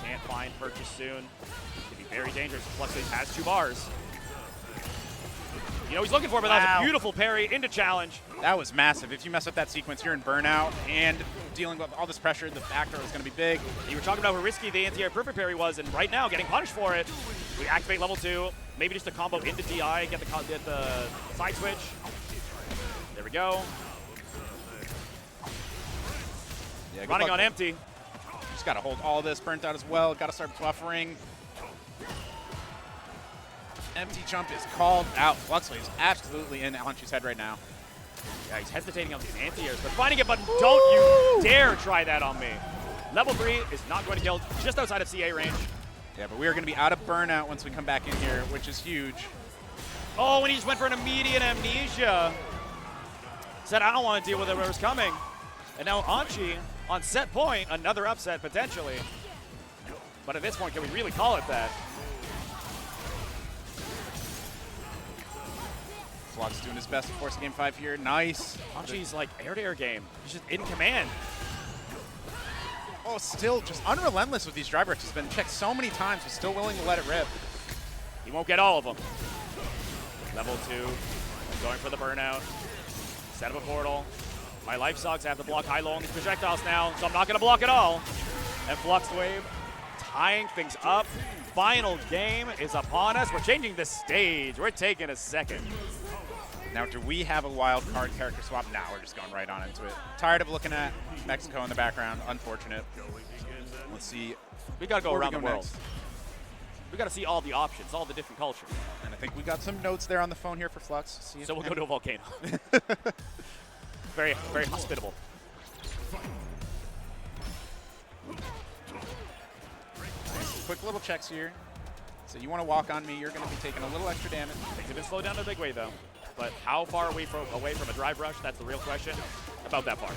S2: Can't find purchase soon. Could be very dangerous. Fluxwaves has 2 bars. You know, he's looking for it, but that was a beautiful parry into challenge.
S1: That was massive. If you mess up that sequence, you're in burnout, and dealing with all this pressure, the back throw is going to be big.
S2: You were talking about how risky the anti-air perfect parry was, and right now, getting punished for it. We activate level 2, maybe just a combo into DI, get the side switch. There we go.
S1: Yeah,
S2: running on empty.
S1: Just got to hold all this, burnt out as well. Got to start buffering. Empty jump is called out. Fluxwaves absolutely in Anchi's head right now.
S2: Yeah, he's hesitating on these anti-airs, but finding it, but don't you dare try that on me. Level 3 is not going to kill, just outside of CA range.
S1: Yeah, but we are going to be out of burnout once we come back in here, which is huge.
S2: Oh, and he just went for an immediate amnesia. Said, I don't want to deal with it where it's coming. And now Anchi on set point, another upset potentially. But at this point, can we really call it that?
S1: Flux doing his best to force game 5 here. Nice.
S2: Anchi's like air-to-air game. He's just in command.
S1: Oh, still just unrelentless with these drive rushes. He's been checked so many times, but still willing to let it rip.
S2: He won't get all of them. Level 2, going for the burnout. Set up a portal. My life sucks. I have to block high-low on these projectiles now, so I'm not going to block at all. And Flux Wave tying things up. Final game is upon us. We're changing the stage. We're taking a second.
S1: Now, do we have a wild card character swap? Now we're just going right on into it. Tired of looking at Mexico in the background. Unfortunate. Let's see.
S2: We got to go around the world.
S1: Next.
S2: We got to see all the options, all the different cultures.
S1: And I think we got some notes there on the phone here for Flux.
S2: So we'll go to a volcano. Very, very hospitable.
S1: Quick little checks here. So you want to walk on me, you're going to be taking a little extra damage.
S2: Things have been slowed down in a big way, though. But how far away from a drive rush? That's the real question. About that far.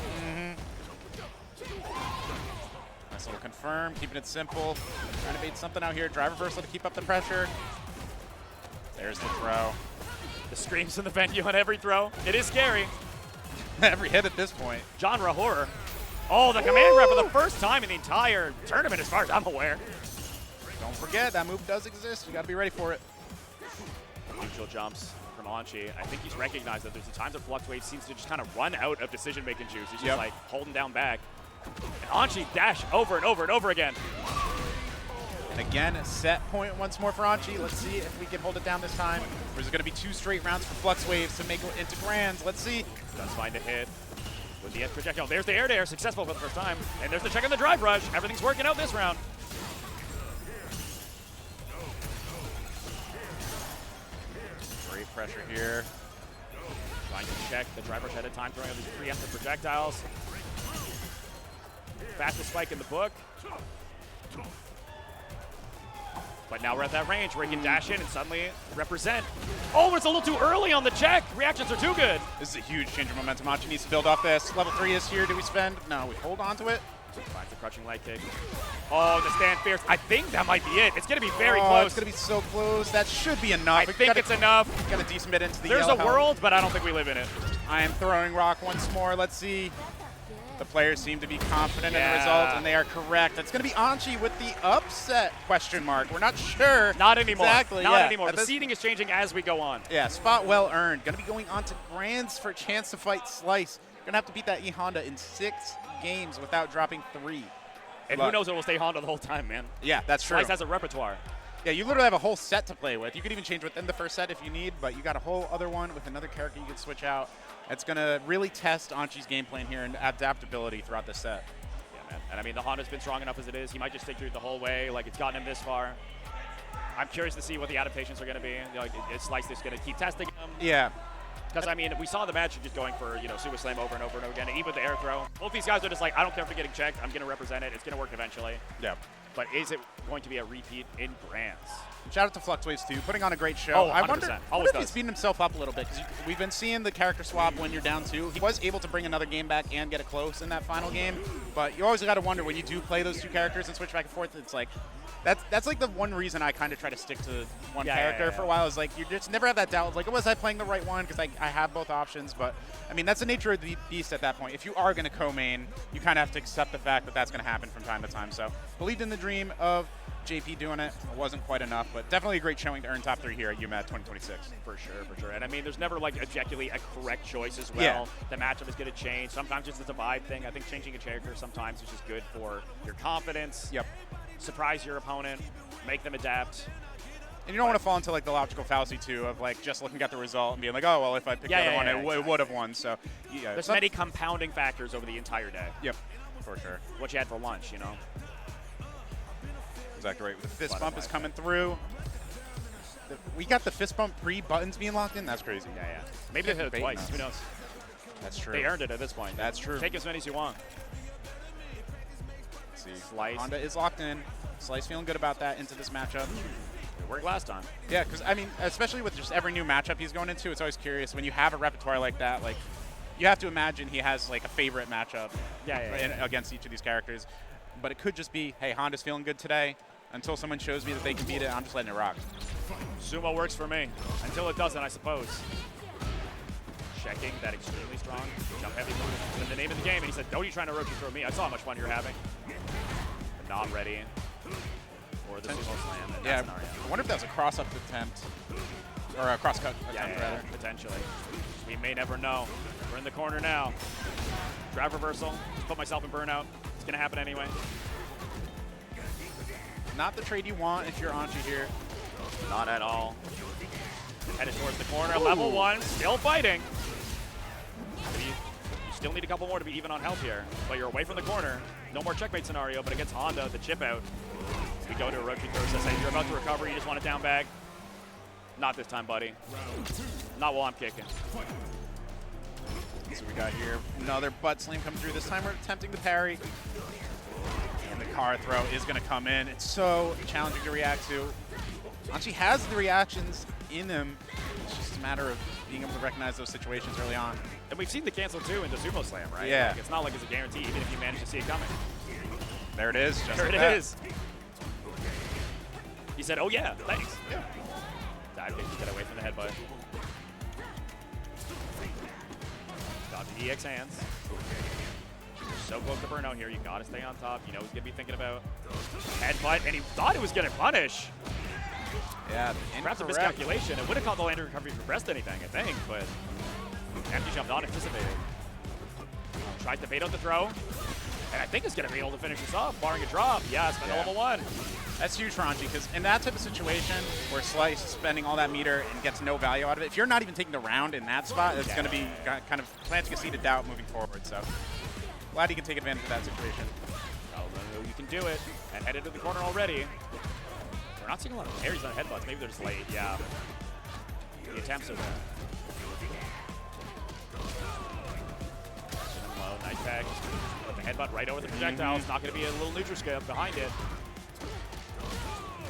S1: Nice little confirm, keeping it simple. Trying to bait something out here. Drive reversal to keep up the pressure. There's the throw.
S2: The screams in the venue on every throw. It is scary.
S1: Every hit at this point.
S2: Genre horror. Oh, the command grab for the first time in the entire tournament, as far as I'm aware.
S1: Don't forget, that move does exist. You got to be ready for it.
S2: Neutral jumps from Anchi. I think he's recognized that there's the times that Flux Wave seems to just kind of run out of decision-making juice. He's just like holding down back. And Anchi dash over and over and over again.
S1: And again, set point once more for Anchi. Let's see if we can hold it down this time. There's going to be 2 straight rounds for Flux Waves to make it into grands. Let's see.
S2: Does find a hit with the S projectile. There's the air dare, successful for the first time. And there's the check on the drive rush. Everything's working out this round.
S1: Great pressure here.
S2: Trying to check the drive rush ahead of time, throwing out these preemptive projectiles. Fastest spike in the book. But now we're at that range where he can dash in and suddenly represent. Oh, but it's a little too early on the check. Reactions are too good.
S1: This is a huge change of momentum. Anchi needs to build off this. Level 3 is here. Do we spend? No, we hold on to it.
S2: Finds the crushing leg kick. Oh, the stand fierce. I think that might be it. It's going to be very close.
S1: It's going to be so close. That should be enough.
S2: I think it's enough.
S1: Got a decent bit into the
S2: There's a
S1: yellow
S2: world, but I don't think we live in it.
S1: I am throwing rock once more. Let's see. The players seem to be confident in the result, and they are correct. It's going to be Anchi with the upset question mark. We're not sure.
S2: Not anymore.
S1: Exactly.
S2: Not anymore. The seeding is changing as we go on.
S1: Yeah, spot well earned. Going to be going on to grands for a chance to fight Slice. Going to have to beat that E-Honda in 6 games without dropping 3.
S2: And who knows, it will stay Honda the whole time, man.
S1: Yeah, that's true.
S2: Slice has a repertoire.
S1: Yeah, you literally have a whole set to play with. You could even change within the first set if you need, but you got a whole other one with another character you can switch out. It's going to really test Anchi's game plan here and adaptability throughout the set.
S2: Yeah, man. And I mean, the Honda's been strong enough as it is. He might just stick through it the whole way. Like, it's gotten him this far. I'm curious to see what the adaptations are going to be. Like, is Slice just going to keep testing him?
S1: Yeah.
S2: Because, I mean, we saw the match just going for, Super Slam over and over and over again, even with the air throw. Both these guys are just like, I don't care if they're getting checked. I'm going to represent it. It's going to work eventually.
S1: Yeah.
S2: But is it going to be a repeat in grands?
S1: Shout out to Flux Waves, too, putting on a great show.
S2: Oh, 100%.
S1: I wonder
S2: Always
S1: if he's beating himself up a little bit, because we've been seeing the character swap when you're down 2. He was able to bring another game back and get it close in that final game, but you always got to wonder when you do play those 2 characters and switch back and forth, it's like, that's like the one reason I kind of try to stick to one character for a while, is like, you just never have that doubt, like, was I playing the right one, because I have both options, but, I mean, that's the nature of the beast at that point. If you are going to co-main, you kind of have to accept the fact that that's going to happen from time to time, so believed in the dream of JP doing it. It wasn't quite enough, but definitely a great showing to earn top 3 here at UMAD 2026.
S2: For sure. And I mean, there's never like objectively a correct choice as well.
S1: Yeah.
S2: The matchup is going to change. Sometimes it's a vibe thing. I think changing a character sometimes is just good for your confidence.
S1: Yep.
S2: Surprise your opponent, make them adapt.
S1: And you don't want to fall into like the logical fallacy too of like just looking at the result and being like, oh well, if I picked the other one, it would have won. So yeah,
S2: there's many compounding factors over the entire day.
S1: Yep, for sure.
S2: What you had for lunch,
S1: Exactly right. The fist bump is coming through. We got the fist bump pre-buttons being locked in. That's crazy.
S2: Yeah. Maybe they hit it twice. Who knows?
S1: That's true.
S2: They earned it at this point.
S1: That's true.
S2: Take as many as you want.
S1: Let's see.
S2: Slice.
S1: Honda is locked in. Slice feeling good about that into this matchup.
S2: It worked last time.
S1: Yeah, because I mean, especially with just every new matchup he's going into, it's always curious when you have a repertoire like that. Like, you have to imagine he has like a favorite matchup. Against each of these characters. But it could just be, hey, Honda's feeling good today. Until someone shows me that they can beat it, I'm just letting it rock.
S2: Sumo works for me. Until it doesn't, I suppose. Checking that extremely strong jump heavy in the name of the game, and he said, "Don't you trying to rotate throw me? I saw how much fun you're having." But not ready for the sumo slam.
S1: Yeah, I wonder if that was a cross-up attempt or a cross-cut attempt rather.
S2: Potentially. We may never know. We're in the corner now. Grab reversal. Just put myself in burnout. It's going to happen anyway.
S1: Not the trade you want if you're Anchi here.
S2: Not at all. Headed towards the corner. Level 1. Still fighting. You still need a couple more to be even on health here. But you're away from the corner. No more checkmate scenario, but against Honda, the chip out. We go to Orochi throw. Says, you're about to recover. You just want a down bag. Not this time, buddy. Not while I'm kicking.
S1: So we got here another butt slam come through. This time we're attempting to parry. And the car throw is going to come in. It's so challenging to react to. Anchi has the reactions in him. It's just a matter of being able to recognize those situations early on.
S2: And we've seen the cancel too in the Sumo Slam, right?
S1: Yeah.
S2: Like, it's not like it's a guarantee, even if you manage to see it coming.
S1: There it is. Just
S2: There
S1: like
S2: it
S1: that.
S2: is. He said, oh yeah, thanks.
S1: Yeah.
S2: Dive kick to get away from the headbutt. Dodge the EX hands. You're so close to burnout here. You gotta stay on top. You know he's gonna be thinking about headbutt, and he thought it was gonna punish.
S1: Yeah,
S2: Perhaps a
S1: incorrect.
S2: miscalculation. It would have called the lander recovery for breast anything, I think, but empty jump not anticipated. Tries to bait out the throw, and I think it's gonna be able to finish this off, barring a drop. Yeah, it's been a level 1.
S1: That's huge for Anchi, because in that type of situation where Slice is spending all that meter and gets no value out of it, if you're not even taking the round in that spot, it's going to be kind of planting a seed of doubt moving forward. So glad he can take advantage of that situation.
S2: Oh, you can do it, and headed to the corner already. We're not seeing a lot of parries on headbutts. Maybe they're just late. Yeah. The attempts are there. Low, nice tag. Put the headbutt right over the projectile. It's not going to be a little neutral scale behind it.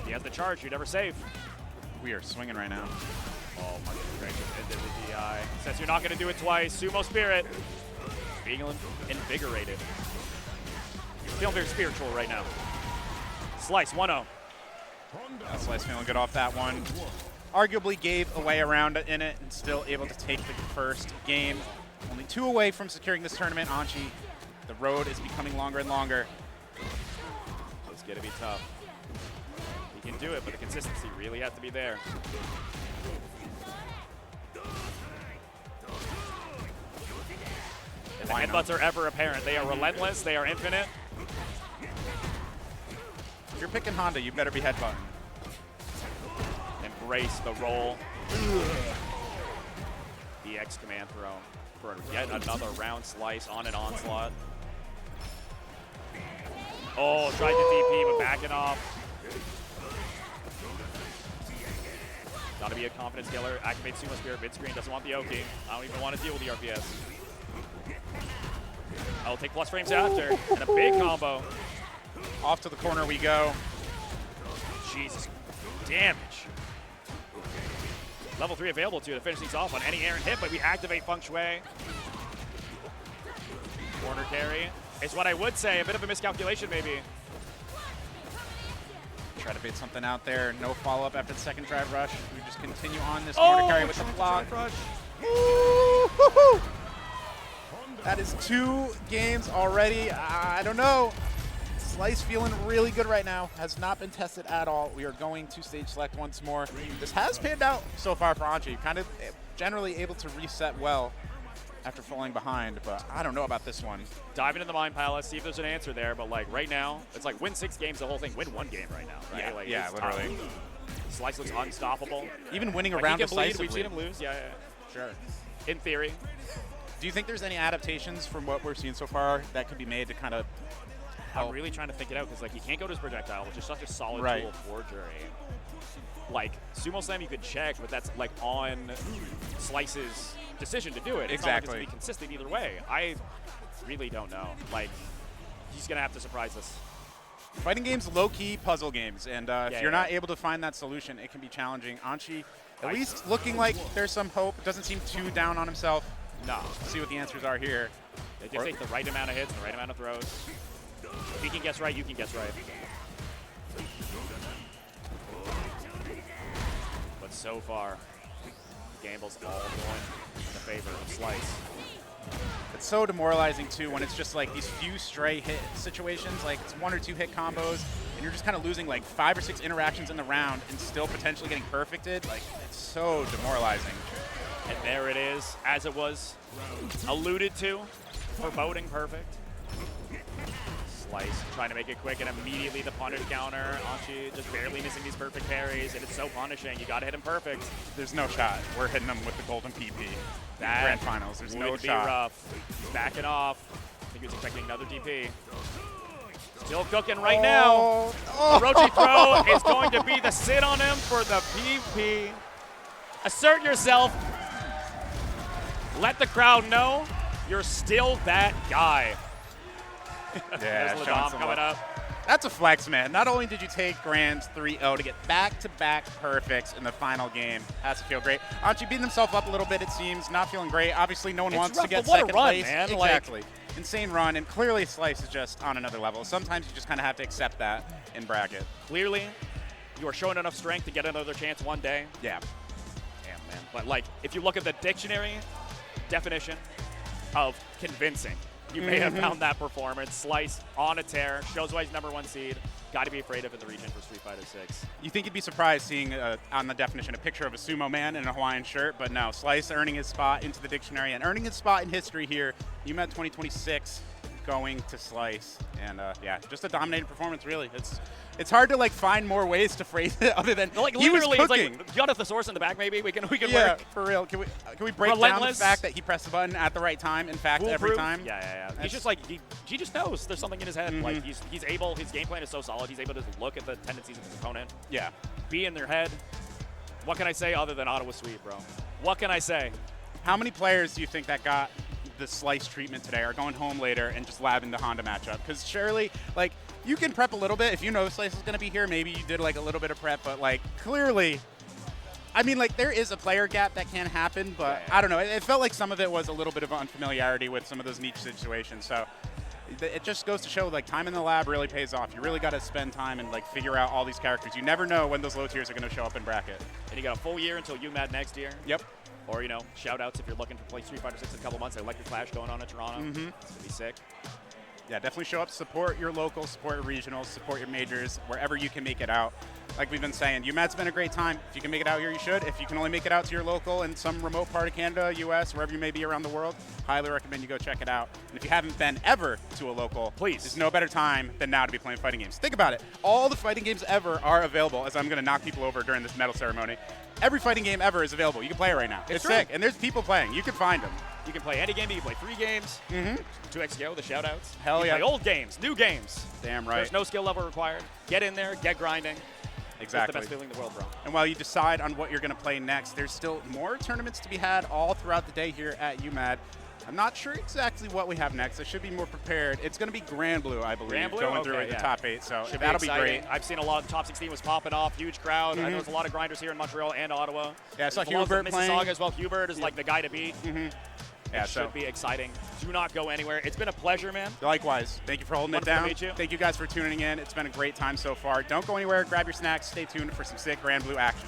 S2: He has the charge. You never save.
S1: We are swinging right now.
S2: Oh my goodness. Into the DI. Says you're not going to do it twice. Sumo Spirit. Being invigorated. You're feeling very spiritual right now. Slice 1-0.
S1: Slice feeling good off that one. Arguably gave away a round in it and still able to take the first game. Only 2 away from securing this tournament. Anchi, the road is becoming longer and longer.
S2: It's going to be tough. He can do it, but the consistency really has to be there. And the headbutts are ever apparent. They are relentless. They are infinite.
S1: If you're picking Honda, you better be headbutting.
S2: Embrace the roll. The X command throw for yet another round Slice on an onslaught. Oh, tried to DP, but backing off. Gotta be a confidence killer. Activate Sumo Spirit, mid screen, doesn't want the Oki. I don't even want to deal with the RPS. I'll take plus frames after, and a big combo.
S1: Off to the corner we go.
S2: Jesus, damage. Level 3 available to finish things off on any errant hit, but we activate Feng Shui. Corner carry is what I would say. A bit of a miscalculation, maybe.
S1: Try to bait something out there. No follow-up after the second drive rush. We just continue on this corner carry with the block. Ooh, that is 2 games already. I don't know. Slice feeling really good right now. Has not been tested at all. We are going to stage select once more. This has panned out so far for Anchi. Kind of generally able to reset well after falling behind, but I don't know about this one.
S2: Dive into the Mind Palace, see if there's an answer there, but like right now, it's like win 6 games, the whole thing. Win 1 game right now, right?
S1: Yeah,
S2: like,
S1: yeah, literally.
S2: Slice looks unstoppable.
S1: Even winning a
S2: Like,
S1: round
S2: he can bleed.
S1: decisively.
S2: We've seen him lose, yeah.
S1: Sure.
S2: In theory.
S1: Do you think there's any adaptations from what we're seeing so far that could be made to kind of help?
S2: I'm really trying to think it out because like he can't go to his projectile, which is such a solid tool for Jury. Like Sumo Slam you could check, but that's like on Slice's decision to do it. It's not like it's gonna be consistent either way. I really don't know. Like he's gonna have to surprise us.
S1: Fighting games, low-key puzzle games, and if you're not able to find that solution, it can be challenging. Anchi, at least looking like there's some hope. Doesn't seem too down on himself.
S2: No.
S1: Let's see what the answers are here.
S2: They just take the right amount of hits, the right amount of throws. If he can guess right, you can guess right. But so far, the gamble's all going in the favor of Slice.
S1: It's so demoralizing, too, when it's just like these few stray hit situations, like it's 1 or 2 hit combos, and you're just kind of losing like 5 or 6 interactions in the round and still potentially getting perfected. Like, it's so demoralizing.
S2: And there it is, as it was alluded to, foreboding perfect. Slice trying to make it quick, and immediately the punish counter. Anchi just barely missing these perfect parries, and it's so punishing. You got to hit him perfect.
S1: There's no shot. We're hitting him with the golden PP.
S2: That
S1: Grand finals. There's no
S2: would be
S1: shot.
S2: rough. He's backing off. I think he was expecting another DP. Still cooking right now. Orochi throw is going to be the sit on him for the PP. Assert yourself. Let the crowd know you're still that guy.
S1: Yeah,
S2: There's Ladam coming up.
S1: That's a flex, man. Not only did you take Grand 3-0 to get back-to-back perfects in the final game, has to feel great. Anchi beating himself up a little bit, it seems. Not feeling great. Obviously, no one wants to get second place.
S2: Man.
S1: Exactly. Insane run, and clearly Slice is just on another level. Sometimes you just kind of have to accept that in bracket.
S2: Clearly, you are showing enough strength to get another chance one day.
S1: Yeah.
S2: Damn, man. But, like, if you look at the dictionary definition of convincing, you may have found that performance. Slice on a tear, shows why he's #1 seed. Got to be afraid of in the region for Street Fighter 6.
S1: You think you'd be surprised seeing on the definition a picture of a sumo man in a Hawaiian shirt, but no, Slice earning his spot into the dictionary and earning his spot in history here. UMAD 2026 going to Slice, and yeah, just a dominating performance, really. It's hard to like find more ways to phrase it other than
S2: like
S1: he was
S2: literally, it's
S1: cooking.
S2: like, you got a thesaurus in the back, maybe we can
S1: Yeah,
S2: work.
S1: for real. Can we break down the fact that he pressed the button at the right time? In fact, every time.
S2: Yeah. He's just like he just knows there's something in his head. Like he's able. His game plan is so solid. He's able to look at the tendencies of his opponent.
S1: Yeah.
S2: Be in their head. What can I say other than Ottawa sweep, bro? What can I say?
S1: How many players do you think that got the Slice treatment today are going home later and just labbing the Honda matchup? Because surely, like, you can prep a little bit. If you know Slice is going to be here, maybe you did like a little bit of prep, but like clearly, I mean, like there is a player gap that can happen, but I don't know. It felt like some of it was a little bit of unfamiliarity with some of those niche situations. So it just goes to show like time in the lab really pays off. You really got to spend time and like figure out all these characters. You never know when those low tiers are going to show up in bracket.
S2: And you got a full year until UMAD next year.
S1: Yep.
S2: Or, you know, shout-outs if you're looking to play Street Fighter 6 in a couple months. I like your Clash going on in Toronto. It's going to be sick.
S1: Yeah, definitely show up, support your locals, support your regionals, support your majors, wherever you can make it out. Like we've been saying, UMAD's been a great time. If you can make it out here, you should. If you can only make it out to your local in some remote part of Canada, US, wherever you may be around the world, highly recommend you go check it out. And if you haven't been ever to a local,
S2: please,
S1: there's no better time than now to be playing fighting games. Think about it. All the fighting games ever are available, as I'm going to knock people over during this medal ceremony. Every fighting game ever is available. You can play it right now. It's sick. And there's people playing. You can find them.
S2: You can play any game. You can play free games. 2XGO, the shout-outs.
S1: Hell
S2: you
S1: yeah.
S2: play old games, new games.
S1: Damn right.
S2: There's no skill level required. Get in there, get grinding.
S1: Exactly.
S2: It's the best feeling in the world, bro.
S1: And while you decide on what you're going to play next, there's still more tournaments to be had all throughout the day here at UMAD. I'm not sure exactly what we have next. I should be more prepared. It's going to be Grand Blue, I believe,
S2: Grand Blue?
S1: going through the top 8. So that'll be great.
S2: I've seen a lot of top 16 was popping off, huge crowd. I know there's a lot of grinders here in Montreal and Ottawa.
S1: Yeah, I saw Hubert playing.
S2: Mississauga as well. Hubert is like the guy to beat.
S1: Yeah,
S2: it should be exciting. Do not go anywhere. It's been a pleasure, man.
S1: Likewise. Thank you for holding it down.
S2: To meet you.
S1: Thank you guys for tuning in. It's been a great time so far. Don't go anywhere. Grab your snacks. Stay tuned for some sick Grand Blue action.